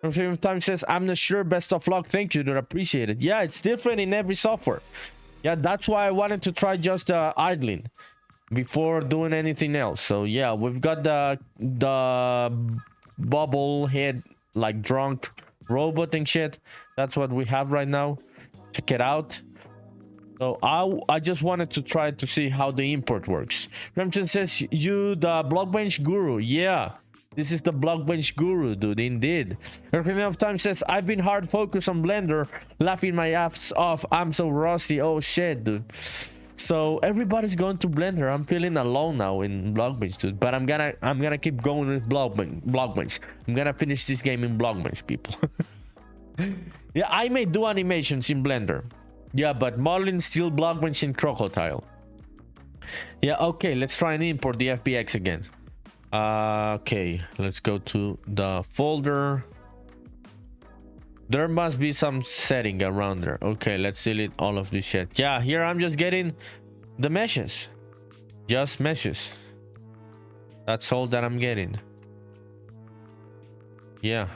S2: Ocarina of Time says, I'm not sure. Best of luck. Thank you, dude. Appreciate it. Yeah, it's different in every software. Yeah, that's why I wanted to try just idling before doing anything else. So yeah, we've got the bubble head, like drunk robot and shit. That's what we have right now. Check it out. So I just wanted to try to see how the import works. Remington says, you the BlockBench guru. Yeah, this is the BlockBench guru, dude. Indeed. Ocarina of Time says, I've been hard focused on Blender, laughing my ass off. I'm so rusty. Oh shit, dude. So everybody's going to Blender. I'm feeling alone now in BlockBench, dude. But I'm gonna keep going with BlockBench. I'm gonna finish this game in BlockBench, people. Yeah, I may do animations in Blender. Yeah, but modeling still BlockBench in Crocotile. Yeah, okay, let's try and import the FBX again. Okay, let's go to the folder. There must be some setting around there. Okay, let's delete all of this shit. Yeah, here I'm just getting the meshes. Just meshes. That's all that I'm getting. Yeah.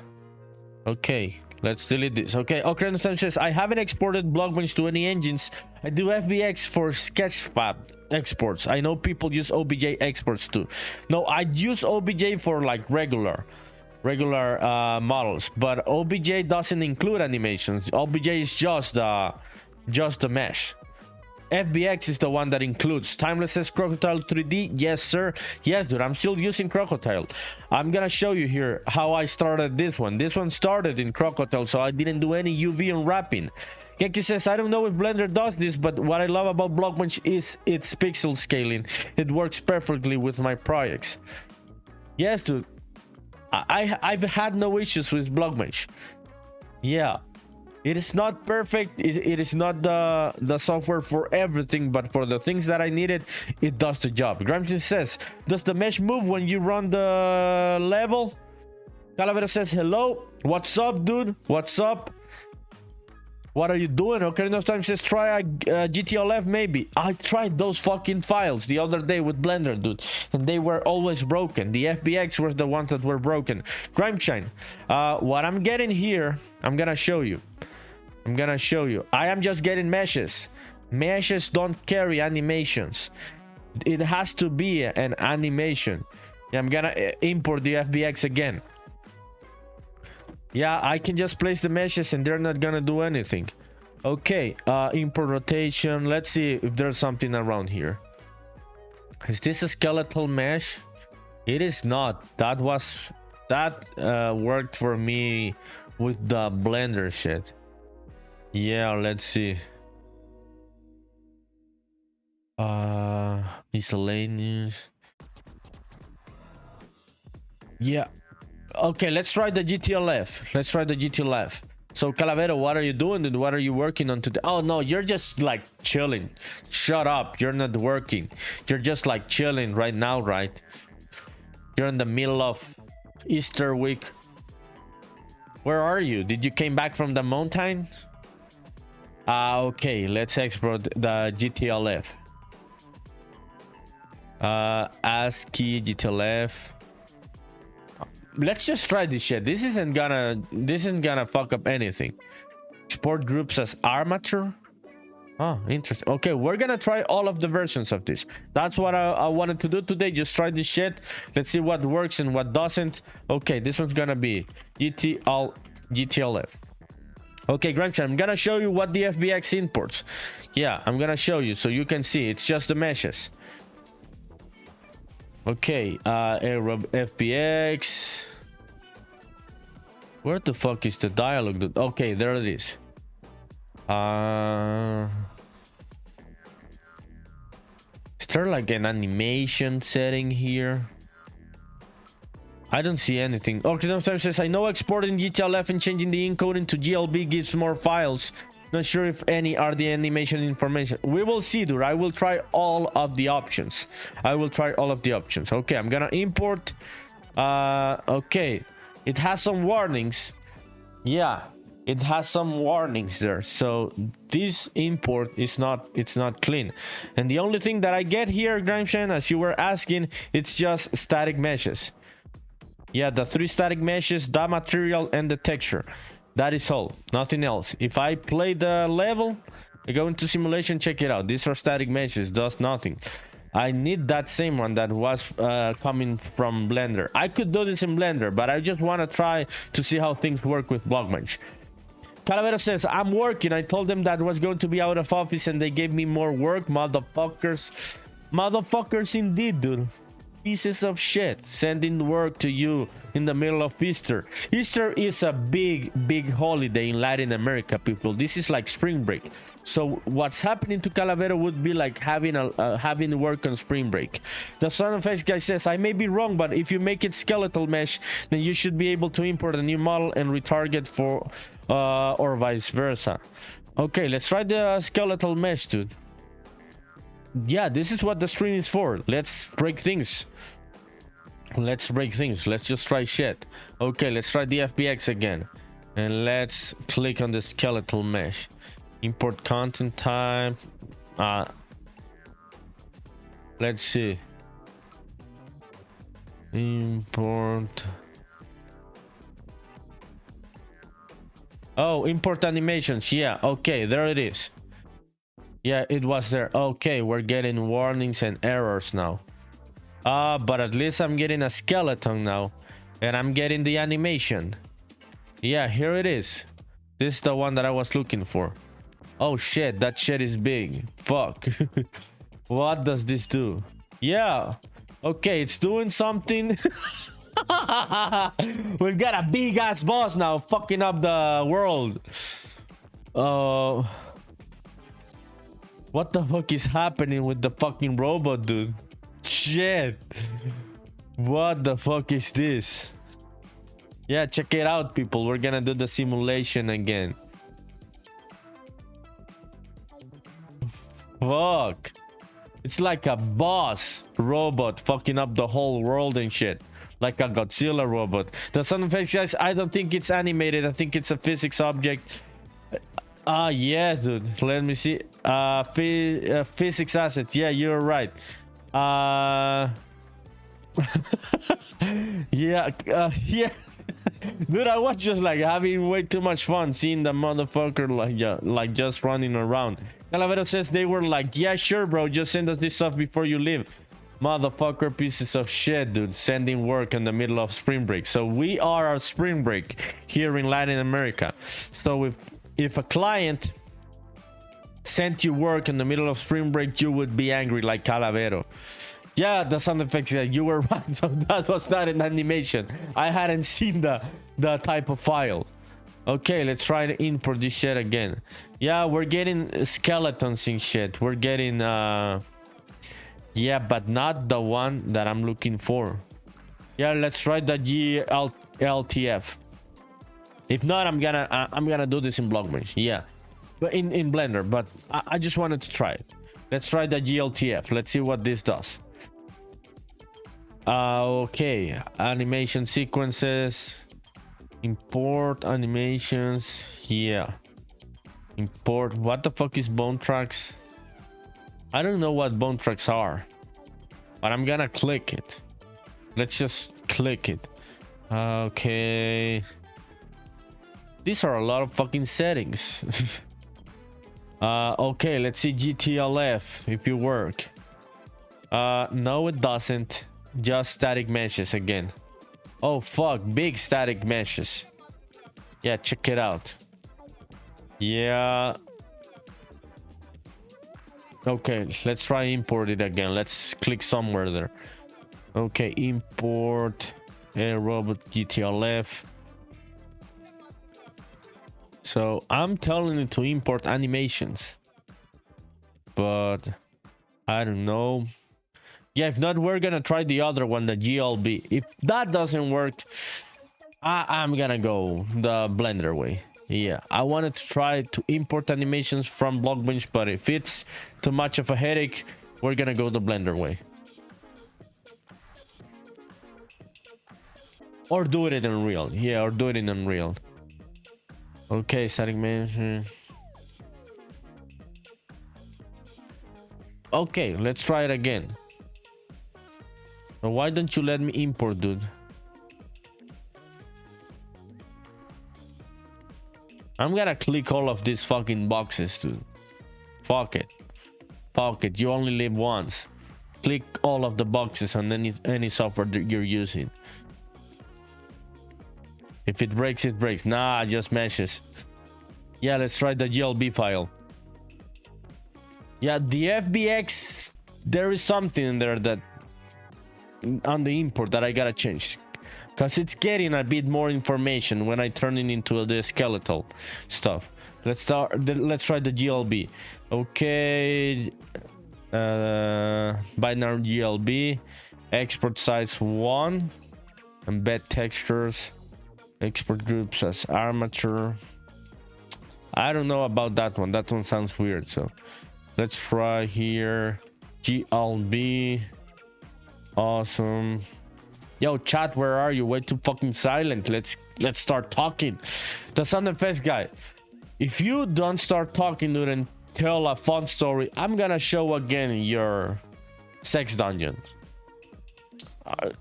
S2: Okay, let's delete this. Okay, Ocarina of Time says, I haven't exported BlockBench to any engines. I do FBX for Sketchfab exports. I know people use OBJ exports too. No, I use OBJ for like regular models, but OBJ doesn't include animations. OBJ is just the mesh. FBX is the one that includes. Timeless says Crocotile3D. Yes, sir. Yes, dude. I'm still using Crocotile. I'm gonna show you here how I started this one. This one started in Crocotile, so I didn't do any UV unwrapping. Genki says, I don't know if Blender does this, but what I love about BlockBench is its pixel scaling. It works perfectly with my projects. Yes, dude. I've had no issues with BlockBench. Yeah. It is not perfect. It is not the software for everything, but for the things that I needed, it does the job. Gramsci says, does the mesh move when you run the level? Calavera says, hello. What's up, dude? What's up? What are you doing? Ocarina of Time says try a GTLF maybe. I tried those fucking files the other day with Blender, dude, and they were always broken. The FBX were the ones that were broken. Grimeshine, what I'm getting here, I'm gonna show you. I am just getting meshes. Meshes don't carry animations. It has to be an animation. Yeah, I'm gonna import the FBX again. Yeah, I can just place the meshes and they're not gonna do anything. Okay, import rotation. Let's see if there's something around here. Is this a skeletal mesh? It is not. That worked for me with the Blender shit. Yeah, let's see. Miscellaneous. Yeah. Okay, let's try the GTLF. So Calavero, what are you doing, dude? What are you working on today? Oh no, you're just like chilling. Shut up, you're not working. You're just like chilling right now, right? You're in the middle of Easter week. Where are you? Did you came back from the mountain? Okay, let's export the GTLF. ASCII GTLF. Let's just try this shit. This isn't gonna fuck up anything. Export groups as armature. Oh, interesting. Okay, we're gonna try all of the versions of this. That's what I wanted to do today. Just try this shit. Let's see what works and what doesn't. Okay, this one's gonna be GTLF. Okay, Grimeshine, I'm gonna show you what the FBX imports. Yeah, I'm gonna show you so you can see. It's just the meshes. Okay, FBX. Where the fuck is the dialogue, dude? Okay, there it is. Is there like an animation setting here? I don't see anything. Okay, sometimes says I know exporting GTLF and changing the encoding to GLB gives more files. Not sure if any are the animation information. We will see, dude. I will try all of the options. Okay, I'm gonna import. Okay, it has some warnings. Yeah, it has some warnings there. So this import is not clean. And the only thing that I get here, Grimeshine, as you were asking, it's just static meshes. Yeah, the 3 static meshes, the material and the texture. That is all, nothing else. If I play the level, I go into simulation, check it out. These are static meshes, does nothing. I need that same one that was coming from Blender. I could do this in Blender, but I just want to try to see how things work with BlockBench. Calavera says, I'm working. I told them that was going to be out of office and they gave me more work. Motherfuckers. Motherfuckers indeed, dude. Pieces of shit sending work to you in the middle of Easter. Easter is a big holiday in Latin America, people. This is like spring break. So what's happening to Calavera would be like having work on spring break. The Son of X guy says, I may be wrong, but if you make it skeletal mesh, then you should be able to import a new model and retarget for or vice versa. Okay, let's try the skeletal mesh, dude. Yeah, this is what the screen is for. Let's break things. Let's just try shit. Okay, let's try the FBX again. And let's click on the skeletal mesh. Import content type. Let's see. Import. Oh, import animations. Yeah, okay, there it is. Yeah, it was there. Okay, we're getting warnings and errors now. But at least I'm getting a skeleton now. And I'm getting the animation. Yeah, here it is. This is the one that I was looking for. Oh shit, that shit is big. Fuck. What does this do? Yeah. Okay, it's doing something. We've got a big ass boss now fucking up the world. What the fuck is happening with the fucking robot, dude? Shit. What the fuck is this? Yeah, check it out, people. We're gonna do the simulation again. Fuck. It's like a boss robot fucking up the whole world and shit. Like a Godzilla robot. The Son of X guys, I don't think it's animated. I think it's a physics object. Yes, dude. Let me see. Physics assets. Yeah, you're right. Yeah, yeah. Dude, I was just like having way too much fun seeing the motherfucker like, yeah, like just running around. Calavero says they were like, yeah, sure, bro, just send us this stuff before you leave. Motherfucker, pieces of shit, dude, sending work in the middle of spring break. So we are our spring break here in Latin America. So if a client sent you work in the middle of spring break, you would be angry like Calavero. Yeah, the sound effects, yeah, you were right. So that was not an animation. I hadn't seen the type of file. Okay, let's try to import this shit again. Yeah, we're getting skeletons and shit. We're getting yeah, but not the one that I'm looking for. Yeah, let's try the GLTF. If not, I'm gonna do this in BlockBench. Yeah, but in Blender. But I just wanted to try it. Let's try the GLTF. Let's see what this does. Okay, animation sequences, import animations. Yeah, import. What the fuck is bone tracks? I don't know what bone tracks are, but I'm gonna click it. Let's just click it. Okay, these are a lot of fucking settings. Okay, let's see GTLF if you work. No, it doesn't. Just static meshes again. Oh fuck, big static meshes. Yeah, check it out. Yeah. Okay, let's try import it again. Let's click somewhere there. Okay, import robot GTLF. So I'm telling it to import animations, but I don't know. Yeah, if not, we're gonna try the other one, the GLB. If that doesn't work, I'm gonna go the Blender way. Yeah, I wanted to try to import animations from BlockBench, but if it's too much of a headache, we're gonna go the Blender way. Or do it in Unreal. Yeah, or do it in Unreal. Okay, static mesh. Okay, let's try it again. Why don't you let me import, dude? I'm gonna click all of these fucking boxes, dude. Fuck it. Fuck it. You only live once. Click all of the boxes on any software that you're using. If it breaks, it breaks. Nah, just meshes. Yeah, let's try the GLB file. Yeah, the FBX, there is something in there that on the import that I gotta change, because it's getting a bit more information when I turn it into the skeletal stuff. Let's try the GLB. Okay, binary GLB, export size 1, embed textures, export groups as armature. I don't know about that one. That one sounds weird. So let's try here GLB. Awesome. Yo, chat, where are you? Way too fucking silent. Let's start talking. The sound effects guy, if you don't start talking, dude, and tell a fun story, I'm gonna show again your sex dungeon.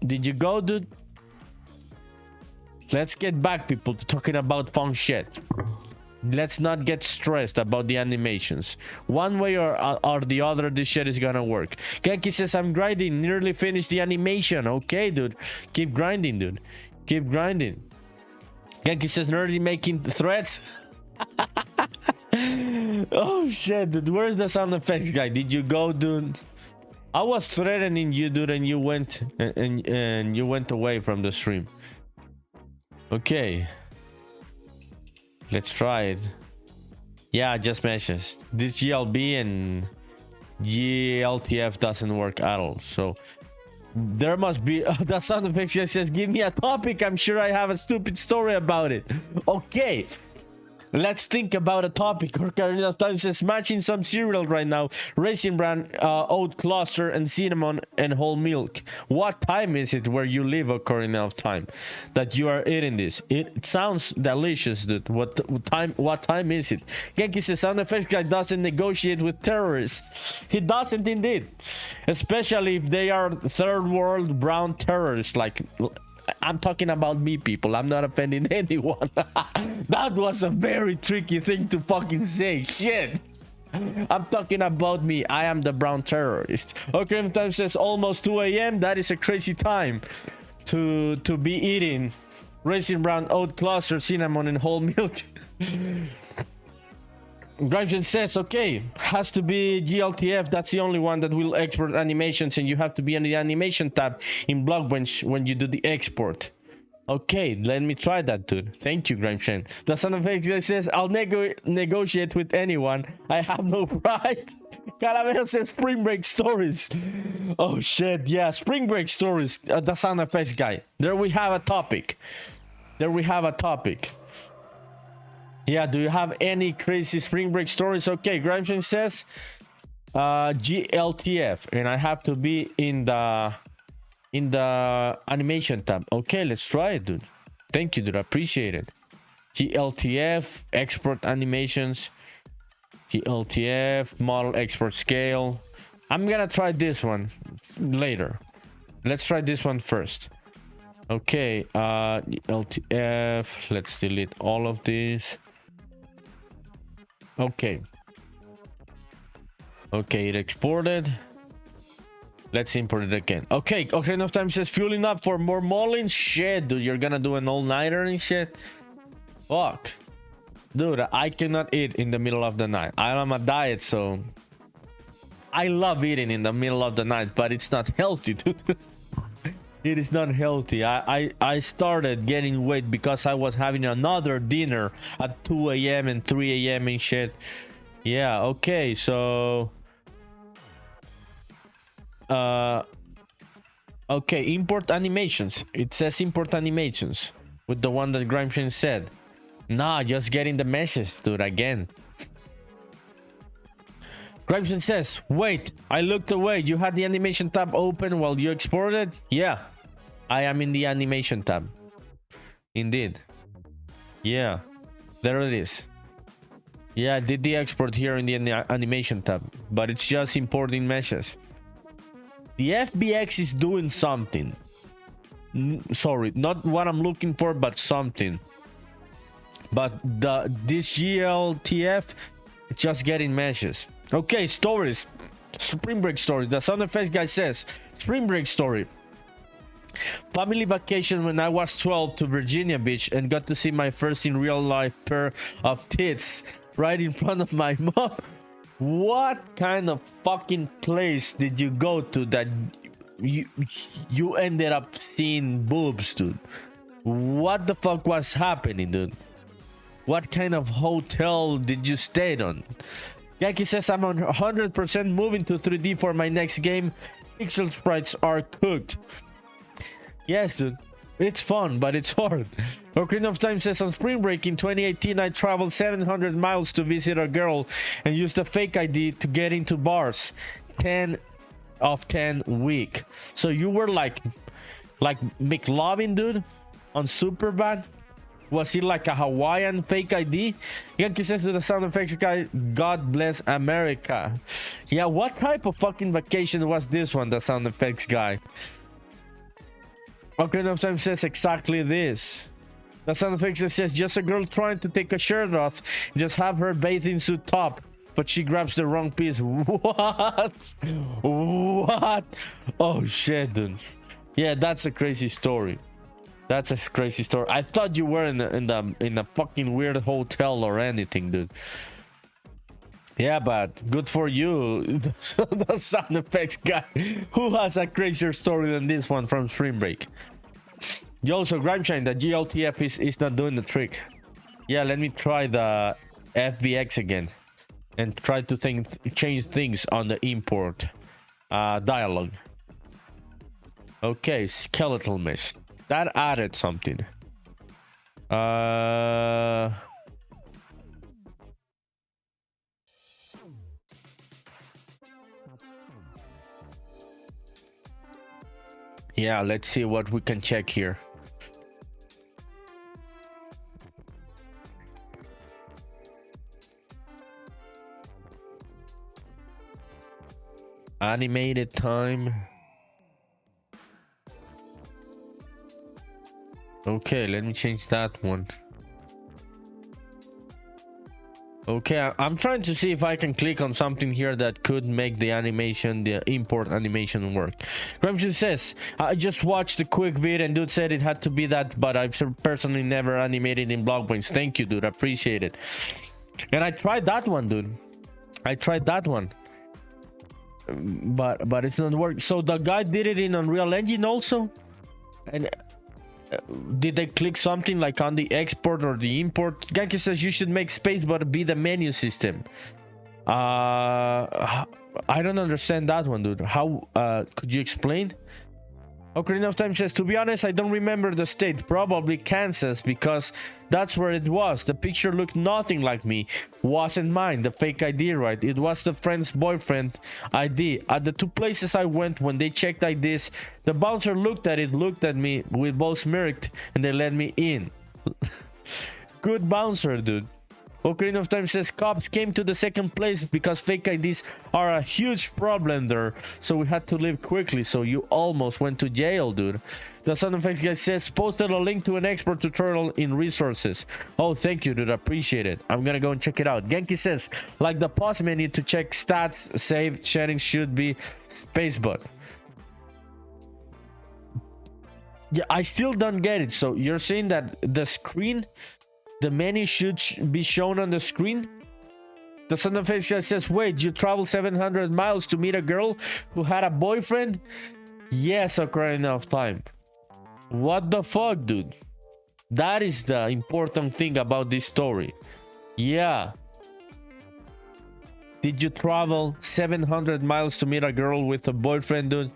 S2: Did you go, dude? Let's get back, people, to talking about fun shit. Let's not get stressed about the animations. One way or the other, this shit is gonna work. Genki says, I'm grinding, nearly finished the animation. Okay, dude. Keep grinding, dude. Keep grinding. Genki says, nerdy making threats. Oh, shit, dude. Where's the sound effects guy? Did you go, dude? I was threatening you, dude, and you went and you went away from the stream. Okay. Let's try it. Yeah, just meshes. This GLB and GLTF doesn't work at all. So there must be the sound effects just says, give me a topic. I'm sure I have a stupid story about it. Okay. Let's think about a topic. Ocarina of Time says matching some cereal right now. Raisin Bran, oat cluster, and cinnamon and whole milk. What time is it where you live, Ocarina of Time, that you are eating this? It sounds delicious, dude. What time is it? Genki says sound effects guy doesn't negotiate with terrorists. He doesn't indeed. Especially if they are third world brown terrorists. Like, I'm talking about me, people. I'm not offending anyone. That was a very tricky thing to fucking say. Shit. I'm talking about me. I am the brown terrorist. Okay, time says almost 2 a.m. That is a crazy time to be eating raisin brown, oat cluster, cinnamon, and whole milk. Grimshin says, okay, has to be GLTF. That's the only one that will export animations, and you have to be on the animation tab in BlockBench when you do the export. Okay, let me try that, dude. Thank you, Grimshin. The son of X says, I'll negotiate with anyone. I have no pride. Calavera says Spring Break stories. Oh shit, yeah, Spring Break stories. The sound effects guy. There we have a topic. Yeah, do you have any crazy Spring Break stories? Okay, Grimshin says GLTF, and I have to be in the animation tab. Okay, let's try it, dude. Thank you, dude. I appreciate it. GLTF, export animations, GLTF, model export scale. I'm gonna try this one later. Let's try this one first. Okay, GLTF. Let's delete all of these. Okay, it exported. Let's import it again. Okay, Ocarina of Time says fueling up for more Molin. Shit, dude, you're gonna do an all-nighter and shit. Fuck, dude, I cannot eat in the middle of the night. I'm on a diet, so I love eating in the middle of the night, but it's not healthy, dude. It is not healthy. I started getting weight because I was having another dinner at 2 a.m. and 3 a.m. and shit. Yeah, okay, so okay, import animations. It says import animations with the one that Grimshin said. Nah, just getting the message, dude, again. Grimshin says, wait, I looked away. You had the animation tab open while you exported? Yeah, I am in the animation tab. Indeed. Yeah, there it is. Yeah, I did the export here in the animation tab, but it's just importing meshes. The FBX is doing something. Sorry, not what I'm looking for, but something. But this GLTF, it's just getting meshes. Okay, stories. Spring Break story. The sound effects guy says, Spring Break story. Family vacation when I was 12 to Virginia Beach and got to see my first in real life pair of tits right in front of my mom. What kind of fucking place did you go to that you ended up seeing boobs, dude? What the fuck was happening, dude? What kind of hotel did you stay on? Yaki says I'm on 100% moving to 3D for my next game. Pixel sprites are cooked. Yes, dude. It's fun, but it's hard. Ocarina of Time says on Spring Break in 2018, I traveled 700 miles to visit a girl and used a fake ID to get into bars. 10 of 10 week. So you were like McLovin, dude, on Superbad? Was it like a Hawaiian fake ID? Yankee says to the sound effects guy, God bless America. Yeah, what type of fucking vacation was this one, the sound effects guy? Ocarina of Time says exactly this. The sound effects says just a girl trying to take a shirt off, just have her bathing suit top, but she grabs the wrong piece. What? What? Oh shit, dude. Yeah, that's a crazy story. That's a crazy story. I thought you were in a fucking weird hotel or anything, dude. Yeah, but good for you. The sound effects guy who has a crazier story than this one from Spring Break. You also Grimeshine, the GLTF is not doing the trick. Yeah, let me try the FBX again and try to change things on the import dialogue. Okay, skeletal mesh. That added something. Yeah, let's see what we can check here. Animated time. Okay, let me change that one. Okay, I'm trying to see if I can click on something here that could make the animation, the import animation work. Gramsci says, I just watched a quick video and dude said it had to be that, but I've personally never animated in BlockBench. Thank you, dude. I appreciate it. And I tried that one, dude. I tried that one. But it's not work. So the guy did it in Unreal Engine also? And did they click something like on the export or the import? Genki says you should make space but be the menu system. I don't understand that one, dude. How could you explain? Ocarina of Time says, to be honest, I don't remember the state. Probably Kansas, because that's where it was. The picture looked nothing like me. Wasn't mine, the fake ID, right? It was the friend's boyfriend ID. At the two places I went, when they checked IDs, the bouncer looked at it, looked at me. We both smirked, and they let me in. Good bouncer, dude. Ocarina of Time says cops came to the second place because fake IDs are a huge problem there, so we had to leave quickly. So you almost went to jail, dude. The Sound Effects guy says posted a link to an expert tutorial in resources. Oh, thank you, dude. I appreciate it. I'm gonna go and check it out. Genki says like the pause menu to check stats, save settings should be spacebot. Yeah, I still don't get it. So you're saying that the screen, the menu should be shown on the screen? The Son of Face guy says, wait, you traveled 700 miles to meet a girl who had a boyfriend? Yes, Ocarina of Time. What the fuck, dude? That is the important thing about this story. Yeah. Did you travel 700 miles to meet a girl with a boyfriend, dude?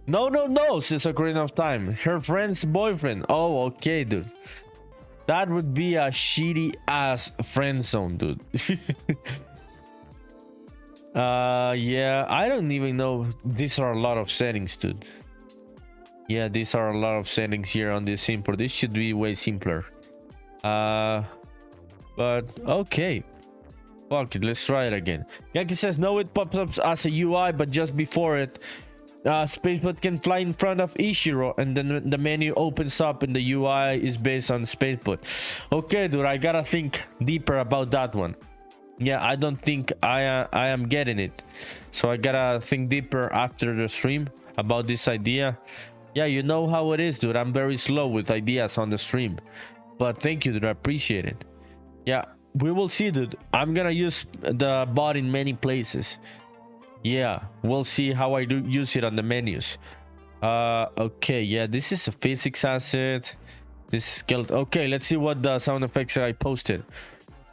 S2: No, says Ocarina of Time. Her friend's boyfriend. Oh, okay, dude. That would be a shitty ass friend zone, dude. Yeah, I don't even know. These are a lot of settings, dude. Yeah, these are a lot of settings here on this import. This should be way simpler. But okay. Fuck it, let's try it again. Yankee says no, it pops up as a UI, but just before it, Spacebot can fly in front of Ishiro, and then the menu opens up and the UI is based on Spacebot. Okay, dude, I gotta think deeper about that one. Yeah, I don't think I am getting it, so I gotta think deeper after the stream about this idea. Yeah, you know how it is, dude. I'm very slow with ideas on the stream, but thank you, dude. I appreciate it. Yeah, we will see, dude. I'm gonna use the bot in many places. Yeah, we'll see how I do use it on the menus. Okay, yeah, this is a physics asset. This is skeleton. Okay, let's see what the sound effects I posted.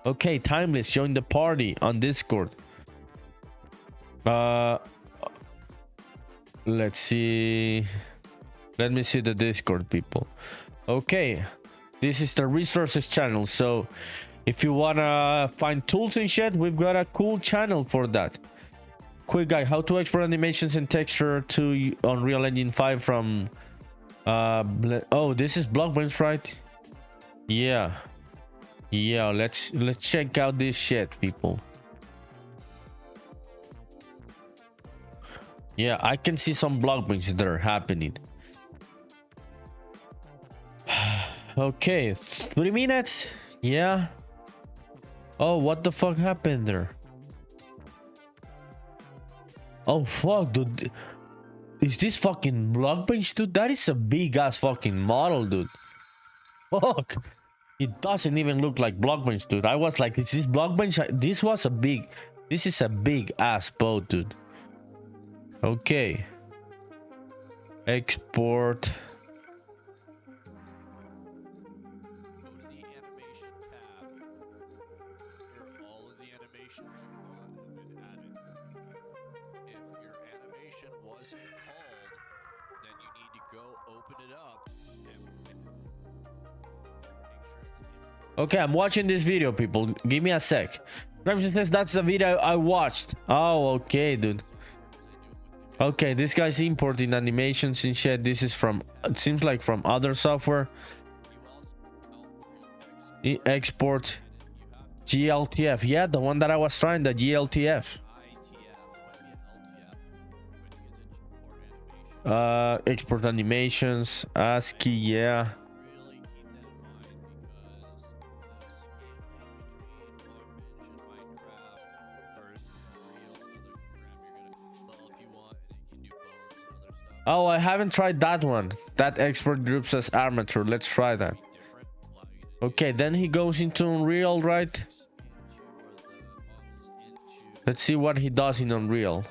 S2: Okay, Timeless, join the party on Discord. Let's see. Let me see the Discord, people. Okay, this is the resources channel. So if you wanna find tools and shit, we've got a cool channel for that. Quick guy, how to export animations and texture to Unreal Engine 5 from oh, this is BlockBench, right? Yeah, let's check out this shit, people. Yeah, I can see some BlockBench that are happening. Okay, 3 minutes. Yeah. Oh, what the fuck happened there? Oh fuck, dude. Is this fucking BlockBench, dude? That is a big ass fucking model, dude. Fuck. It doesn't even look like BlockBench, dude. I was like, is this BlockBench? This is a big ass boat, dude. Okay. Export. Okay, I'm watching this video, people. Give me a sec. Ramsey says that's the video I watched. Oh, okay, dude. Okay, this guy's importing animations and shit. This is from, it seems like from other software. Export GLTF. Yeah, the one that I was trying, the GLTF. Export animations, ASCII, yeah. Oh, I haven't tried that one. That export groups as armature. Let's try that. Okay, then he goes into Unreal, right? Let's see what he does in Unreal.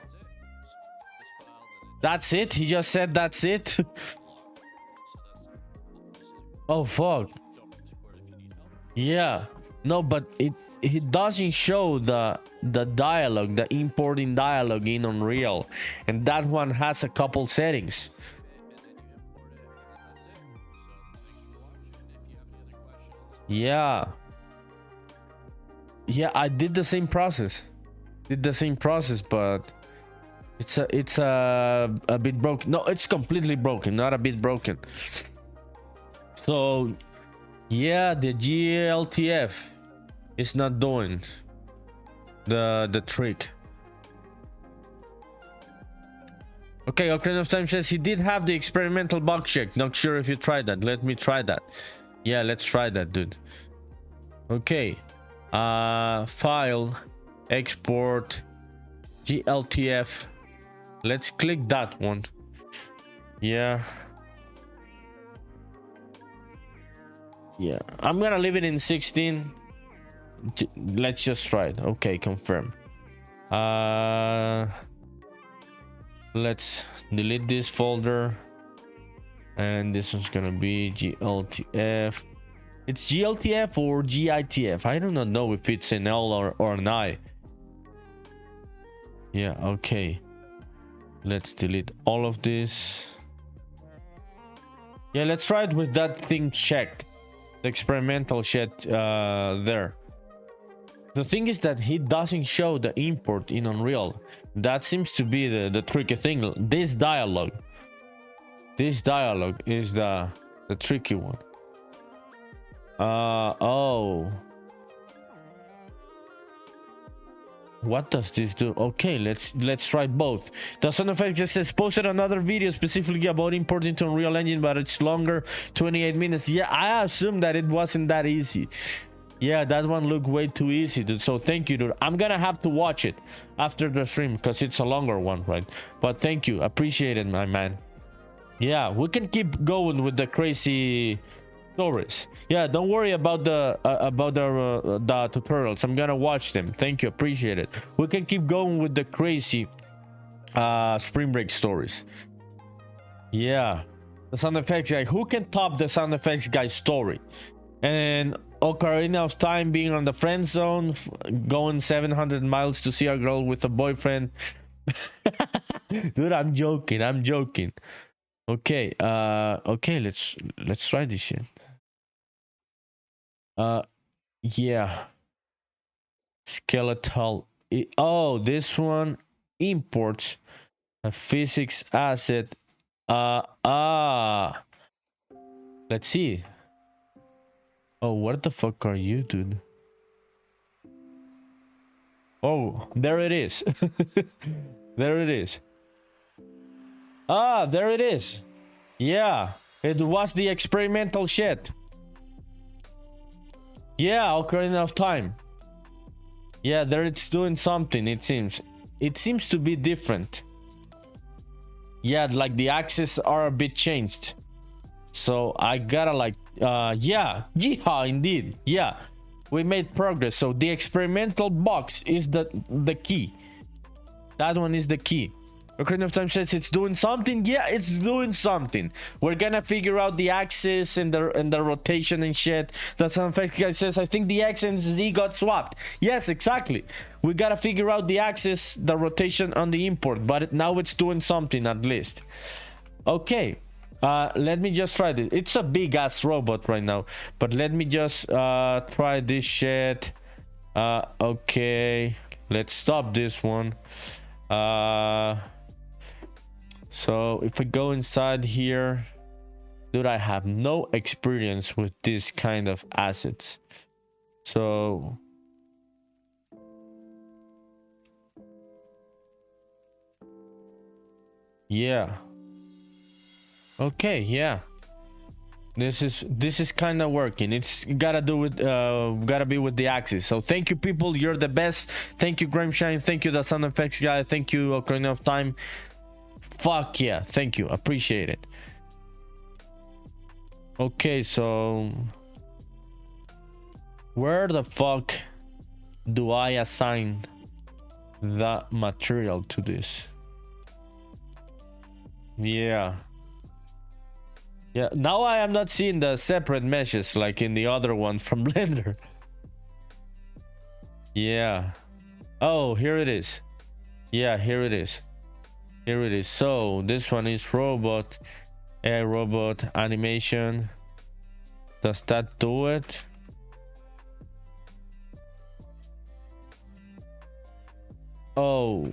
S2: That's it? He just said that's it? Oh, fuck. Yeah. No, but it doesn't show the dialogue, the importing dialogue in Unreal. And that one has a couple settings. Yeah. Yeah, I did the same process. But it's a bit broken. No, it's completely broken, not a bit broken. So yeah, the GLTF is not doing the trick. Okay, Ocarina of Time says he did have the experimental bug check. Not sure if you tried that. Let me try that. Yeah, let's try that, dude. Okay. File, export, GLTF. Let's click that one. Yeah. Yeah, I'm gonna leave it in 16. Let's just try it. Okay, confirm. Let's delete this folder, and this one's gonna be GLTF. It's GLTF or GITF. I do not know if it's an L or an I. Yeah, okay. Let's delete all of this. Yeah, let's try it with that thing checked. The experimental shit there. The thing is that he doesn't show the import in Unreal. That seems to be the tricky thing. This dialogue is the tricky one. Oh, what does this do? Okay, let's try both. The sound effect just says posted another video specifically about importing to Unreal Engine, but it's longer, 28 minutes. Yeah, I assume that it wasn't that easy. Yeah, that one looked way too easy, dude. So thank you, dude. I'm gonna have to watch it after the stream because it's a longer one, right? But thank you, appreciate it, my man. Yeah, we can keep going with the crazy stories. Yeah, don't worry about the tutorials. I'm gonna watch them. Thank you, appreciate it. We can keep going with the crazy spring break stories. Yeah, the sound effects guy. Who can top the sound effects guy's story? And Ocarina of Time being on the friend zone, going 700 miles to see a girl with a boyfriend. Dude, I'm joking. Okay, okay, let's try this shit. Yeah, skeletal. Oh, this one imports a physics asset. Let's see. Oh, what the fuck are you, dude? Oh, there it is. There it is. Ah, there it is. Yeah, it was the experimental shit. Yeah, Ocarina of Time. Yeah, there it's doing something, it seems. It seems to be different. Yeah, like the axes are a bit changed. So I gotta like, yeah, indeed. Yeah, we made progress. So the experimental box is the key. That one is the key. Ocarina of Time says it's doing something. Yeah, it's doing something. We're gonna figure out the axis and the rotation and shit. That sound effect guy says I think the X and Z got swapped. Yes, exactly. We gotta figure out the axis, the rotation on the import, but now it's doing something at least. Okay. Let me just try this. It's a big ass robot right now, but let me just try this shit. Okay, let's stop this one. So if we go inside here, dude, I have no experience with this kind of assets. So yeah. Okay, yeah. This is kind of working. It's gotta do with gotta be with the axis. So thank you, people. You're the best. Thank you, Grimeshine. Thank you, the sound effects guy. Thank you, Ocarina of Time. Fuck yeah, thank you, appreciate it. Okay, so where the fuck do I assign that material to this? Yeah, now I am not seeing the separate meshes like in the other one from Blender. Yeah, oh, here it is. Yeah, here it is. Here it is. So this one is robot, robot animation. Does that do it? Oh,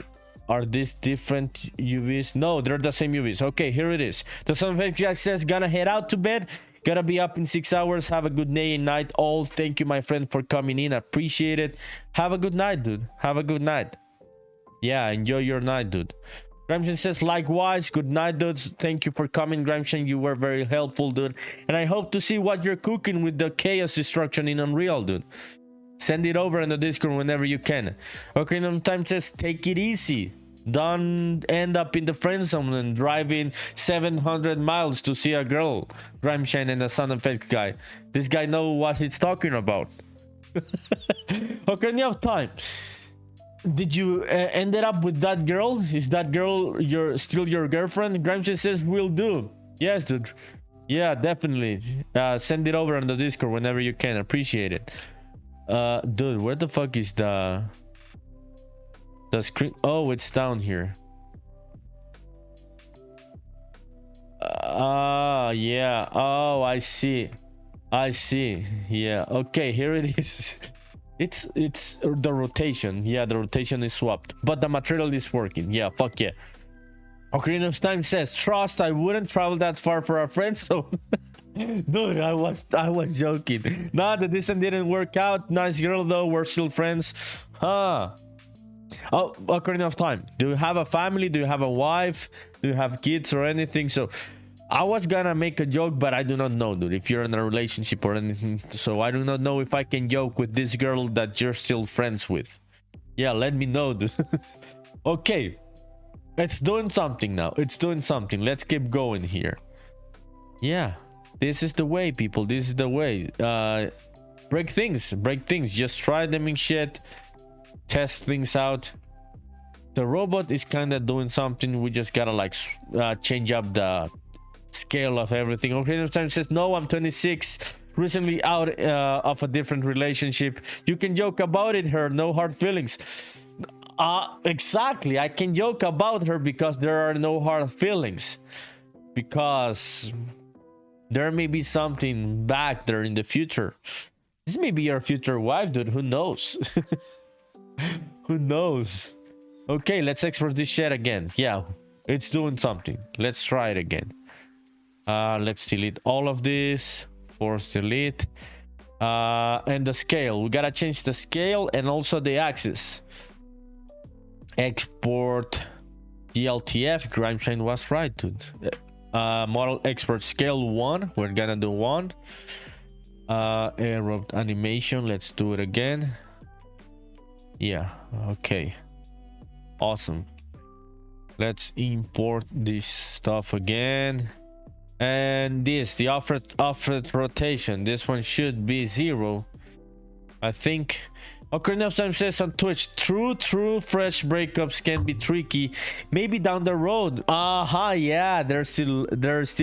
S2: are these different UVs? No, they're the same UVs. Okay, here it is. The sound effects guy says, gonna head out to bed. Gotta be up in 6 hours. Have a good day and night all. Thank you, my friend, for coming in. Appreciate it. Have a good night, dude. Have a good night. Yeah, enjoy your night, dude. Grimshin says, likewise, good night, dudes. Thank you for coming, Grimshin. You were very helpful, dude. And I hope to see what you're cooking with the chaos destruction in Unreal, dude. Send it over in the Discord whenever you can. Ocarina of Time says, take it easy. Don't end up in the friend zone and driving 700 miles to see a girl. Grimshin and the sound effects guy. This guy knows what he's talking about. Ocarina of Time. Did you ended up with that girl? Is that girl still your girlfriend? Grimshin says, will do. Yes, dude. Yeah, definitely. Send it over on the Discord whenever you can. Appreciate it. Dude, where the fuck is the screen? Oh, it's down here. Yeah. Oh, I see. Yeah. Okay, here it is. It's the rotation. Yeah, the rotation is swapped, but the material is working. Yeah, fuck yeah. Ocarina of Time says, trust, I wouldn't travel that far for our friends. So dude, I was joking. Nah, the distance didn't work out. Nice girl though, we're still friends. Huh. Oh, Ocarina of Time, do you have a family? Do you have a wife? Do you have kids or anything? So I was gonna make a joke, but I do not know, dude, if you're in a relationship or anything. So I do not know if I can joke with this girl that you're still friends with. Yeah, let me know, dude. Okay, it's doing something now. It's doing something. Let's keep going here. Yeah, this is the way, people. This is the way. Break things. Just try them in shit. Test things out. The robot is kind of doing something. We just gotta like change up the scale of everything. Ocarina of Time says, no, I'm 26, recently out of a different relationship. You can joke about it, her, no hard feelings. Exactly, I can joke about her because there are no hard feelings, because there may be something back there in the future. This may be your future wife, dude. Who knows? Who knows? Okay, let's export this shit again. Yeah, it's doing something. Let's try it again. Let's delete all of this. Force delete. And the scale. We gotta change the scale and also the axis. Export GLTF. Grimeshine was right, dude. Model export scale 1. We're gonna do 1. Aerobe animation. Let's do it again. Yeah, okay. Awesome. Let's import this stuff again. And this, the offset rotation, this one should be 0, I think. Ocarina of Time says on Twitch, true, fresh breakups can be tricky. Maybe down the road. Yeah, there's still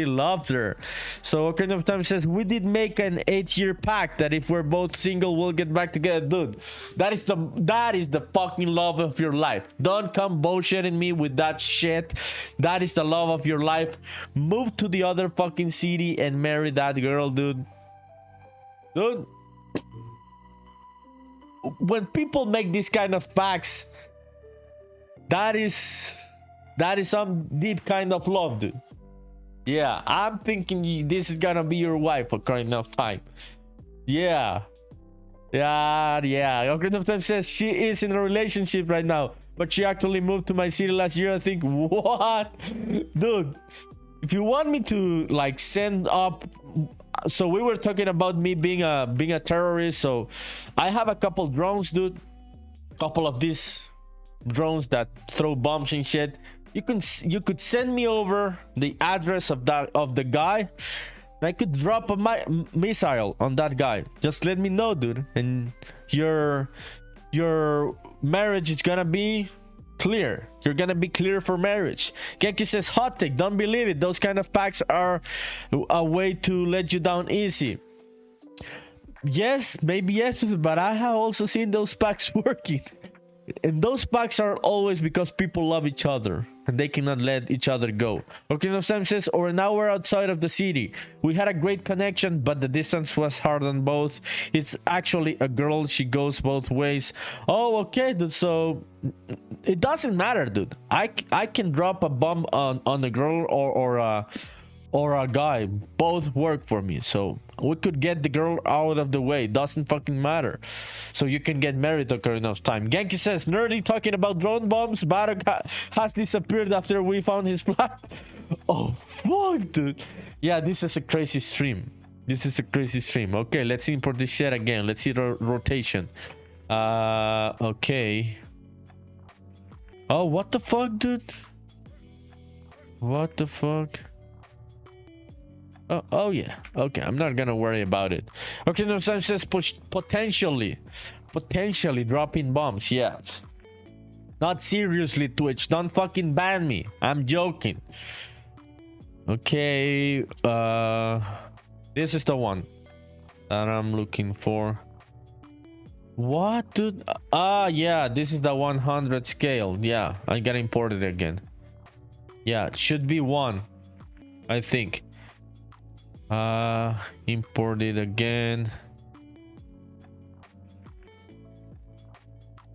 S2: love there. So Ocarina of Time says, we did make an 8-year pact that if we're both single, we'll get back together. Dude, that is the fucking love of your life. Don't come bullshitting me with that shit. That is the love of your life. Move to the other fucking city and marry that girl, dude. When people make this kind of packs, that is That is some deep kind of love, dude. Yeah, I'm thinking this is gonna be your wife for crying enough time. Yeah. Yeah. Ocarina of Time says she is in a relationship right now, but she actually moved to my city last year. I think, what? Dude, if you want me to like send up, so we were talking about me being a terrorist. So I have a couple drones, dude. Couple of these drones that throw bombs and shit. You could send me over the address of the guy. I could drop a missile on that guy. Just let me know, dude, and your marriage is gonna be clear. You're gonna be clear for marriage. Genki says, hot take, don't believe it. Those kind of packs are a way to let you down easy. Yes, maybe yes, but I have also seen those packs working. And those packs are always because people love each other and they cannot let each other go. Ocarina of Time says, or an hour outside of the city. We had a great connection, but the distance was hard on both. It's actually a girl. She goes both ways. Oh, okay, dude. So it doesn't matter, dude. I can drop a bomb on a girl or a guy. Both work for me. So we could get the girl out of the way. Doesn't fucking matter. So you can get married Ocarina of Time. Genki says, nerdy talking about drone bombs. Bardock has disappeared after we found his flat. Oh, fuck, dude. Yeah, this is a crazy stream. This is a crazy stream. Okay, let's import this shit again. Let's see the rotation. Okay. Oh, what the fuck, dude? What the fuck? Oh yeah. Okay, I'm not gonna worry about it. Okay, no, Sam says potentially dropping bombs. Yeah. Not seriously, Twitch. Don't fucking ban me. I'm joking. Okay. This is the one that I'm looking for. What, dude? Yeah. This is the 100 scale. Yeah, I got imported again. Yeah, it should be 1, I think. Import it again.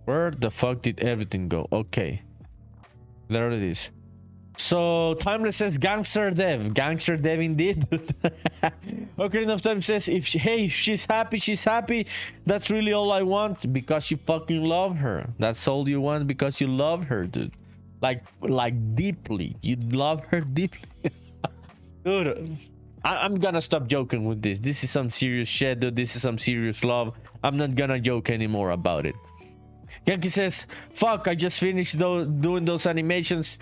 S2: Where the fuck did everything go? Okay, there it is. So Timeless says gangster dev indeed. Ocarina of Time says, if she's happy, that's really all I want, because you fucking love her. That's all you want, because you love her, dude. Like deeply. You love her deeply. Dude, I'm gonna stop joking with this. This is some serious shit, dude. This is some serious love. I'm not gonna joke anymore about it. Genki says, fuck, I just finished doing those animations.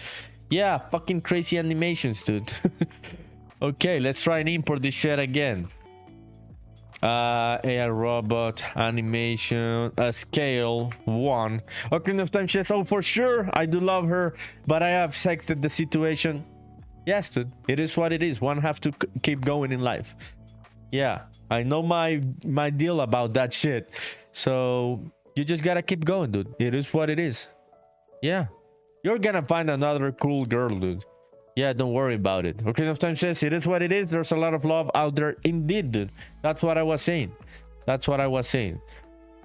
S2: Yeah, fucking crazy animations, dude. Okay, let's try and import this shit again. AI robot animation scale 1. Ocarina of Time says, oh, for sure, I do love her, but I have sexted the situation. Yes, dude, it is what it is. One have to keep going in life. Yeah, I know my deal about that shit. So you just gotta keep going, dude. It is what it is. Yeah, you're gonna find another cool girl, dude. Yeah, don't worry about it. Ocarina of Time says, it is what it is. There's a lot of love out there indeed, dude. That's what I was saying.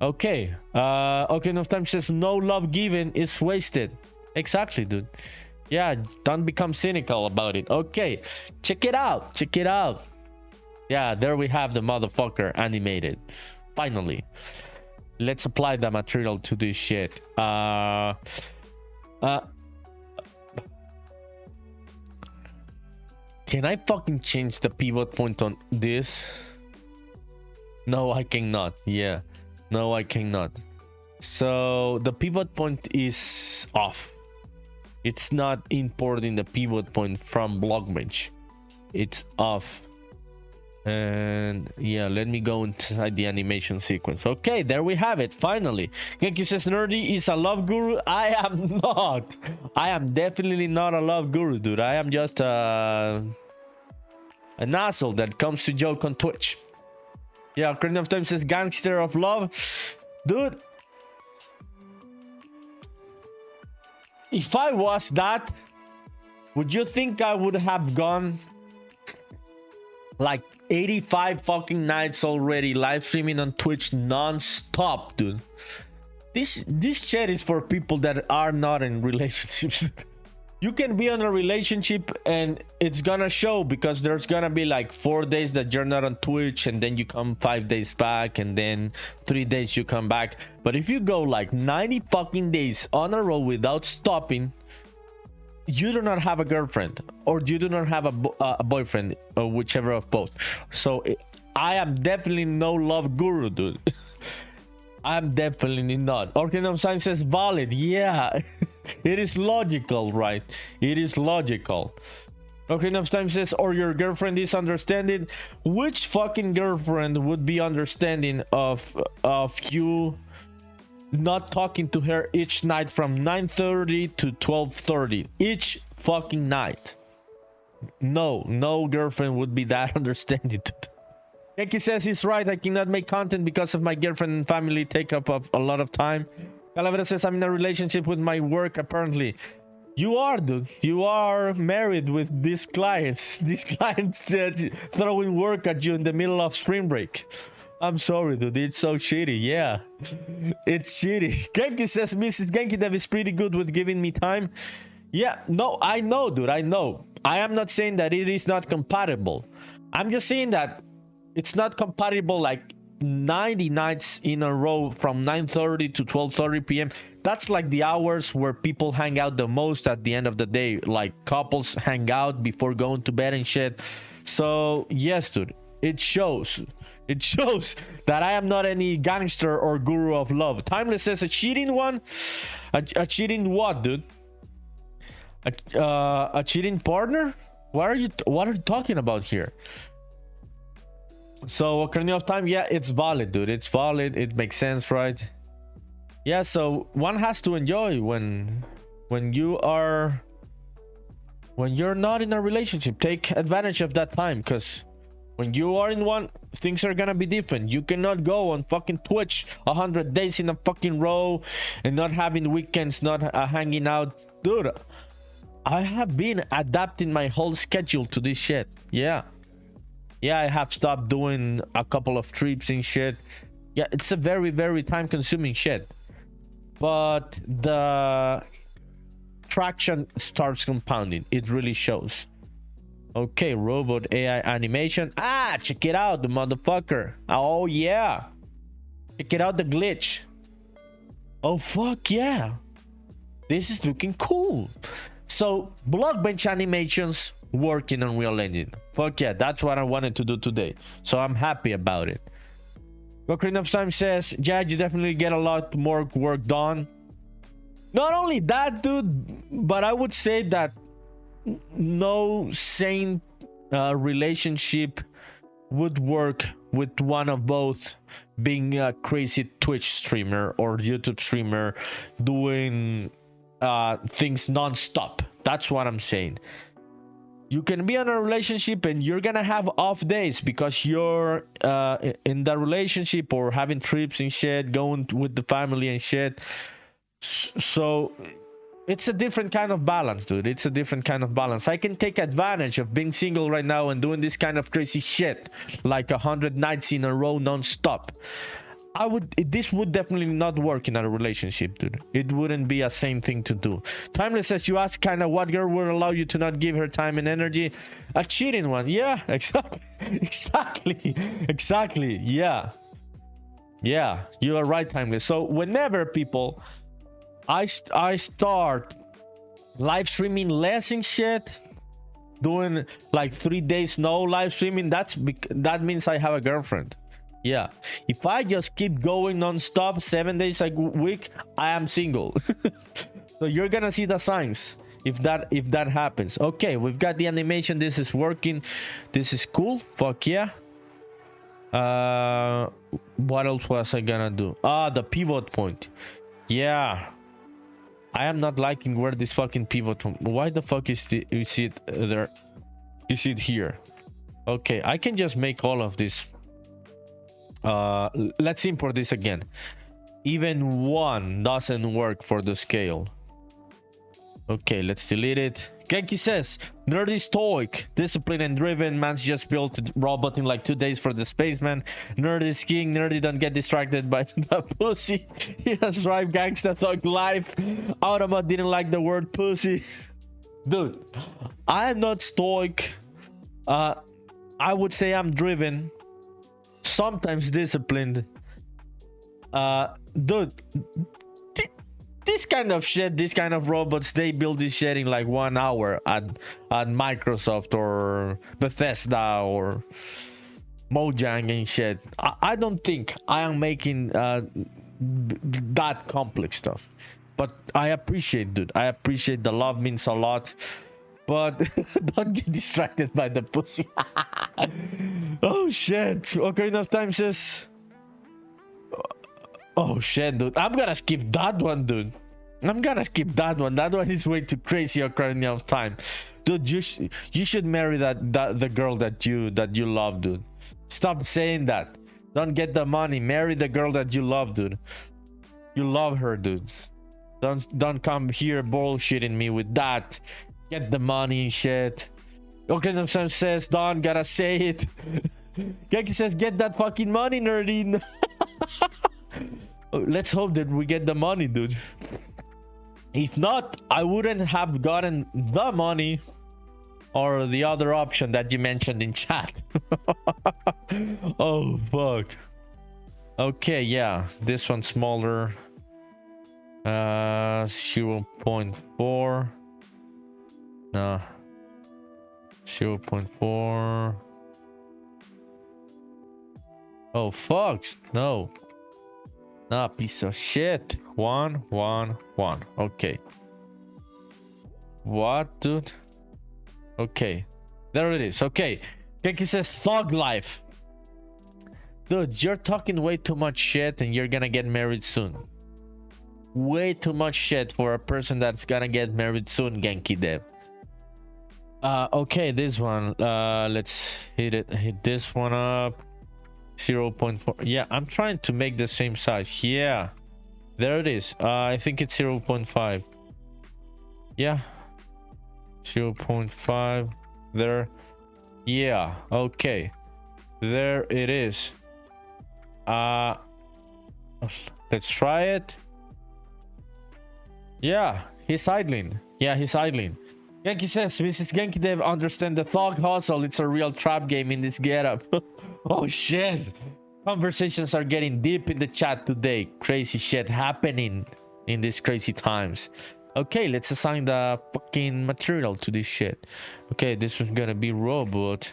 S2: Okay. Ocarina of Time says, no love given is wasted. Exactly, dude. Yeah, don't become cynical about it. Okay, check it out. Yeah, there we have the motherfucker animated. Finally. Let's apply the material to this shit. Can I fucking change the pivot point on this? No, I cannot. Yeah, no, I cannot. So the pivot point is off. It's not importing the pivot point from BlockBench. It's off. And yeah, let me go inside the animation sequence. Okay, there we have it. Finally. Genki says, nerdy is a love guru. I am not. I am definitely not a love guru, dude. I am just an asshole that comes to joke on Twitch. Yeah, Ocarina of Time says, gangster of love. Dude, if I was that, would you think I would have gone like 85 fucking nights already live streaming on Twitch non-stop, dude? This chat is for people that are not in relationships. You can be on a relationship and it's gonna show, because there's gonna be like 4 days that you're not on Twitch, and then you come 5 days back, and then 3 days you come back. But if you go like 90 fucking days on a row without stopping, you do not have a girlfriend, or you do not have a boyfriend, or whichever of both. So I am definitely no love guru, dude. I'm definitely not. Orchid of Science says valid. Yeah, it is logical, right? It is logical. Orchid of Time says, or your girlfriend is understanding. Which fucking girlfriend would be understanding of you not talking to her each night from 9:30 to 12:30 each fucking night? No girlfriend would be that understanding. Yankee says he's right. I cannot make content because of my girlfriend and family take up a lot of time. Calavera says I'm in a relationship with my work apparently. You are, dude. You are married with these clients. These clients throwing work at you in the middle of spring break. I'm sorry, dude. It's so shitty. Yeah, it's shitty. Genki says Mrs. Genki Dev is pretty good with giving me time. Yeah, no, I know, dude. I know. I am not saying that it is not compatible. I'm just saying that it's not compatible like 90 nights in a row from 9:30 to 12:30 p.m. That's like the hours where people hang out the most at the end of the day. Like couples hang out before going to bed and shit. So yes, dude, it shows. It shows that I am not any gangster or guru of love. Timeless says a cheating one. A cheating what, dude? A cheating partner? What are you talking about here? So Ocarina of Time, yeah, it's valid, dude. It's valid. It makes sense, right? Yeah, so one has to enjoy when you're not in a relationship. Take advantage of that time, because when you are in one, things are gonna be different. You cannot go on fucking Twitch 100 days in a fucking row and not having weekends, not hanging out. Dude, I have been adapting my whole schedule to this shit. Yeah, I have stopped doing a couple of trips and shit. Yeah, it's a very, very time consuming shit. But the traction starts compounding. It really shows. Okay, robot AI animation. Ah, check it out, the motherfucker. Oh, yeah. Check it out, the glitch. Oh, fuck yeah. This is looking cool. So, BlockBench animations working on Unreal Engine. Fuck yeah, that's what I wanted to do today. So I'm happy about it. Ocarina of Time says, yeah, you definitely get a lot more work done. Not only that, dude, but I would say that no sane relationship would work with one of both being a crazy Twitch streamer or YouTube streamer doing things non-stop. That's what I'm saying. You can be in a relationship and you're gonna have off days because you're in that relationship or having trips and shit, going with the family and shit. So it's a different kind of balance, dude. It's a different kind of balance. I can take advantage of being single right now and doing this kind of crazy shit, like 100 nights in a row non-stop. This would definitely not work in a relationship, dude. It wouldn't be a same thing to do. Timeless says, you ask kind of what girl would allow you to not give her time and energy? A cheating one. Yeah, exactly. Exactly. Yeah, you are right, Timeless. So whenever people I start live streaming less and shit, doing like 3 days no live streaming, that means I have a girlfriend. Yeah, if I just keep going non-stop 7 days a week, I am single. So you're gonna see the signs if that happens. Okay, we've got the animation. This is working. This is cool. Fuck yeah. What else was I gonna do? The pivot point. Yeah, I am not liking where this fucking pivot. Why the fuck is it there? Is it here? Okay, I can just make all of this. Let's import this again. Even one doesn't work for the scale. Okay, let's delete it. Genki says, nerdy stoic, disciplined and driven. Man's just built a robot in like 2 days for the spaceman. Nerdy is king. Nerdy don't get distracted by the pussy. He has drive gangsta thug life. Automa didn't like the word pussy. Dude, I am not stoic. I would say I'm driven, sometimes disciplined. Dude, this kind of shit, this kind of robots, they build this shit in like 1 hour at Microsoft or Bethesda or Mojang and shit. I don't think I am making that complex stuff, but I appreciate, dude. I appreciate the love, means a lot. But don't get distracted by the pussy. Oh shit. Ocarina of Time says, oh shit, dude. I'm gonna skip that one, dude. I'm gonna skip that one. That one is way too crazy. Ocarina of Time, dude. You should marry the girl that you love, dude. Stop saying that. Don't get the money. Marry the girl that you love, dude. You love her, dude. Don't come here bullshitting me with that. Get the money and shit. Ocarina of Time says, Don, gotta say it. Genki says, get that fucking money, nerdy. Let's hope that we get the money, dude. If not, I wouldn't have gotten the money or the other option that you mentioned in chat. Oh, fuck. Okay, yeah. This one's smaller. 0.4. No. 0.4. Oh, fuck. No. Nah, piece of shit. 1, 1, 1. Okay. What, dude? Okay. There it is. Okay. Keki says thug life. Dude, you're talking way too much shit and you're gonna get married soon. Way too much shit for a person that's gonna get married soon, Genki Dev. Okay, this one. Let's hit this one up. 0.4. Yeah, I'm trying to make the same size. Yeah, there it is. I think it's 0.5. Yeah, 0.5 there. Yeah, okay, there it is. Let's try it. Yeah, he's idling. Yeah, he's idling. Genki says, Mrs. Genki Dev, understand the thug hustle. It's a real trap game in this getup. Oh shit. Conversations are getting deep in the chat today. Crazy shit happening in these crazy times. Okay, let's assign the fucking material to this shit. Okay, this one's gonna be robot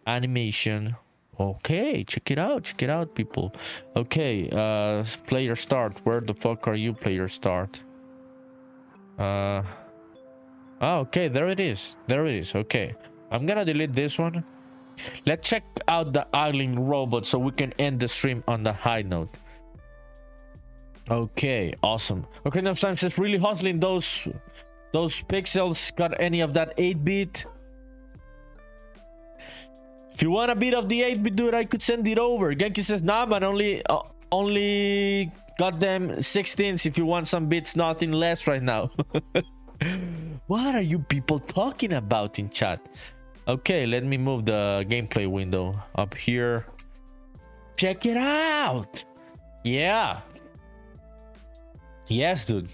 S2: animation. Okay, check it out, people. Okay, player start. Where the fuck are you, player start? Oh, okay, there it is. Okay, I'm gonna delete this one. Let's check out the idling robot so we can end the stream on the high note. Okay, awesome. Okay, enough time says, really hustling those pixels. Got any of that 8-bit? If you want a bit of the 8-bit, dude, I could send it over. Genki says, nah, man, only got them 16s. If you want some bits, nothing less right now. What are you people talking about in chat? Okay, let me move the gameplay window up here. Check it out. Yeah. Yes, dude.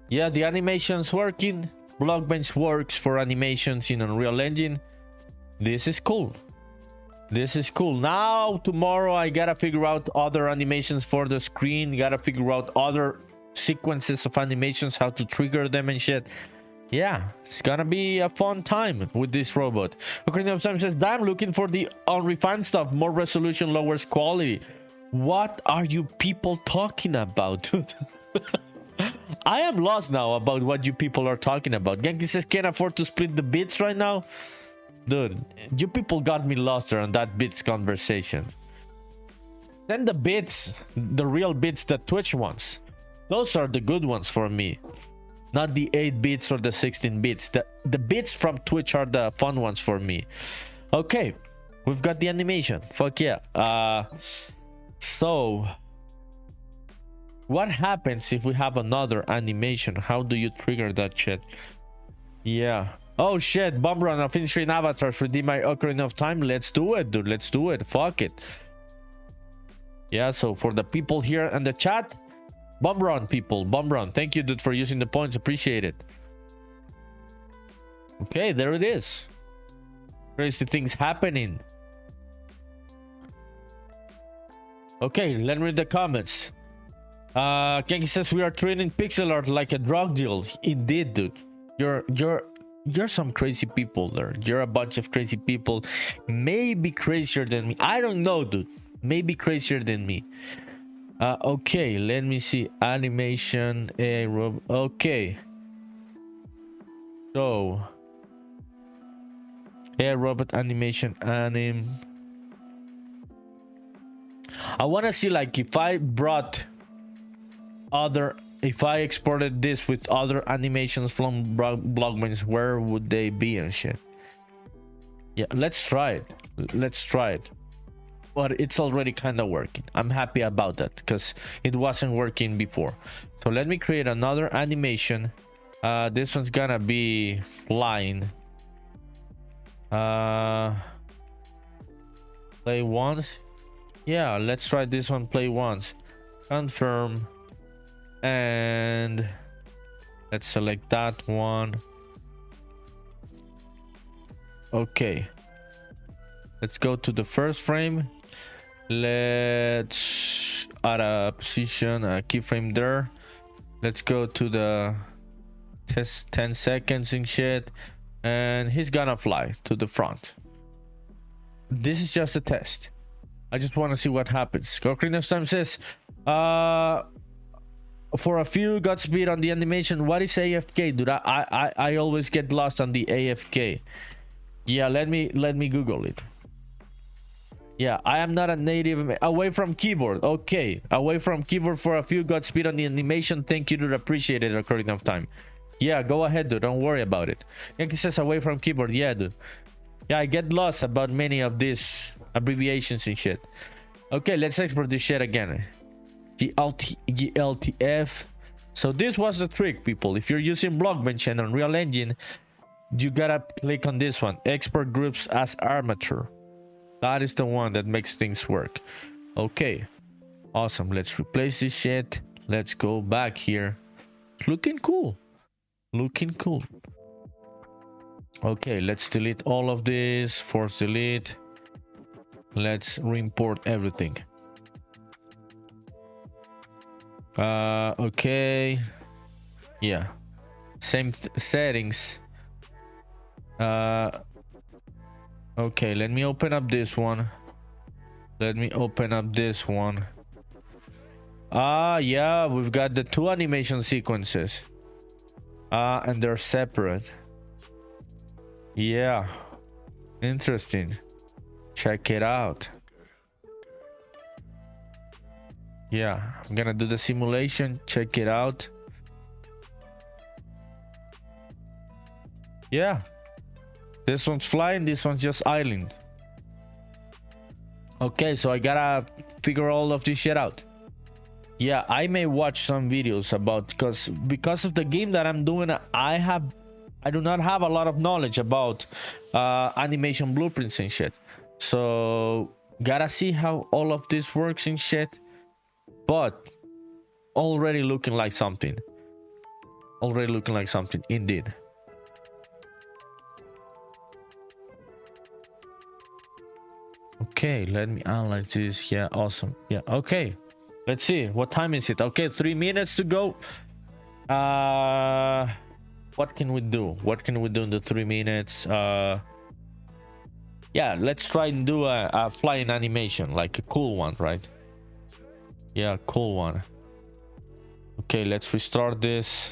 S2: Yeah, the animation's working. BlockBench works for animations in Unreal Engine. This is cool. This is cool. Now, tomorrow, I gotta figure out other animations for the screen. Gotta figure out other sequences of animations, how to trigger them and shit. Yeah, it's gonna be a fun time with this robot. Ocarina of Time says, damn, looking for the unrefined stuff. More resolution lowers quality. What are you people talking about, dude? I am lost now about what you people are talking about. Genki says, can't afford to split the bits right now. Dude, you people got me lost on that bits conversation. Then the bits, the real bits that Twitch wants. Those are the good ones for me. Not the 8 bits or the 16 bits. The bits from Twitch are the fun ones for me. Okay, we've got the animation. Fuck yeah. So, what happens if we have another animation? How do you trigger that shit? Yeah. Oh shit, bomb run of in-screen avatars. Redeem my Ocarina of Time. Let's do it, dude. Let's do it. Fuck it. Yeah, so for the people here in the chat, bomb run, people. Bomb run. Thank you, dude, for using the points. Appreciate it. Okay, there it is. Crazy things happening. Okay, let me read the comments. Kenki says we are treating pixel art like a drug deal. Indeed, dude. You're some crazy people there. You're a bunch of crazy people. Maybe crazier than me. I don't know, dude. Maybe crazier than me. Okay, let me see. Animation. Okay. So. Robot animation anim. I want to see, like, if I exported this with other animations from BlockBench, where would they be and shit? Yeah, let's try it. But it's already kind of working. I'm happy about that because it wasn't working before. So let me create another animation. This one's gonna be flying. Play once. Yeah, let's try this one. Play once. Confirm. And let's select that one. Okay, let's go to the first frame. Let's add a position, a keyframe there. Let's go to the test 10 seconds and shit, and he's gonna fly to the front. This is just a test. I just want to see what happens. Ocarina of Time says for a few Godspeed on the animation. What is AFK, dude? I always get lost on the AFK. Yeah, let me Google it. Yeah, I am not a native. Away from keyboard. Okay, away from keyboard for a few Godspeed on the animation. Thank you, dude. Appreciate it. Ocarina of Time. Yeah, go ahead, dude. Don't worry about it. Yankee says away from keyboard. Yeah, dude. Yeah, I get lost about many of these abbreviations and shit. Okay, let's export this shit again. GLTF. So this was the trick, people. If you're using BlockBench and Unreal Engine, you gotta click on this one. Export groups as armature. That is the one that makes things work. Okay, awesome. Let's replace this shit. Let's go back here. It's looking cool. Looking cool. Okay, let's delete all of this. Force delete. Let's re-import everything. Okay. Yeah. Same settings. Okay, let me open up this one. Let me open up this one. Yeah, we've got the two animation sequences. And they're separate. Yeah. Interesting. Check it out. Yeah, I'm gonna do the simulation. Check it out. Yeah. This one's flying, this one's just idling. Okay, so I gotta figure all of this shit out. Yeah, I may watch some videos about, because of the game that I'm doing, I do not have a lot of knowledge about animation blueprints and shit. So gotta see how all of this works and shit. But already looking like something. Already looking like something, indeed. Okay, let me analyze this. Yeah, awesome. Yeah, okay. Let's see. What time is it? Okay, 3 minutes to go. What can we do? What can we do in the 3 minutes? Yeah, let's try and do a flying animation, like a cool one, right? Yeah, cool one. Okay, let's restart this.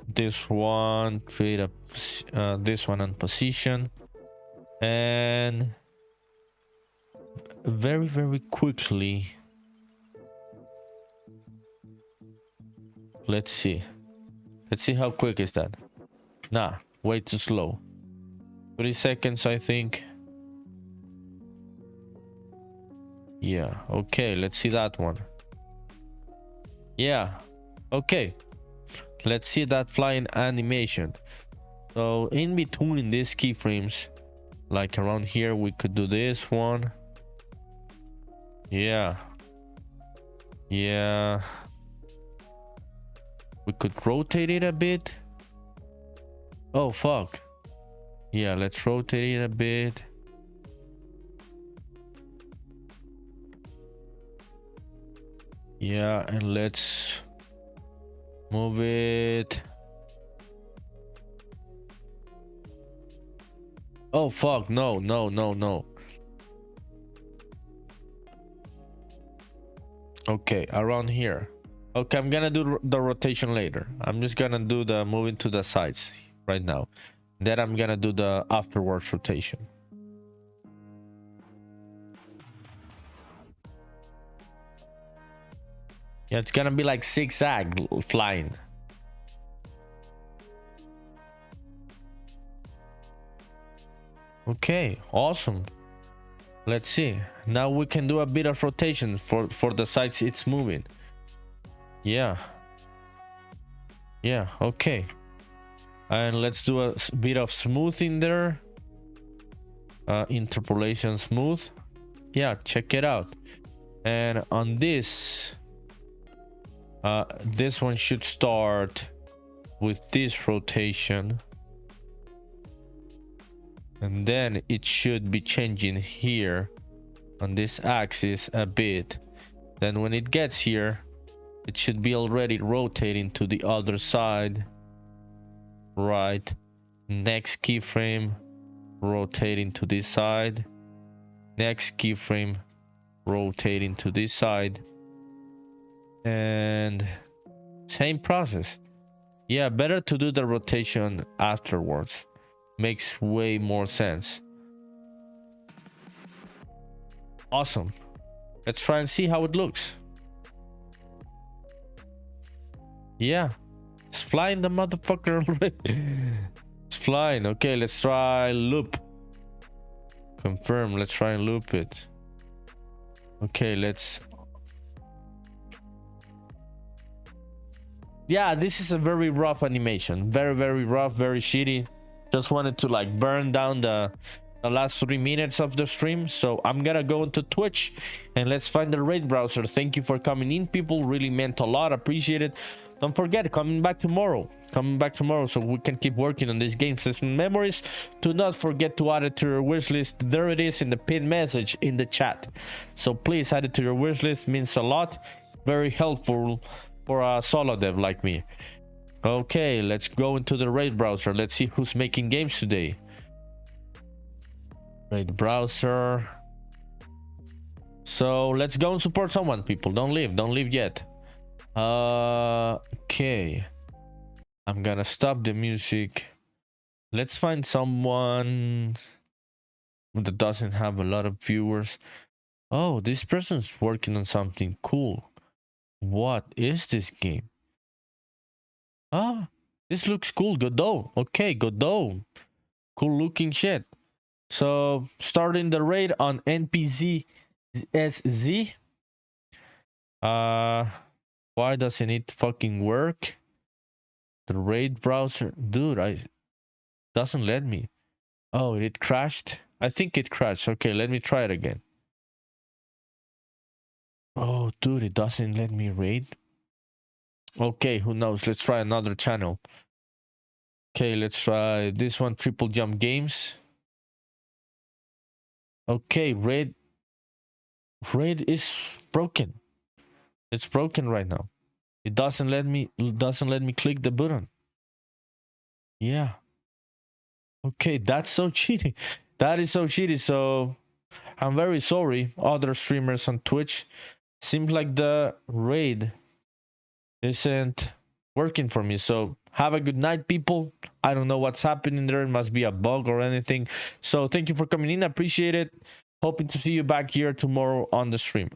S2: This one, create this one in position. And very, very quickly, let's see how quick is that. Nah, way too slow. 3 seconds, I think. Yeah, okay, let's see that one. Yeah, okay, let's see that flying animation. So in between these keyframes, like around here, we could do this one. Yeah, we could rotate it a bit. Oh, fuck. Yeah, let's rotate it a bit. Yeah, and let's move it. Oh, fuck. No, no, no, no. Okay, around here. Okay, I'm gonna do the rotation later. I'm just gonna do the moving to the sides right now. Then I'm gonna do the afterwards rotation. Yeah, it's gonna be like zigzag flying. Okay, awesome. Let's see. Now we can do a bit of rotation for the sides it's moving. Yeah. Yeah, okay. And let's do a bit of smoothing there. Interpolation smooth. Yeah, check it out. And on this one should start with this rotation, and then it should be changing here on this axis a bit. Then when it gets here, it should be already rotating to the other side. Right, next keyframe rotating to this side, next keyframe rotating to this side, and same process. Yeah, better to do the rotation afterwards. Makes way more sense. Awesome. Let's try and see how it looks. Yeah, it's flying, the motherfucker already. It's flying. Okay, let's try loop. Confirm. Let's try and loop it. Okay, let's. Yeah, this is a very rough animation. Very, very rough, very shitty. Just wanted to like burn down the last 3 minutes of the stream. So I'm gonna go into Twitch and let's find the raid browser. Thank you for coming in, people. Really meant a lot. Appreciate it. Don't forget, coming back tomorrow so we can keep working on this game, Spaceman Memories. Do not forget to add it to your wish list. There it is in the pinned message in the chat. So please add it to your wish list. Means a lot. Very helpful for a solo dev like me. Okay, let's go into the raid browser. Let's see who's making games today. Raid browser. So let's go and support someone, people. Don't leave yet. Okay, I'm gonna stop the music. Let's find someone that doesn't have a lot of viewers. Oh, this person's working on something cool. What is this game? Ah, this looks cool. Godot. Okay, Godot. Cool looking shit. So starting the raid on NPZSZ. Why doesn't it fucking work? The raid browser, dude, doesn't let me. Oh, it crashed. I think it crashed. Okay, let me try it again. Oh, dude, it doesn't let me raid. Okay, who knows? Let's try another channel. Okay, let's try this one, Triple Jump Games. Okay, raid is broken. It's broken right now. It doesn't let me click the button. Yeah. Okay, that's so cheating. That is so cheating. So I'm very sorry, other streamers on Twitch. Seems like the raid isn't working for me. So have a good night, people. I don't know what's happening there. It must be a bug or anything. So thank you for coming in. I appreciate it. Hoping to see you back here tomorrow on the stream.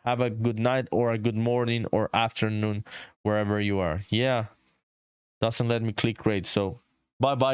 S2: Have a good night or a good morning or afternoon, wherever you are. Yeah, doesn't let me click raid. So bye bye.